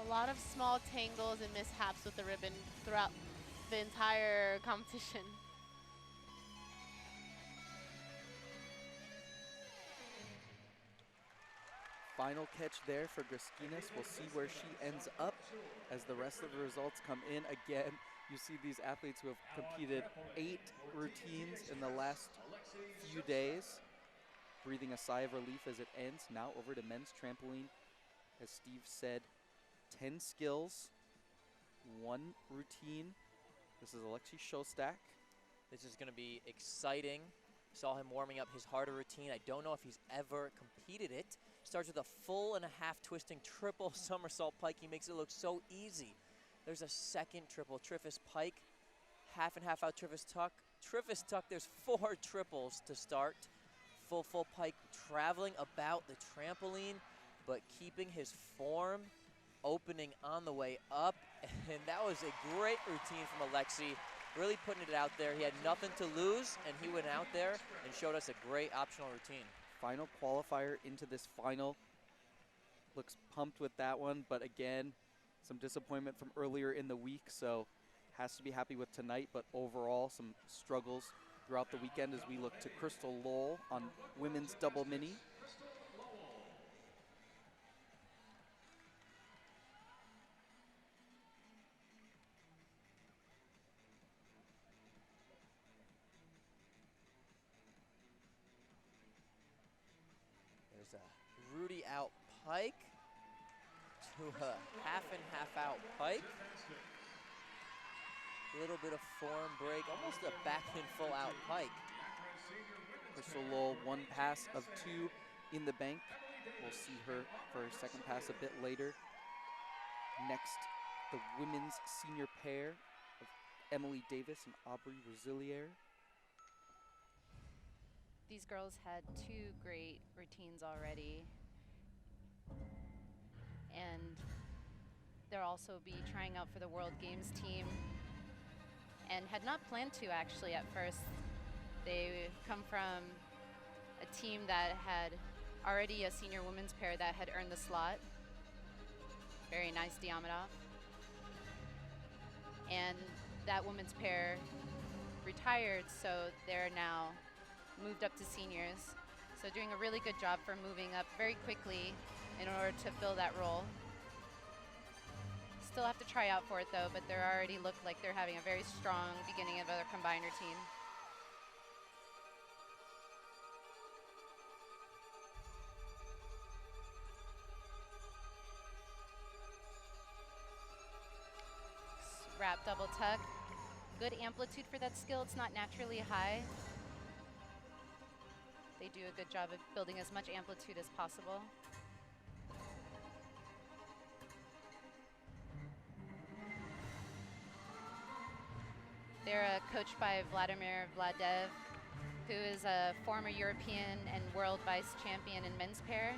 A lot of small tangles and mishaps with the ribbon throughout the entire competition. Final catch there for Griskinas. We'll see where she ends up as the rest of the results come in. Again, you see these athletes who have competed 8 routines in the last few days, breathing a sigh of relief as it ends. Now over to men's trampoline. As Steve said, 10 skills, 1 routine. This is Alexei Shostak. This is going to be exciting. Saw him warming up his harder routine. I don't know if he's ever competed it. Starts with a full and a half twisting triple somersault pike. He makes it look so easy. There's a second triple Triffus pike, half and half out Triffus tuck, Triffus tuck, there's 4 triples to start. Full pike traveling about the trampoline, but keeping his form, opening on the way up. And that was a great routine from Alexi, really putting it out there. He had nothing to lose, and he went out there and showed us a great optional routine. Final qualifier into this final. Looks pumped with that one, but again, some disappointment from earlier in the week, so has to be happy with tonight, but overall some struggles throughout the weekend as we look to Crystal Lowell on women's double mini. There's a Rudy out pike to a half and half out pike. Little bit of form break, almost a back and full out pike. Crystal Lowell, 1 pass of 2 in the bank. We'll see her for her second pass a bit later. Next, the women's senior pair of Emily Davis and Aubrey Rosilier. These girls had 2 great routines already. And they'll also be trying out for the World Games team, and had not planned to actually at first. They come from a team that had already a senior women's pair that had earned the slot. Very nice Diamidov. And that women's pair retired, so they're now moved up to seniors. So doing a really good job for moving up very quickly in order to fill that role. Still have to try out for it though, but they already look like they're having a very strong beginning of their combined routine. Wrap double tuck. Good amplitude for that skill. It's not naturally high. They do a good job of building as much amplitude as possible. They're coached by Vladimir Vladev, who is a former European and world vice champion in men's pair,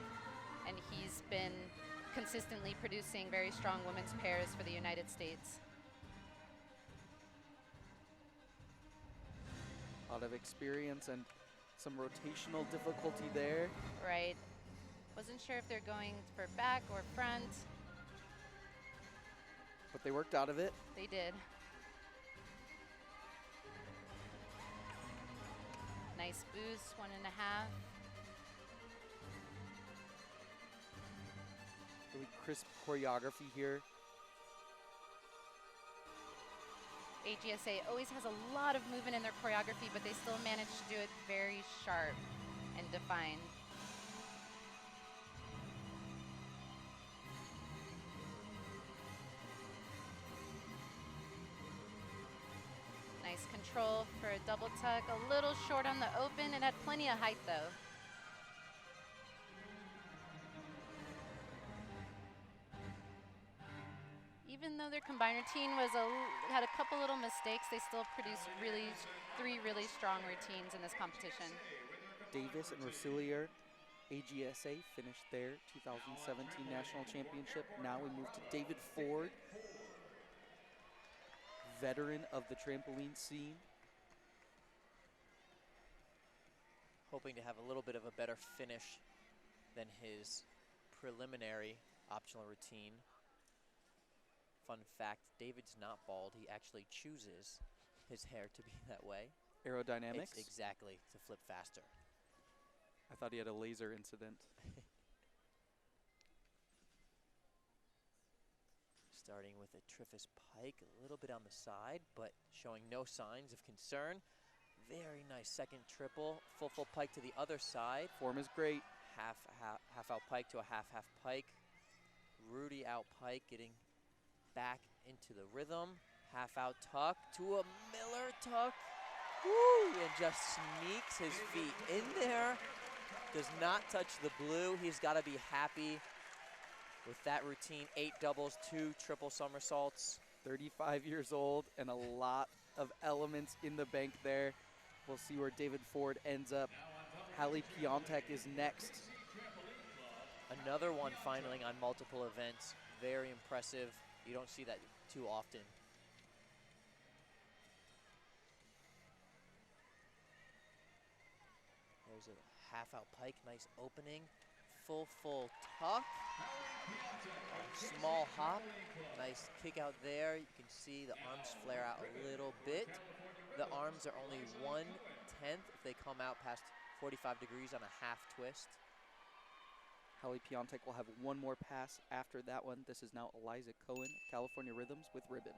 and he's been consistently producing very strong women's pairs for the United States. A lot of experience and some rotational difficulty there. Right. Wasn't sure if they're going for back or front. But they worked out of it. They did. Nice boost, 1.5. Really crisp choreography here. AGSA always has a lot of movement in their choreography, but they still manage to do it very sharp and defined. Nice control for a double tuck, a little short on the open. It had plenty of height though. Even though their combined routine was had a couple little mistakes, they still produced three really strong routines in this competition. Davis and Rosilier, AGSA, finished their 2017 National Championship. Now we move to David Ford, veteran of the trampoline scene. Hoping to have a little bit of a better finish than his preliminary optional routine. Fun fact, David's not bald. He actually chooses his hair to be that way. Aerodynamics? Exactly, to flip faster. I thought he had a laser incident. Starting with a Triffus pike, a little bit on the side, but showing no signs of concern. Very nice second triple, full pike to the other side. Form is great. Half out pike to a half pike. Rudy out pike, getting back into the rhythm. Half out tuck to a Miller tuck. Woo! And just sneaks his feet in there. Does not touch the blue. He's got to be happy with that routine. 8 doubles, 2 triple somersaults. 35 years old and a lot of elements in the bank there. We'll see where David Ford ends up. Hallie Piontek is next. Another one finaling on multiple events. Very impressive. You don't see that too often. There's a half-out pike, nice opening. Full tuck. Small hop, nice kick out there. You can see the arms flare out a little bit. The arms are only 1/10 if they come out past 45 degrees on a half twist. Hallie Piontek will have one more pass after that one. This is now Eliza Cohen, California Rhythms with ribbon.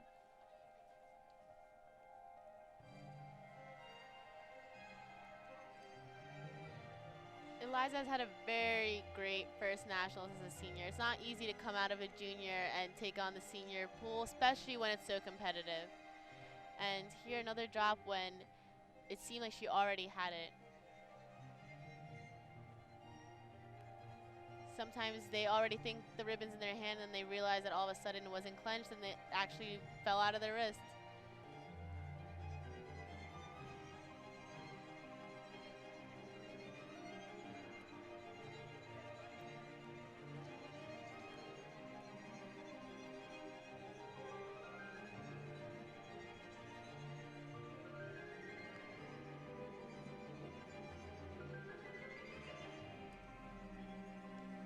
Eliza's had a very great first nationals as a senior. It's not easy to come out of a junior and take on the senior pool, especially when it's so competitive. And here another drop when it seemed like she already had it. Sometimes they already think the ribbon's in their hand and they realize that all of a sudden it wasn't clenched and it actually fell out of their wrist.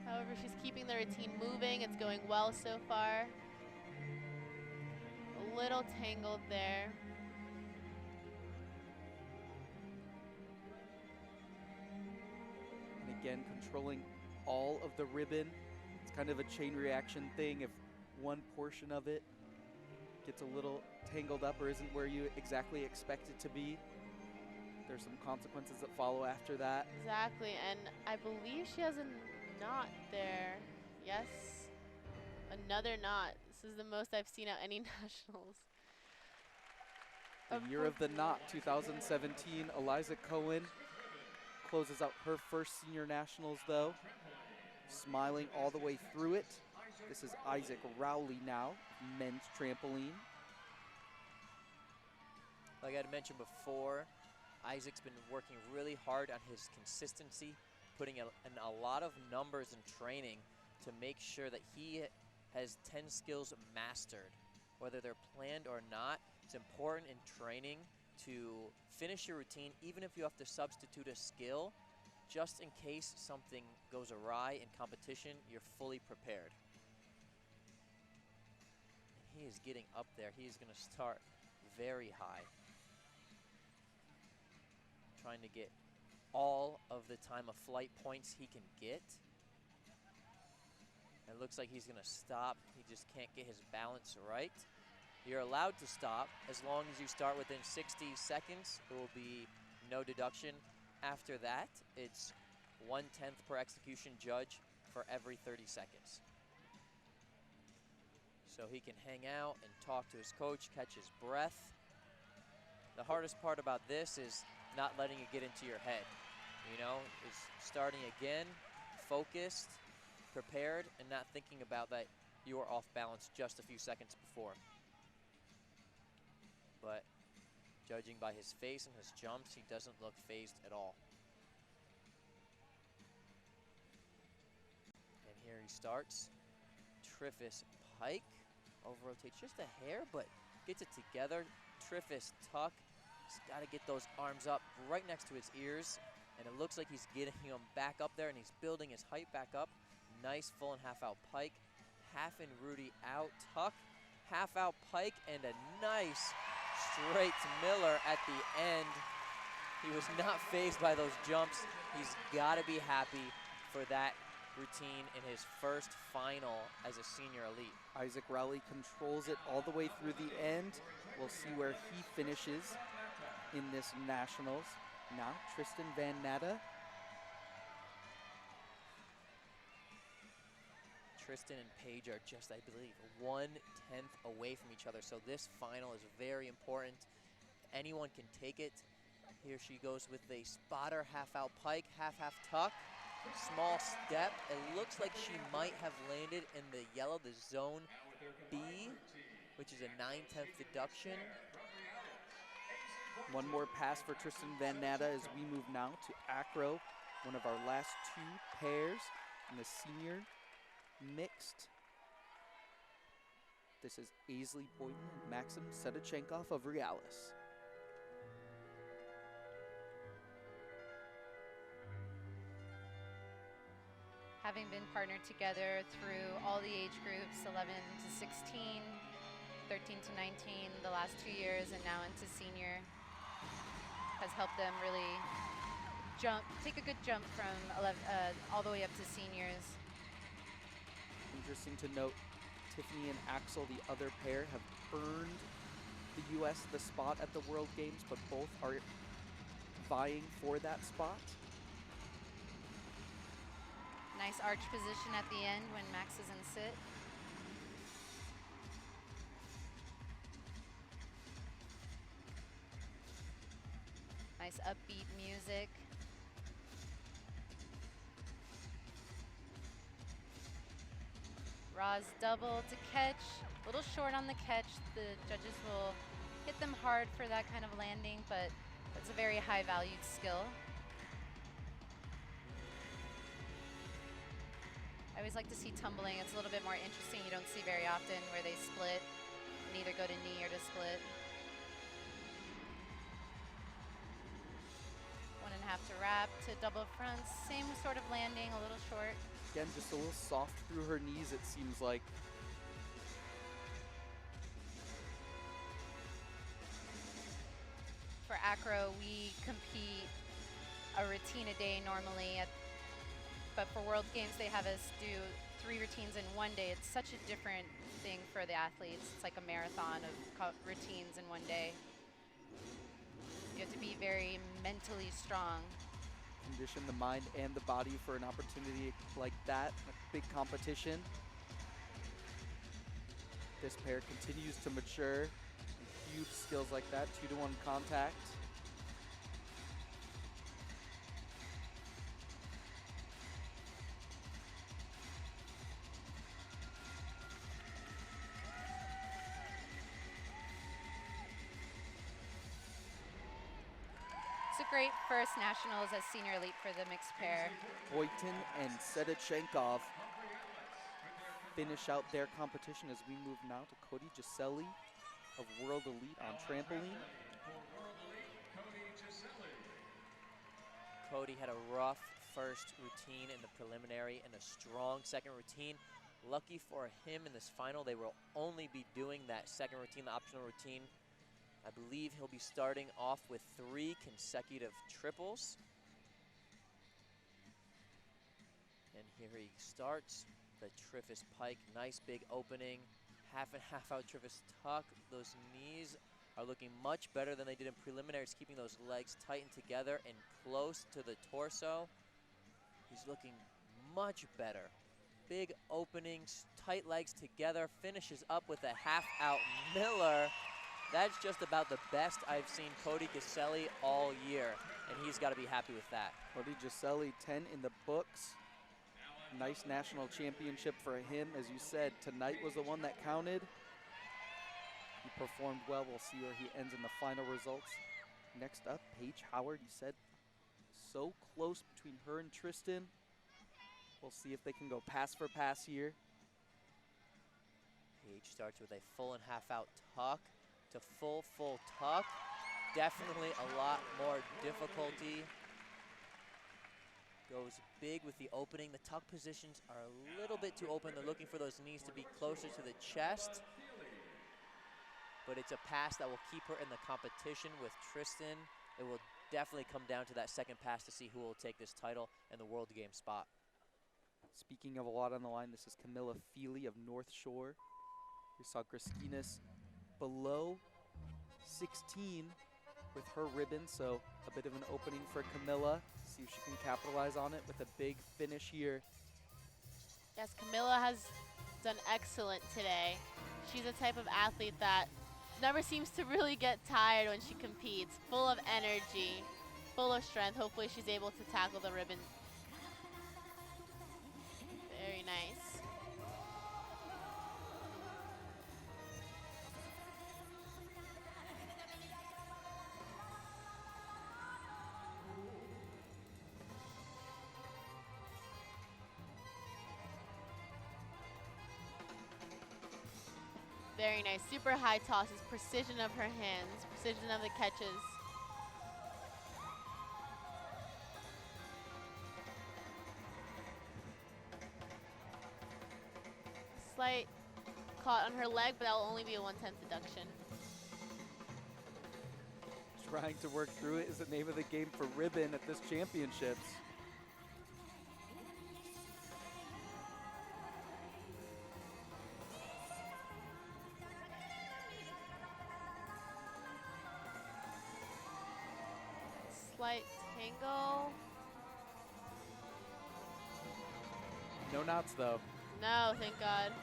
However, she's keeping the routine moving. It's going well so far. A little tangled there. And again, controlling all of the ribbon. It's kind of a chain reaction thing. If one portion of it gets a little tangled up or isn't where you exactly expect it to be, there's some consequences that follow after that. Exactly, and I believe she has a knot there. Yes, another knot. This is the most I've seen at any nationals. The year of the knot, 2017. Eliza Cohen closes out her first senior nationals though, smiling all the way through it. This is Isaac Rowley now, men's trampoline. Like I had mentioned before, Isaac's been working really hard on his consistency, putting in a lot of numbers in training to make sure that he has 10 skills mastered. Whether they're planned or not, it's important in training to finish your routine, even if you have to substitute a skill, just in case something goes awry in competition, you're fully prepared. And he is getting up there. He is going to start very high, trying to get all of the time of flight points he can get. It looks like he's going to stop. He just can't get his balance right. You're allowed to stop as long as you start within 60 seconds. It will be no deduction. After that, it's 1/10 per execution judge for every 30 seconds. So he can hang out and talk to his coach, catch his breath. The hardest part about this is not letting it get into your head. You know, is starting again, focused, prepared, and not thinking about that you were off balance just a few seconds before. But judging by his face and his jumps, he doesn't look phased at all. And here he starts. Triffus pike, over rotates just a hair, but gets it together. Triffus tuck. He's got to get those arms up right next to his ears, and it looks like he's getting him back up there, and he's building his height back up. Nice full and half out pike. Half in Rudy out, tuck, half out pike, and a nice straight to Miller at the end. He was not fazed by those jumps. He's got to be happy for that routine in his first final as a senior elite. Isaac Rowley controls it all the way through the end. We'll see where he finishes in this nationals. Now Tristan Van Natta. Tristan and Paige are just, I believe, 1/10 away from each other. So this final is very important. Anyone can take it. Here she goes with a spotter, half out pike, half tuck. Small step. It looks like she might have landed in the yellow, the zone B, which is a 9/10 deduction. One more pass for Tristan Van Natta as we move now to Acro, one of our last two pairs in the senior mixed. This is Aisley Boyden and Maxim Sedechenkov of Realis. Having been partnered together through all the age groups, 11 to 16, 13 to 19, the last 2 years, and now into senior, has helped them really take a good jump from all the way up to seniors. Interesting to note, Tiffany and Axel, the other pair, have earned the U.S. the spot at the World Games, but both are vying for that spot. Nice arch position at the end when Max is in sit. Nice upbeat music. Roz double to catch, a little short on the catch. The judges will hit them hard for that kind of landing, but that's a very high valued skill. I always like to see tumbling. It's a little bit more interesting. You don't see very often where they split and either go to knee or to split. 1.5 to wrap to double fronts. Same sort of landing, a little short. Again, just a little soft through her knees, it seems like. For acro, we compete a routine a day normally, but for World Games, they have us do 3 routines in 1 day. It's such a different thing for the athletes. It's like a marathon of routines in 1 day. You have to be very mentally strong. Condition the mind and the body for an opportunity like that, a big competition. This pair continues to mature. Huge skills like that, 2-to-1 contact. It's a great first nationals as senior elite for the mixed pair. Boyton and Sedechenkov finish out their competition as we move now to Cody Giselli of World Elite on trampoline. Cody had a rough first routine in the preliminary and a strong second routine. Lucky for him in this final, they will only be doing that second routine, the optional routine. I believe he'll be starting off with 3 consecutive triples. And here he starts, the Triffus Pike, nice big opening, half and half out Triffus tuck. Those knees are looking much better than they did in preliminaries, keeping those legs tightened together and close to the torso. He's looking much better. Big openings, tight legs together, finishes up with a half out Miller. That's just about the best I've seen Cody Giselli all year, and he's got to be happy with that. Cody Giselli, 10 in the books. Nice national championship for him. As you said, tonight was the one that counted. He performed well. We'll see where he ends in the final results. Next up, Paige Howard. You said so close between her and Tristan. We'll see if they can go pass for pass here. Paige starts with a full and half out tuck to full tuck. Definitely a lot more difficulty. Goes big with the opening. The tuck positions are a little bit too open. They're looking for those knees to be closer to the chest. But it's a pass that will keep her in the competition with Tristan. It will definitely come down to that second pass to see who will take this title and the World Game spot. Speaking of a lot on the line, this is Camilla Feely of North Shore. We saw Griskinas below 16 with her ribbon, so a bit of an opening for Camilla. See if she can capitalize on it with a big finish here. Yes, Camilla has done excellent today. She's a type of athlete that never seems to really get tired when she competes. Full of energy, full of strength. Hopefully she's able to tackle the ribbon. Very nice. Very nice. Super high tosses, precision of her hands, precision of the catches. Slight caught on her leg, but that will only be a 1/10 deduction. Trying to work through it is the name of the game for ribbon at this championships. Slight tangle. No knots though. No, thank God.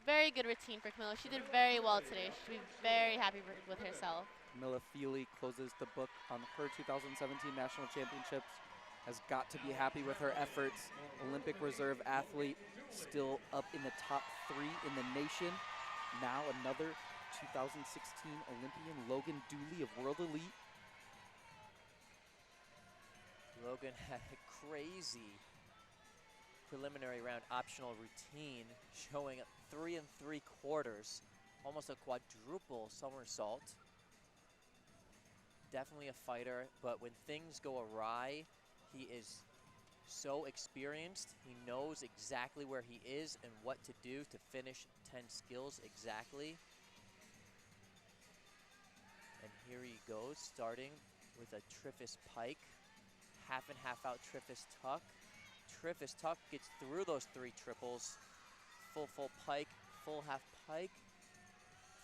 Very good routine for Camilla. She did very well today. She should be very happy with herself. Camilla Feely closes the book on her 2017 National Championships. Has got to be happy with her efforts. Olympic reserve athlete, still up in the top 3 in the nation. Now another 2016 Olympian, Logan Dooley of World Elite. Logan had a crazy preliminary round optional routine showing 3 3/4, almost a quadruple somersault. Definitely a fighter, but when things go awry, he is so experienced. He knows exactly where he is and what to do to finish 10 skills exactly. And here he goes, starting with a Triffus pike. Half and half out Triffus tuck. Triffus tuck gets through those 3 triples. Full pike, full half pike.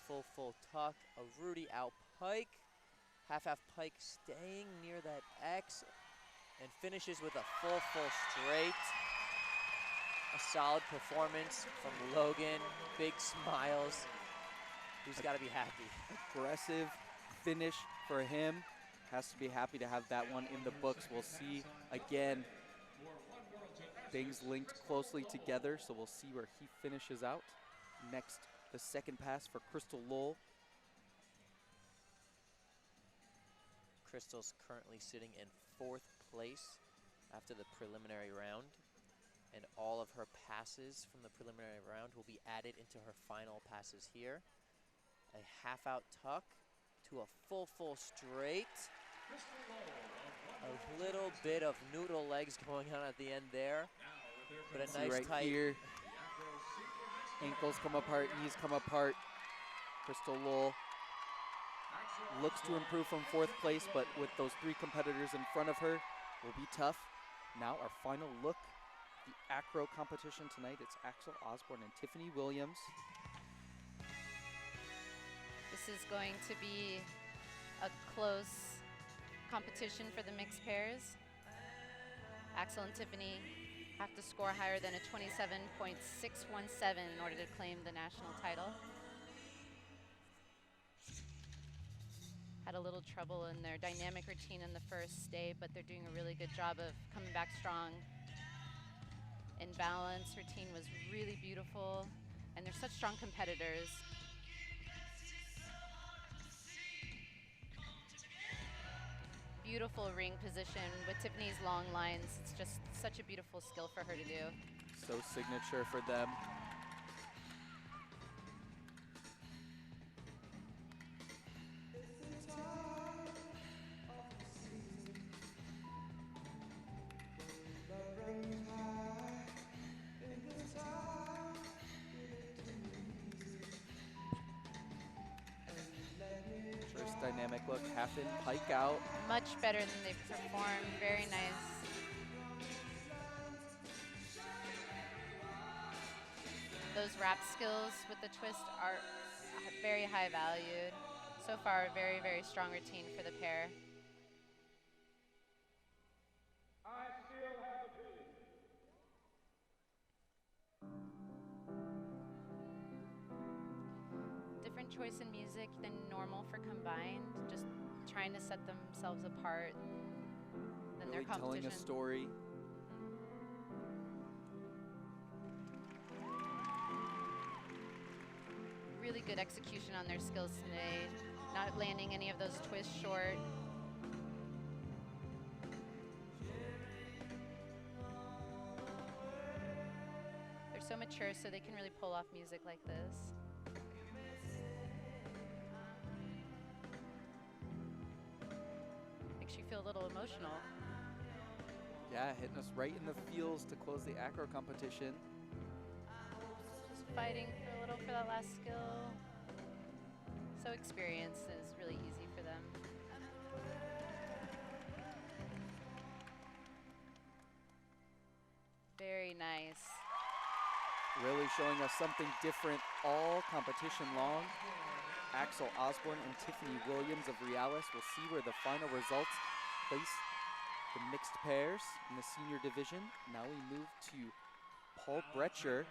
Full tuck, a Rudy out pike. Half pike staying near that X. And finishes with a full straight. A solid performance from Logan. Big smiles. He's got to be happy. Aggressive finish for him. Has to be happy to have that one in the books. We'll see again, things linked closely together, so we'll see where he finishes out. Next, the second pass for Crystal Lowell. Crystal's currently sitting in 4th place after the preliminary round, and all of her passes from the preliminary round will be added into her final passes here. A half out tuck to a full straight. A little bit of noodle legs going on at the end there, but a nice right tight. Here. Ankles come apart, knees come apart. Crystal Lowell looks to improve from 4th place, but with those 3 competitors in front of her, will be tough. Now our final look, the acro competition tonight. It's Axel Osborne and Tiffany Williams. This is going to be a close competition for the mixed pairs. Axel and Tiffany have to score higher than a 27.617 in order to claim the national title. Had a little trouble in their dynamic routine in the first day, but they're doing a really good job of coming back strong. In balance, routine was really beautiful, and they're such strong competitors. Beautiful ring position with Tiffany's long lines. It's just such a beautiful skill for her to do. So signature for them. First dynamic look, half in, pike out. Much better than they've performed. Very nice. Those wrap skills with the twist are very high valued. So far, a very, very strong routine for the pair. Different choice in music than normal for combined. Just trying to set themselves apart than Really their competition. telling a story. Really good execution on their skills today. Not landing any of those twists short. They're so mature, so they can really pull off music like this. Makes you feel a little emotional. Yeah, hitting us right in the feels to close the acro competition. Just fighting for a little for that last skill. So experience is really easy for them. Very nice. Really showing us something different all competition long. Axel Osborne and Tiffany Williams of Realis will see where the final results place the mixed pairs in the senior division. Now we move to Paul Brecher.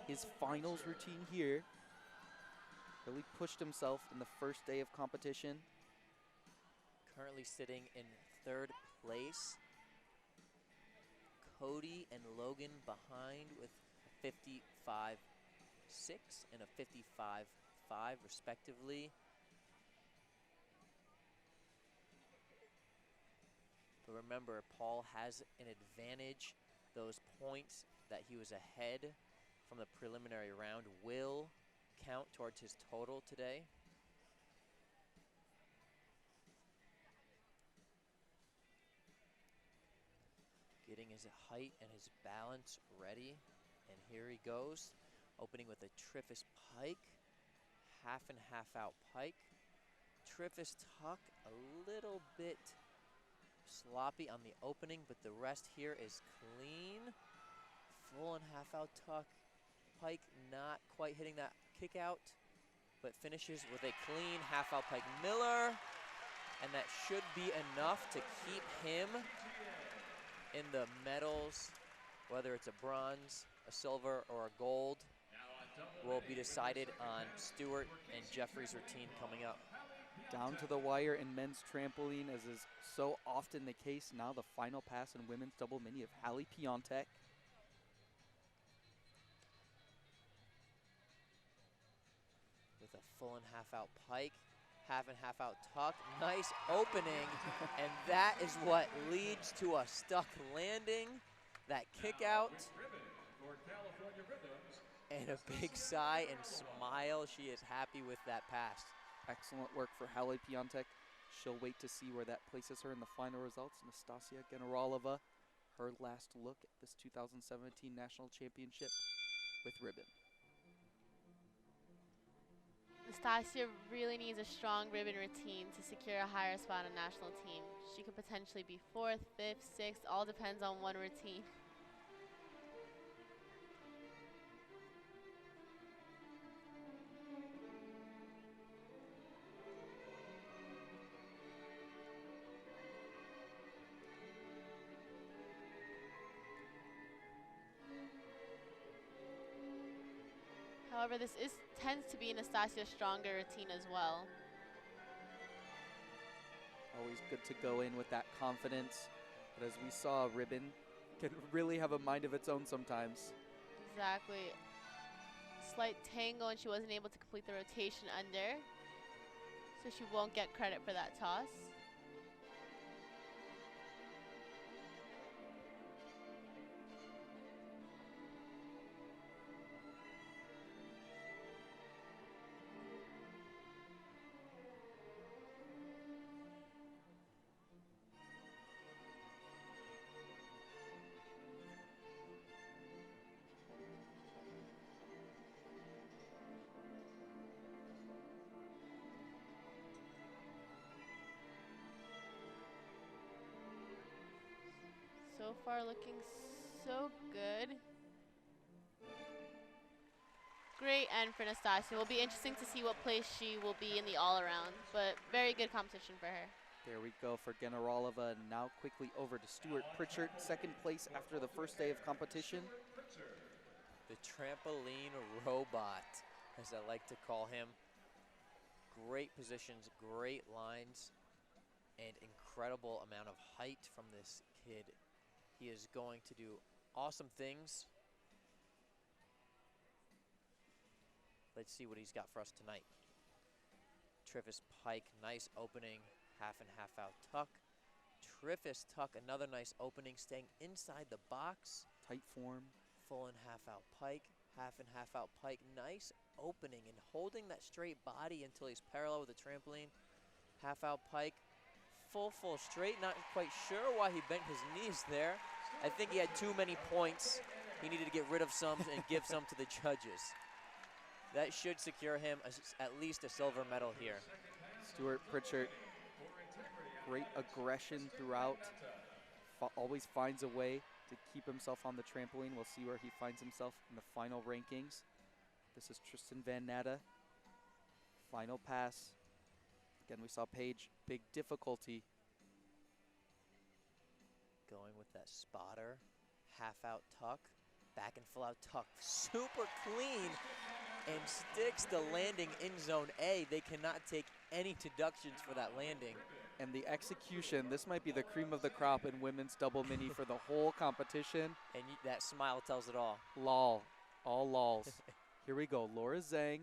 His finals routine here. Really pushed himself in the first day of competition. Currently sitting in 3rd place. Cody and Logan behind with a 55.6 and a 55.5 respectively. But remember, Paul has an advantage. Those points that he was ahead from the preliminary round will count towards his total today. Getting his height and his balance ready. And here he goes, opening with a Triffus pike, half and half out pike. Triffus tuck, a little bit sloppy on the opening, but the rest here is clean. Full and half out tuck. Pike not quite hitting that kick out, but finishes with a clean half out pike Miller. And that should be enough to keep him in the medals, whether it's a bronze, a silver, or a gold, will be decided on Stewart and Jeffrey's routine coming up. Down to the wire in men's trampoline, as is so often the case. Now the final pass in women's double mini of Hallie Piontek. With a full and half out pike, half and half out tuck. Nice opening, and that is what leads to a stuck landing. That kick out, and a big sigh and smile. She is happy with that pass. Excellent work for Hallie Piontek. She'll wait to see where that places her in the final results. Nastasia Generalova, her last look at this 2017 National Championship with ribbon. Nastasia really needs a strong ribbon routine to secure a higher spot on national team. She could potentially be 4th, 5th, 6th, all depends on one routine. However, this tends to be Nastasia's stronger routine as well. Always good to go in with that confidence. But as we saw, ribbon can really have a mind of its own sometimes. Exactly. Slight tangle, and she wasn't able to complete the rotation under, so she won't get credit for that toss. So far looking so good. Great end for Nastasia. Will be interesting to see what place she will be in the all-around, but very good competition for her. There we go for Generalova. Now quickly over to Stuart Pritchard, 2nd place after the first day of competition. The trampoline robot, as I like to call him. Great positions, great lines, and incredible amount of height from this kid. He is going to do awesome things. Let's see what he's got for us tonight. Triffus pike, nice opening, half and half out tuck. Triffus tuck, another nice opening, staying inside the box. Tight form. Full and half out pike, half and half out pike. Nice opening and holding that straight body until he's parallel with the trampoline. Half out pike, full straight. Not quite sure why he bent his knees there. I think he had too many points. He needed to get rid of some and give some to the judges. That should secure him at least a silver medal here. Stuart Pritchard, great aggression throughout. Always finds a way to keep himself on the trampoline. We'll see where he finds himself in the final rankings. This is Tristan Van Natta. Final pass. Again, we saw Paige, big difficulty. Going with that spotter, half out tuck, back and full out tuck. Super clean and sticks the landing in zone A. They cannot take any deductions for that landing. And the execution, this might be the cream of the crop in women's double mini for the whole competition. And that smile tells it all. Lol, all lols. Here we go, Laura Zhang,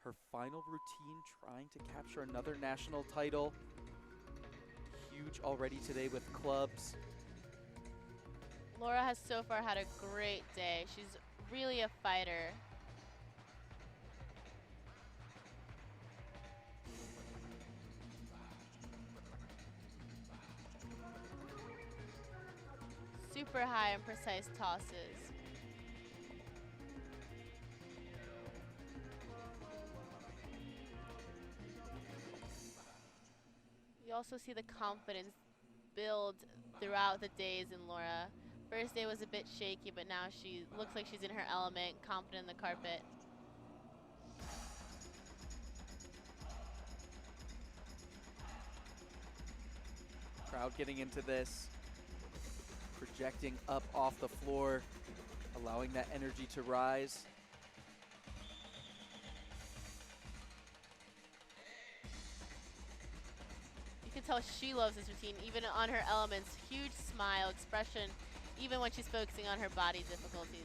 her final routine, trying to capture another national title. Huge already today with clubs. Laura has so far had a great day. She's really a fighter. Super high and precise tosses. You also see the confidence build throughout the days in Laura. First day was a bit shaky, but now she looks like she's in her element, confident in the carpet. Crowd getting into this. Projecting up off the floor, allowing that energy to rise. You can tell she loves this routine, even on her elements. Huge smile, expression, even when she's focusing on her body difficulties.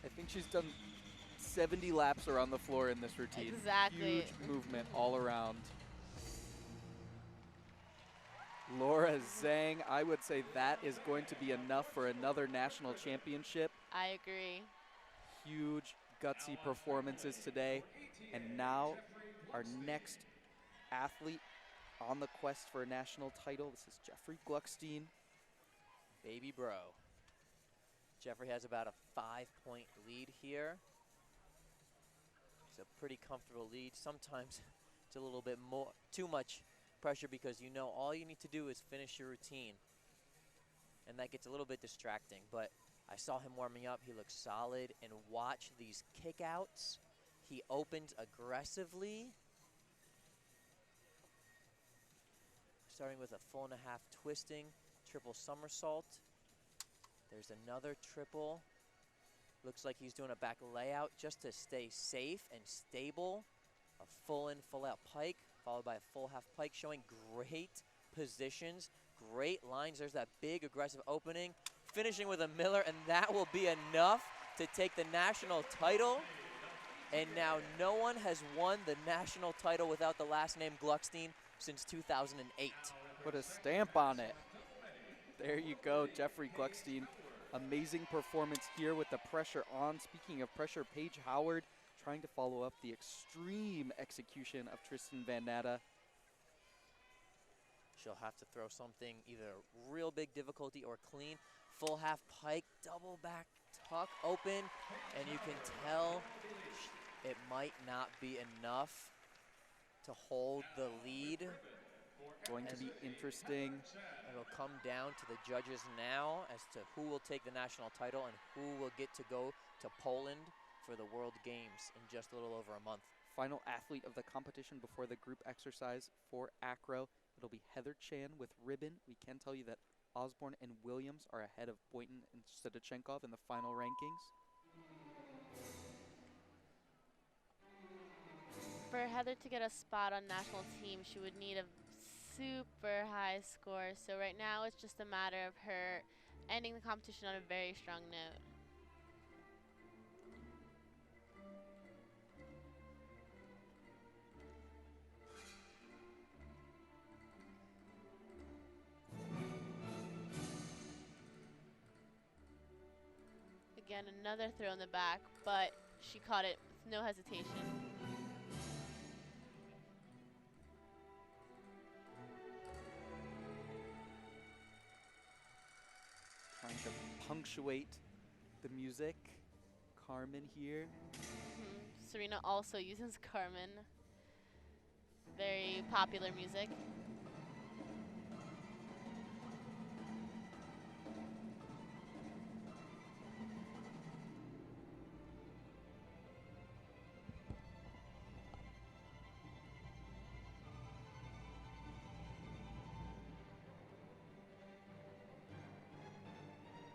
I think she's done 70 laps around the floor in this routine. Exactly. Huge movement all around. Laura Zhang, I would say that is going to be enough for another national championship. I agree. Huge, gutsy performances today. And now our next athlete on the quest for a national title. This is Jeffrey Gluckstein. Baby bro. Jeffrey has about a 5-point lead here. It's a pretty comfortable lead. Sometimes it's a little bit more, too much pressure because you know all you need to do is finish your routine. And that gets a little bit distracting, but I saw him warming up. He looks solid, and watch these kickouts. He opens aggressively. Starting with a full and a half twisting, triple somersault. There's another triple. Looks like he's doing a back layout just to stay safe and stable. A full in, full out pike, followed by a full half pike, showing great positions, great lines. There's that big aggressive opening. Finishing with a Miller, and that will be enough to take the national title. And now no one has won the national title without the last name Gluckstein since 2008. Put a stamp on it. There you go, Jeffrey Gluckstein. Amazing performance here with the pressure on. Speaking of pressure, Paige Howard trying to follow up the extreme execution of Tristan Van Natta. She'll have to throw something either real big difficulty or clean. Full half pike, double back tuck open, and you can tell it might not be enough to hold the lead. Going to be interesting. It'll come down to the judges now as to who will take the national title and who will get to go to Poland for the World Games in just a little over a month. Final athlete of the competition before the group exercise for Acro. It'll be Heather Chan with ribbon. We can tell you that Osborne and Williams are ahead of Boynton and Sedechenkov in the final rankings. For Heather to get a spot on national team, she would need a super high score. So right now it's just a matter of her ending the competition on a very strong note. And another throw in the back, but she caught it with no hesitation. Trying to punctuate the music. Carmen here. Serena also uses Carmen. Very popular music.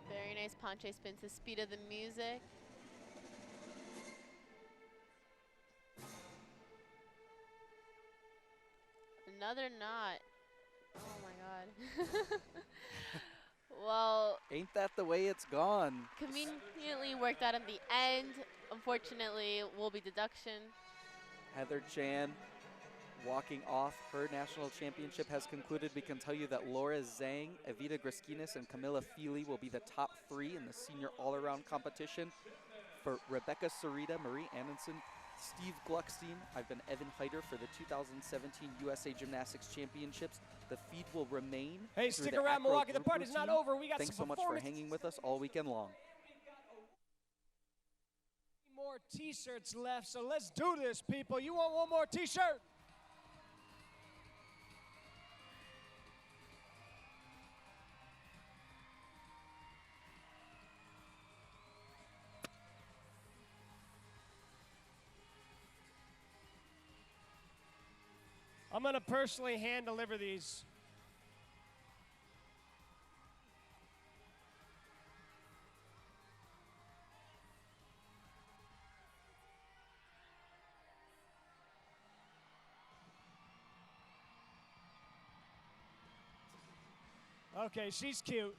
Very nice penché spin to speed of the music. Another knot. Oh my god. Well, Ain't that the way it's gone? conveniently worked out in the end. Unfortunately, it will be deduction. Heather Chan walking off. Her national championship has concluded. We can tell you that Laura Zhang, Evita Griskinis, and Camilla Feely will be the top 3 in the senior all-around competition. For Rebecca Sarita, Marie Annenson, Steve Gluckstein, I've been Evan Heider for the 2017 USA Gymnastics Championships. The feed will remain. Hey, through stick the around, acro Milwaukee. The group party's not routine. over. We got Thanks so some much for hanging with us all weekend long. More t-shirts left, so let's do this, people. You want one more t-shirt? I'm going to personally hand deliver these. Okay, she's cute.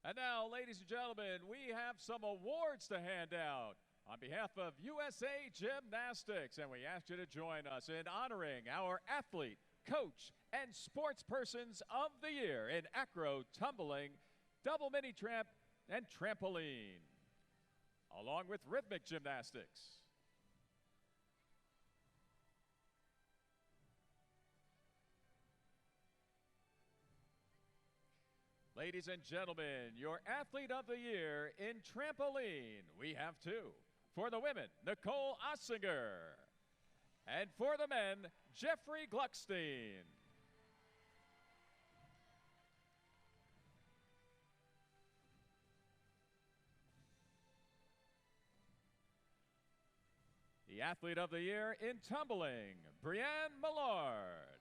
And now, ladies and gentlemen, we have some awards to hand out on behalf of USA Gymnastics, and we ask you to join us in honoring our athlete, coach, and sportspersons of the year in acro, tumbling, double mini tramp, and trampoline, along with rhythmic gymnastics. Ladies and gentlemen, your athlete of the year in trampoline, we have two. For the women, Nicole Ossinger. And for the men, Jeffrey Gluckstein. The athlete of the year in tumbling, Brianne Millard.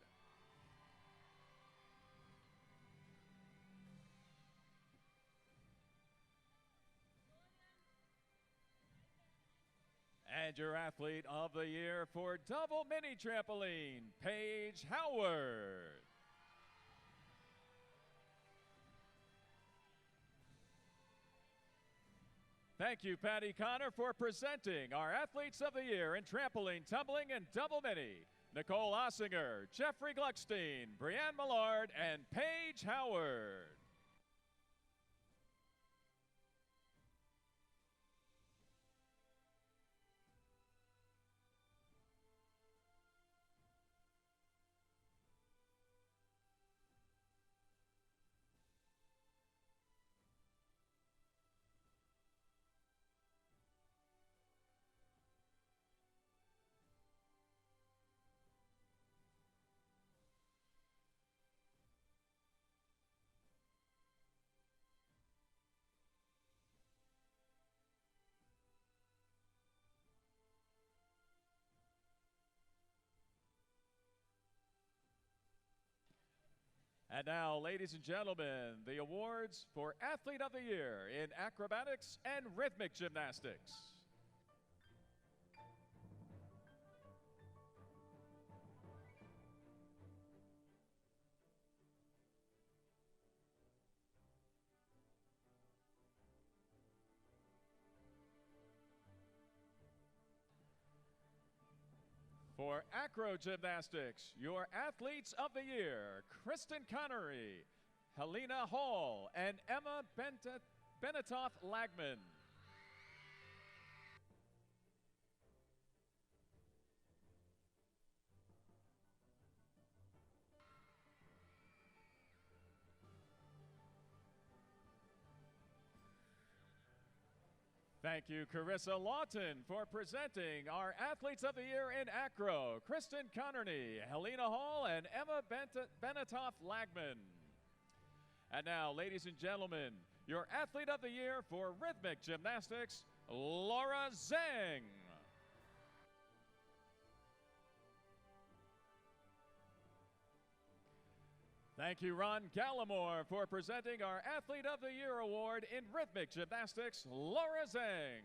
And your athlete of the year for double mini trampoline, Paige Howard. Thank you, Patty Connor, for presenting our athletes of the year in trampoline, tumbling, and double mini. Nicole Ossinger, Jeffrey Gluckstein, Brianne Millard, and Paige Howard. And now, ladies and gentlemen, the awards for Athlete of the Year in Acrobatics and Rhythmic Gymnastics. For acro gymnastics, your athletes of the year, Kristen Connery, Helena Hall, and Emma Benetoff-Lagman. Thank you, Carissa Lawton, for presenting our Athletes of the Year in Acro, Kristen Connery, Helena Hall, and Emma Benetoff-Lagman. And now, ladies and gentlemen, your Athlete of the Year for Rhythmic Gymnastics, Laura Zhang. Thank you, Ron Gallimore, for presenting our Athlete of the Year award in Rhythmic Gymnastics, Laura Zhang.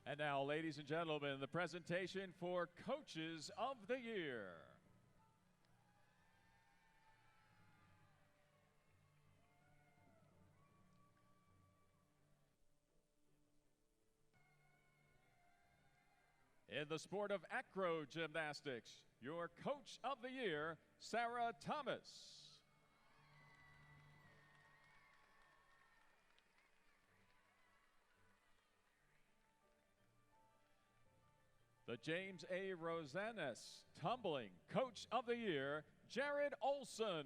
And now, ladies and gentlemen, the presentation for Coaches of the Year. In the sport of acro gymnastics, your Coach of the Year, Sarah Thomas. The James A. Rosanes Tumbling Coach of the Year, Jared Olson.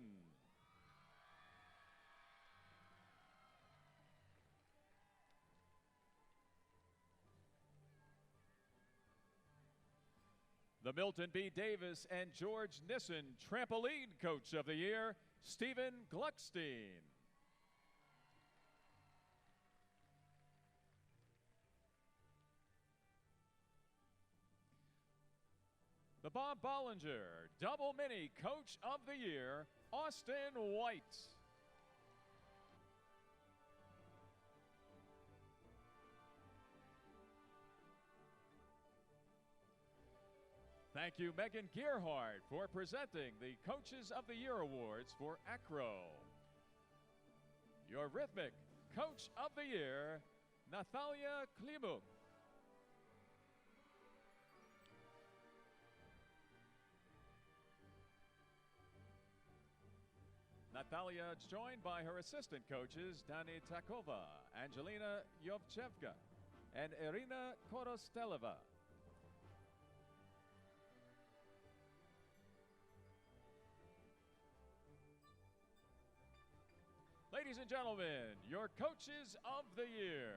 The Milton B. Davis and George Nissen Trampoline Coach of the Year, Stephen Gluckstein. The Bob Bollinger Double Mini Coach of the Year, Austin White. Thank you, Megan Gearhart, for presenting the Coaches of the Year Awards for Acro. Your Rhythmic Coach of the Year, Natalia Klimuk. Natalia is joined by her assistant coaches, Dani Takova, Angelina Yovchevka, and Irina Korostelova. Ladies and gentlemen, your Coaches of the Year.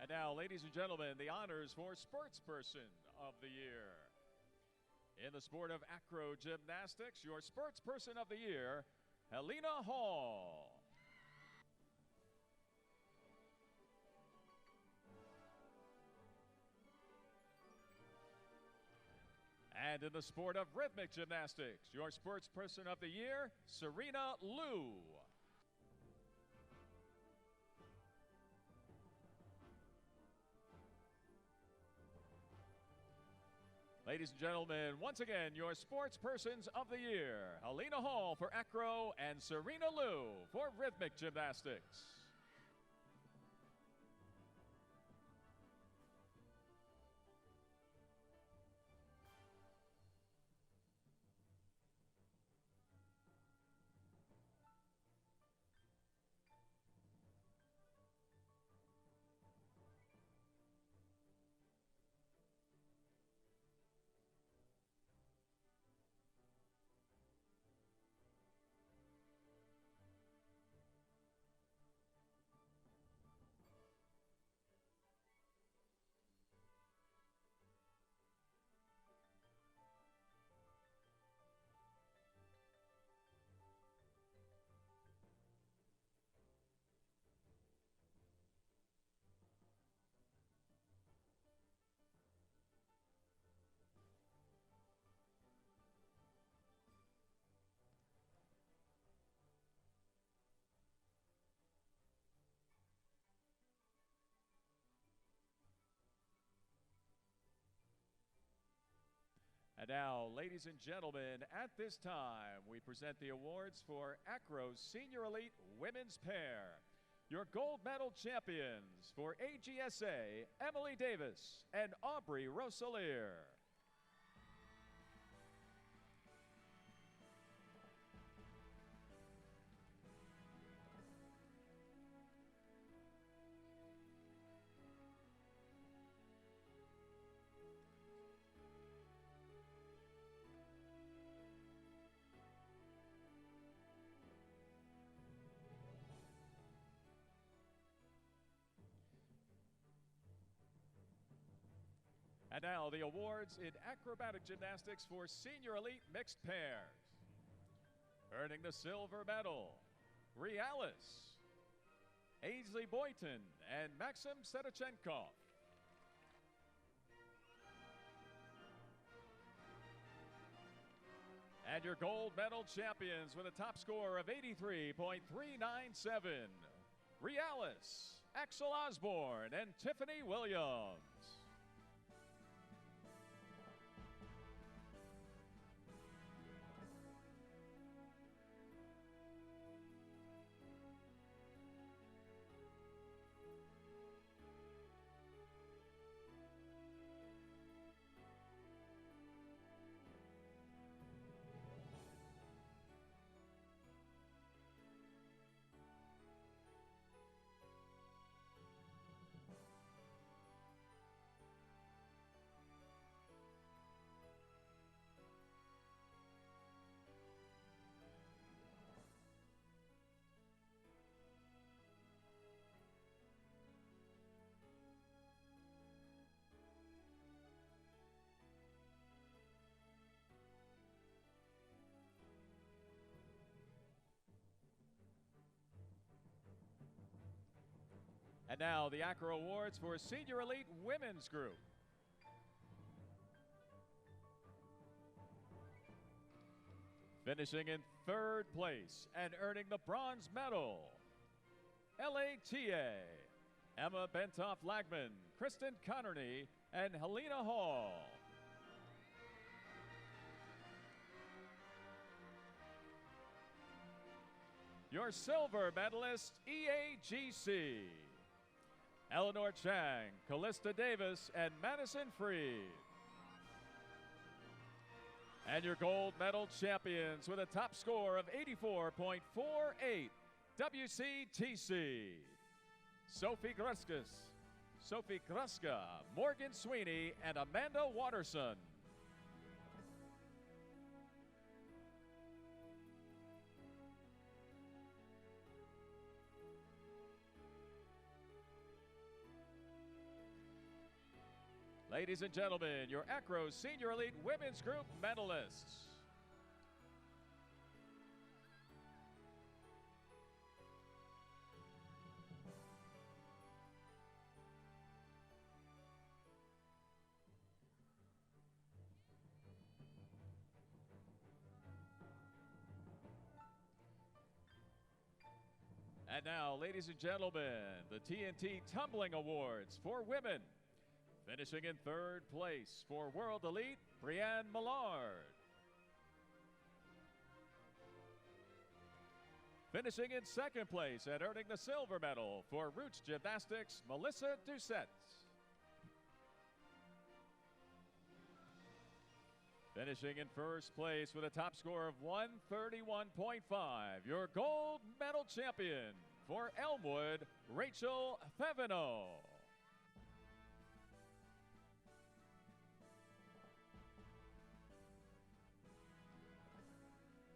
And now, ladies and gentlemen, the honors for Sportsperson of the Year. In the sport of acro gymnastics, your Sportsperson of the Year, Helena Hall. And in the sport of rhythmic gymnastics, your Sportsperson of the Year, Serena Liu. Ladies and gentlemen, once again, your Sportspersons of the Year, Helena Hall for acro and Serena Liu for rhythmic gymnastics. And now, ladies and gentlemen, at this time, we present the awards for Acro's Senior Elite Women's Pair. Your gold medal champions for AGSA, Emily Davis and Aubrey Rosalier. And now the awards in acrobatic gymnastics for Senior Elite Mixed Pairs. Earning the silver medal, Realis, Ainsley Boynton, and Maxim Sedechenkov. And your gold medal champions with a top score of 83.397, Realis, Axel Osborne, and Tiffany Williams. And now the Acro Awards for Senior Elite Women's Group. Finishing in third place and earning the bronze medal, LATA, Emma Bentoff-Lagman, Kristen Connerny, and Helena Hall. Your silver medalist, EAGC, Eleanor Chang, Callista Davis, and Madison Freed. And your gold medal champions with a top score of 84.48, WCTC, Sophie Gruska, Morgan Sweeney, and Amanda Watterson. Ladies and gentlemen, your Acro Senior Elite Women's Group medalists. And now, ladies and gentlemen, the TNT Tumbling Awards for women. Finishing in third place for World Elite, Brianne Millard. Finishing in second place and earning the silver medal for Roots Gymnastics, Melissa Doucette. Finishing in first place with a top score of 131.5, your gold medal champion for Elmwood, Rachel Favino.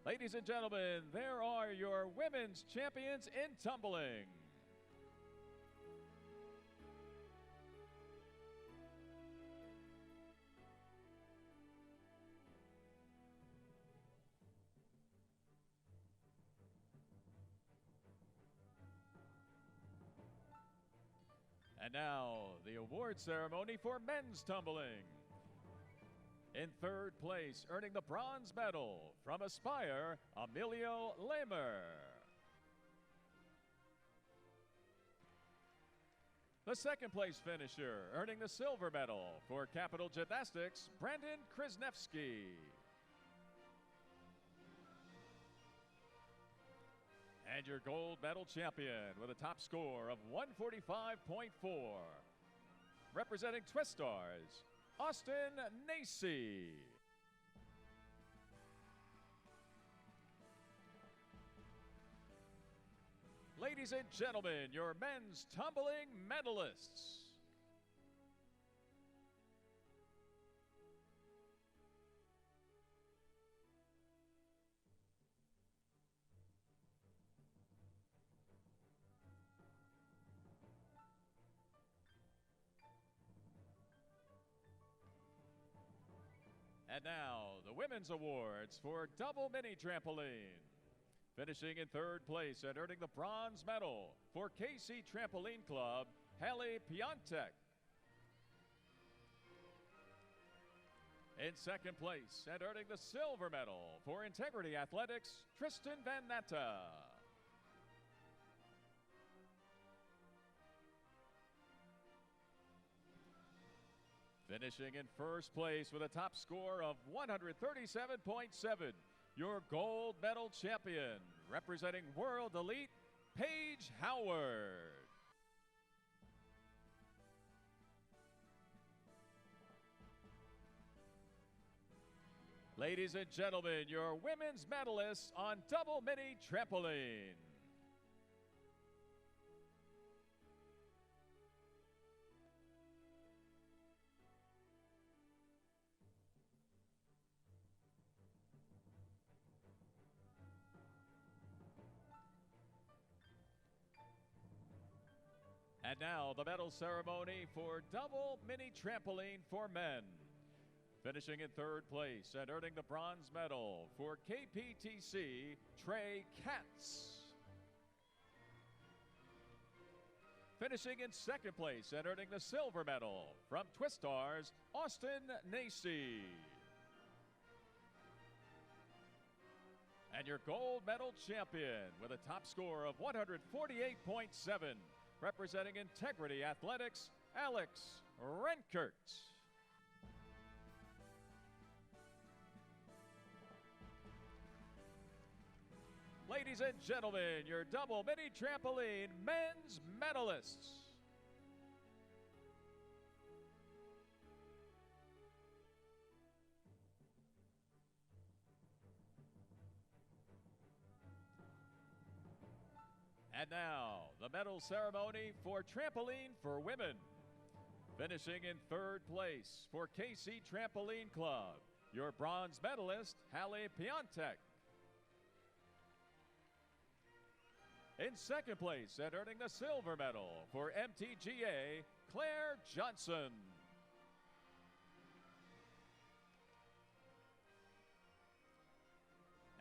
Ladies and gentlemen, there are your women's champions in tumbling. And now, the award ceremony for men's tumbling. In third place, earning the bronze medal from Aspire, Emilio Lamer. The second place finisher, earning the silver medal for Capital Gymnastics, Brandon Krasnevsky. And your gold medal champion with a top score of 145.4. Representing Twistars, Austin Nacy. Ladies and gentlemen, your men's tumbling medalists. And now, the women's awards for double mini trampoline. Finishing in third place and earning the bronze medal for KC Trampoline Club, Hallie Piontek. In second place and earning the silver medal for Integrity Athletics, Tristan Van Natta. Finishing in first place with a top score of 137.7, your gold medal champion, representing World Elite, Paige Howard. Ladies and gentlemen, your women's medalists on double mini trampoline. And now the medal ceremony for double mini trampoline for men. Finishing in third place and earning the bronze medal for KPTC, Trey Katz. Finishing in second place and earning the silver medal from Twistars, Austin Nacy. And your gold medal champion with a top score of 148.7, representing Integrity Athletics, Alex Renkert. Ladies and gentlemen, your double mini trampoline men's medalists. And now, the medal ceremony for trampoline for women. Finishing in third place for KC Trampoline Club, your bronze medalist, Hallie Piontek. In second place and earning the silver medal for MTGA, Claire Johnson.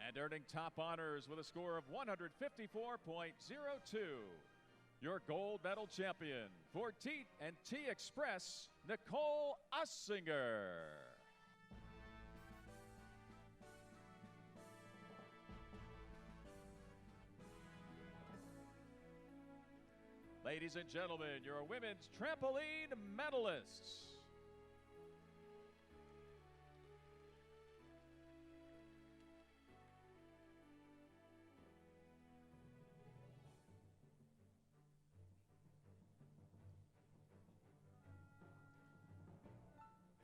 And earning top honors with a score of 154.02, your gold medal champion for Teat and T Express, Nicole Ussinger. Ladies and gentlemen, your women's trampoline medalists.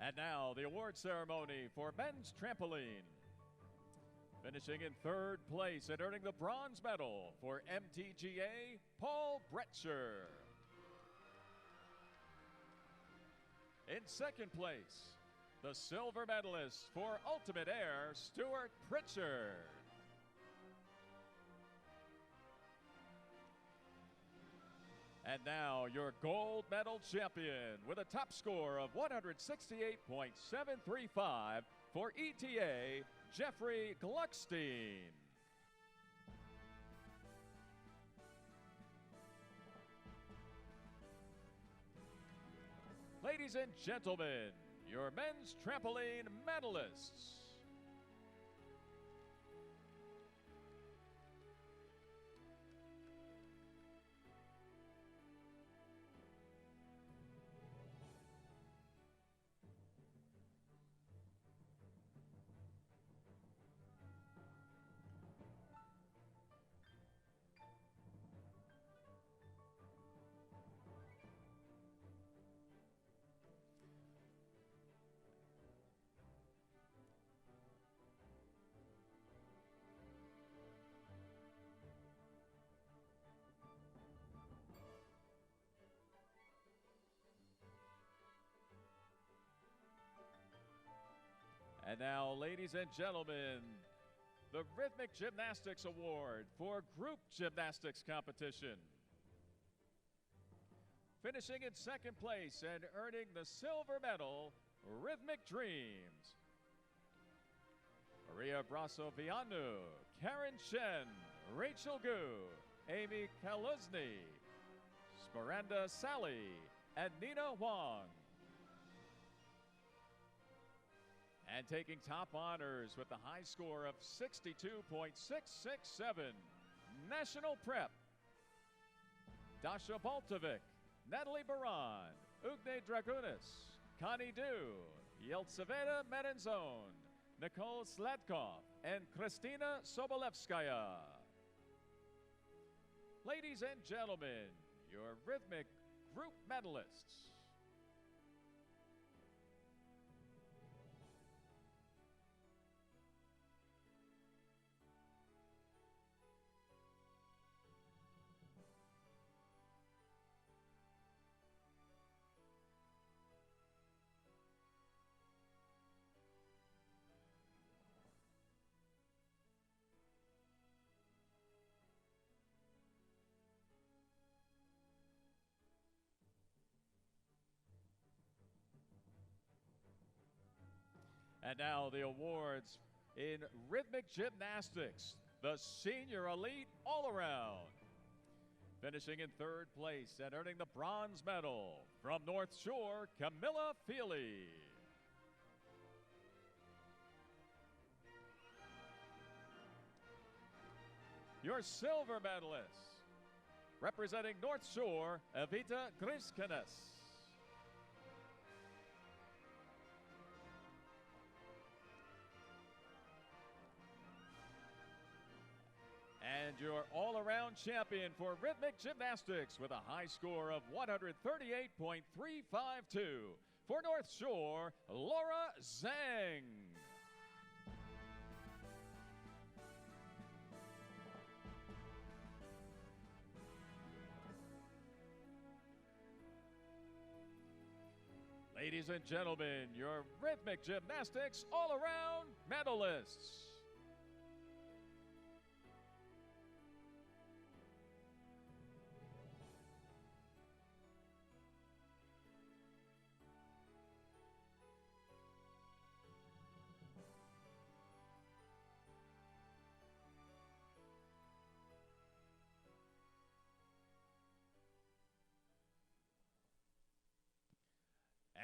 And now, the award ceremony for men's trampoline. Finishing in third place and earning the bronze medal for MTGA, Paul Bretcher. In second place, the silver medalist for Ultimate Air, Stuart Pritchard. And now, your gold medal champion with a top score of 168.735 for ETA, Jeffrey Gluckstein. Ladies and gentlemen, your men's trampoline medalists. And now, ladies and gentlemen, the Rhythmic Gymnastics Award for Group Gymnastics Competition. Finishing in second place and earning the silver medal, Rhythmic Dreams. Maria Brasso-Vianu, Karen Shen, Rachel Gu, Amy Kaluzny, Smiranda Sally, and Nina Huang. And taking top honors with the high score of 62.667, National Prep, Dasha Baltovic, Natalie Baran, Ugne Dragunis, Connie Du, Yeltseveda Medenzone, Nicole Sladkov, and Kristina Sobolevskaya. Ladies and gentlemen, your Rhythmic Group medalists. And now the awards in Rhythmic Gymnastics, the Senior Elite All-Around. Finishing in third place and earning the bronze medal from North Shore, Camilla Feely. Your silver medalist, representing North Shore, Evita Griskanes. And your all-around champion for Rhythmic Gymnastics with a high score of 138.352 for North Shore, Laura Zhang. Ladies and gentlemen, your Rhythmic Gymnastics all-around medalists.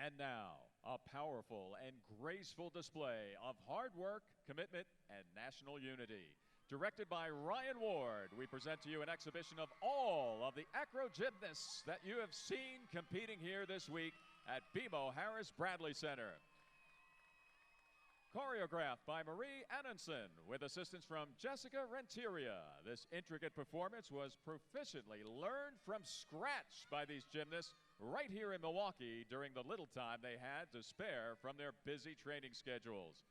And now, a powerful and graceful display of hard work, commitment, and national unity. Directed by Ryan Ward, we present to you an exhibition of all of the acro gymnasts that you have seen competing here this week at BMO Harris Bradley Center. Choreographed by Marie Annenson with assistance from Jessica Renteria. This intricate performance was proficiently learned from scratch by these gymnasts right here in Milwaukee during the little time they had to spare from their busy training schedules.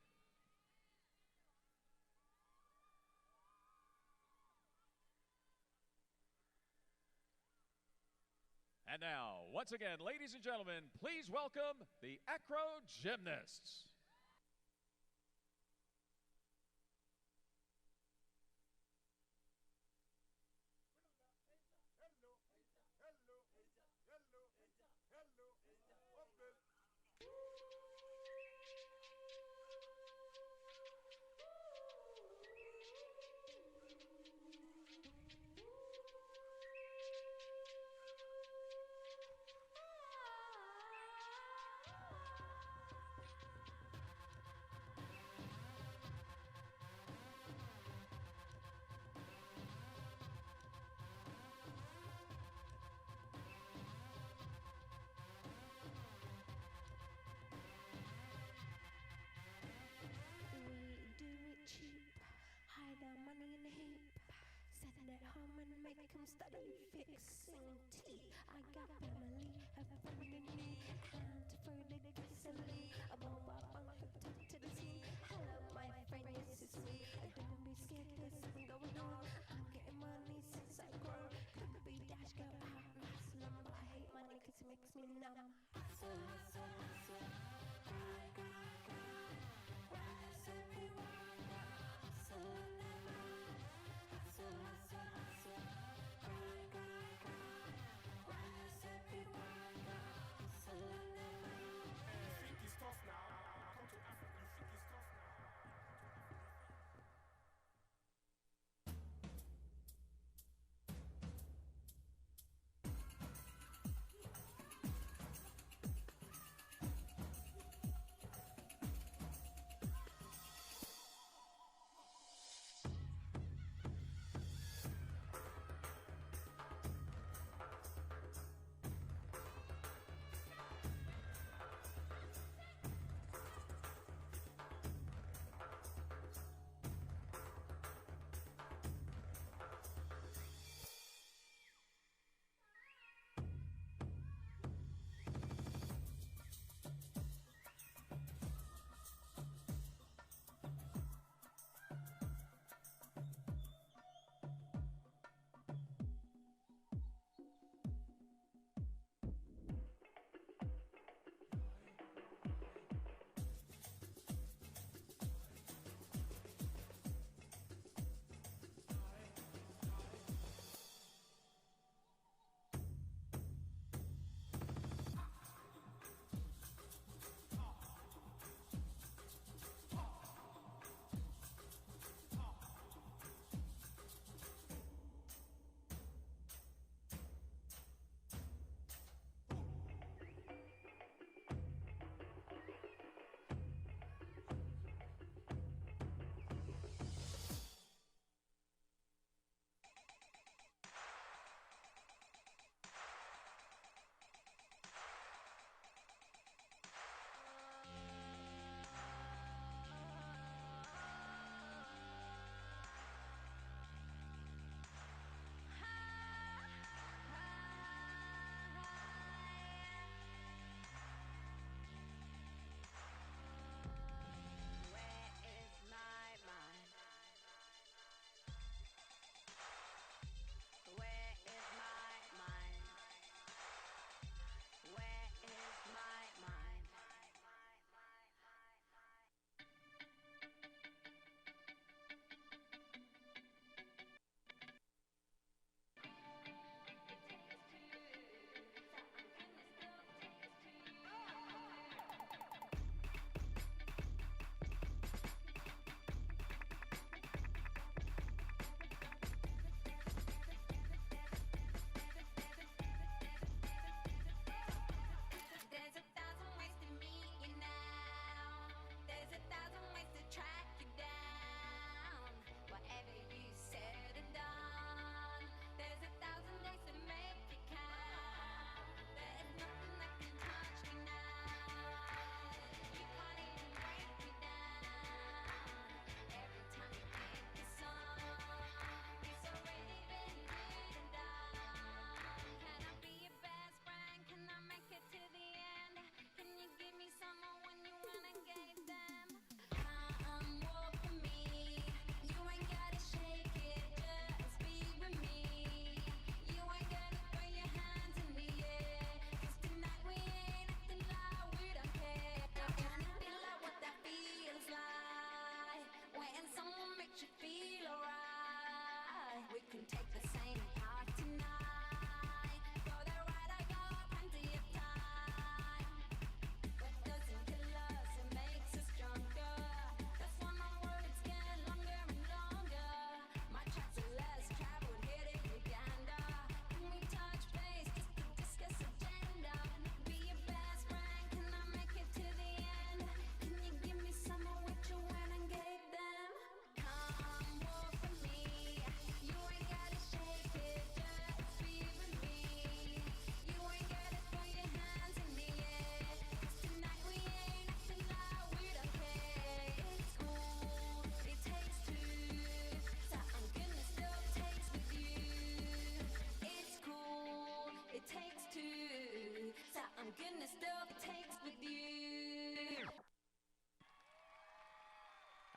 And now, once again, ladies and gentlemen, please welcome the Acro Gymnasts. Make him study fixing tea. I got family, a family, and for the easily. Above our bunk, to the sea. Hello, my friend, yes, it's me. Don't be scared, there's something going on. I'm getting money since I grown. Could be dash, go out, hustling, but I hate money 'cause it makes me numb. Hustle, hustle, hustle. Grind, grind, grind.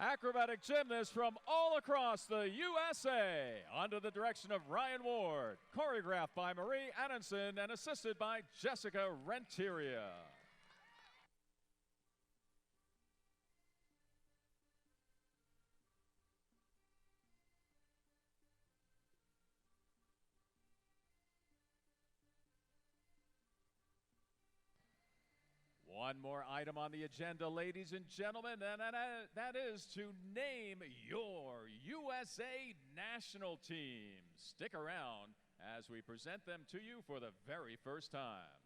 acrobatic gymnasts from all across the USA under the direction of Ryan Ward, choreographed by Marie Adamson and assisted by Jessica Renteria. One more item on the agenda, ladies and gentlemen, and that is to name your USA national team. Stick around as we present them to you for the very first time.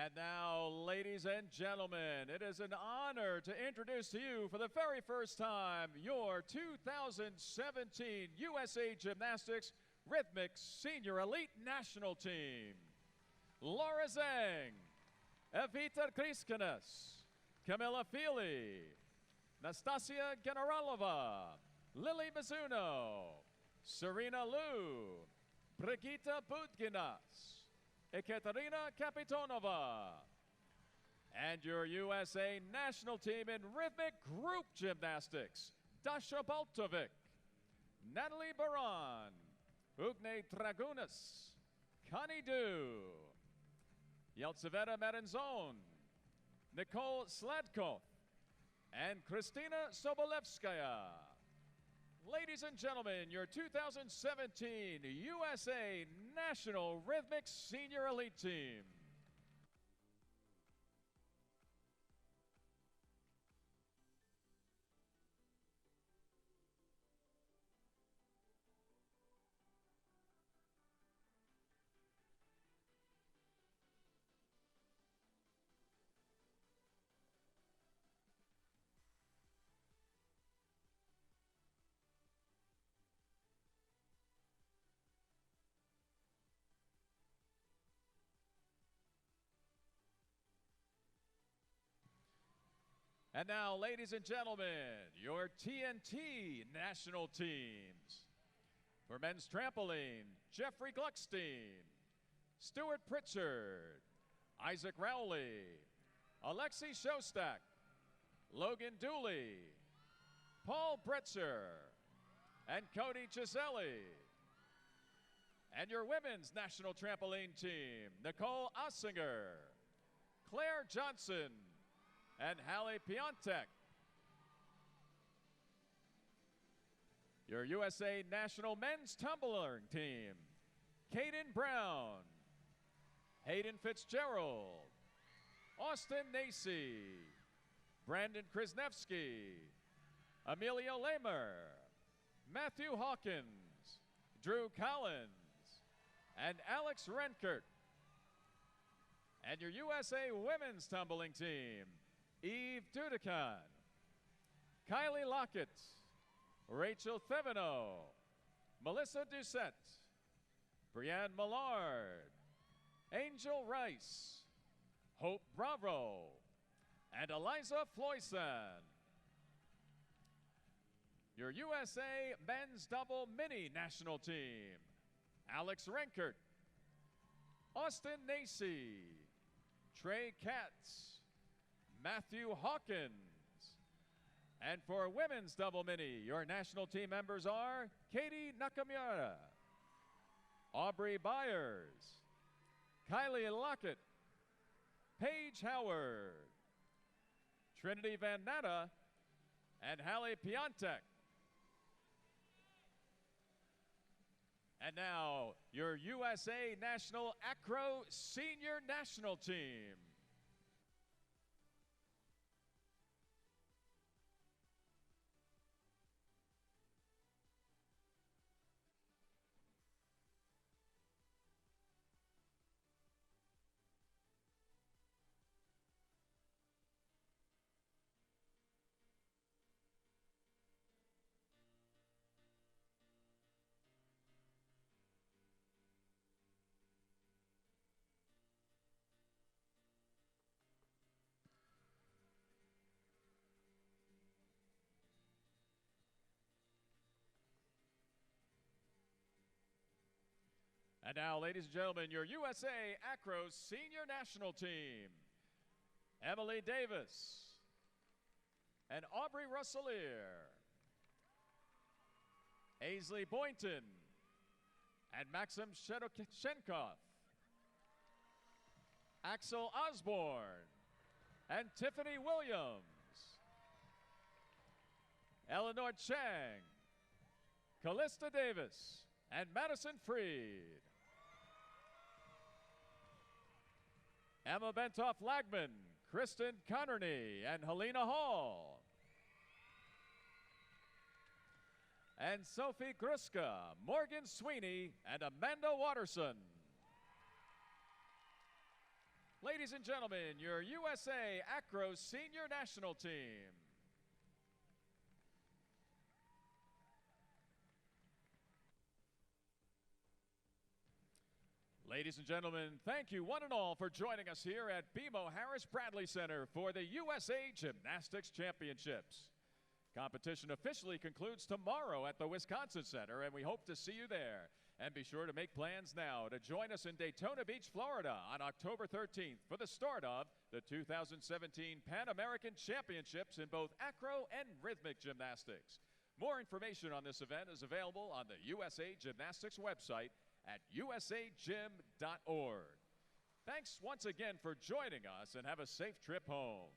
And now, ladies and gentlemen, it is an honor to introduce to you for the very first time your 2017 USA Gymnastics Rhythmic Senior Elite National Team. Laura Zhang, Evita Kriskanes, Camilla Feely, Nastasia Generalova, Lily Mizuno, Serena Liu, Brigitte Budginas, Ekaterina Kapitonova, and your USA national team in rhythmic group gymnastics, Dasha Baltovic, Natalie Baran, Ugne Dragunas, Connie Du, Yeltsaveta Marinzon, Nicole Sladkov, and Kristina Sobolevskaya. Ladies and gentlemen, your 2017 USA National Rhythmic Senior Elite Team. And now, ladies and gentlemen, your TNT national teams. For men's trampoline, Jeffrey Gluckstein, Stuart Pritchard, Isaac Rowley, Alexei Shostak, Logan Dooley, Paul Bretzer, and Cody Giselli. And your women's national trampoline team, Nicole Ossinger, Claire Johnson, and Hallie Piontek. Your USA National Men's Tumbler team, Caden Brown, Hayden Fitzgerald, Austin Nacy, Brandon Krasnevsky, Emilio Lamer, Matthew Hawkins, Drew Collins, and Alex Renkert. And your USA Women's Tumbling team, Eve Dudekan, Kylie Lockett, Rachel Theveno, Melissa Doucette, Brianne Millard, Angel Rice, Hope Bravo, and Eliza Floyson. Your USA Men's Double Mini National Team, Alex Renkert, Austin Nacy, Trey Katz, Matthew Hawkins. And for women's double mini, your national team members are Katie Nakamura, Aubrey Byers, Kylie Lockett, Paige Howard, Trinity Van Natta, and Hallie Piontek. And now, your USA National Acro Senior National Team. And now, ladies and gentlemen, your USA Acro Senior National Team. Emily Davis and Aubrey Russelier. Aisley Boynton and Maxim Shenkov. Axel Osborne and Tiffany Williams. Eleanor Chang, Callista Davis, and Madison Freed. Emma Bentoff-Lagman, Kristen Connerny, and Helena Hall. And Sophie Gruska, Morgan Sweeney, and Amanda Watterson. Ladies and gentlemen, your USA Acro Senior National Team. Ladies and gentlemen, thank you one and all for joining us here at BMO Harris Bradley Center for the USA Gymnastics Championships. Competition officially concludes tomorrow at the Wisconsin Center, and we hope to see you there. And be sure to make plans now to join us in Daytona Beach, Florida on October 13th for the start of the 2017 Pan American Championships in both acro and rhythmic gymnastics. More information on this event is available on the USA Gymnastics website at usagym.org. Thanks once again for joining us, and have a safe trip home.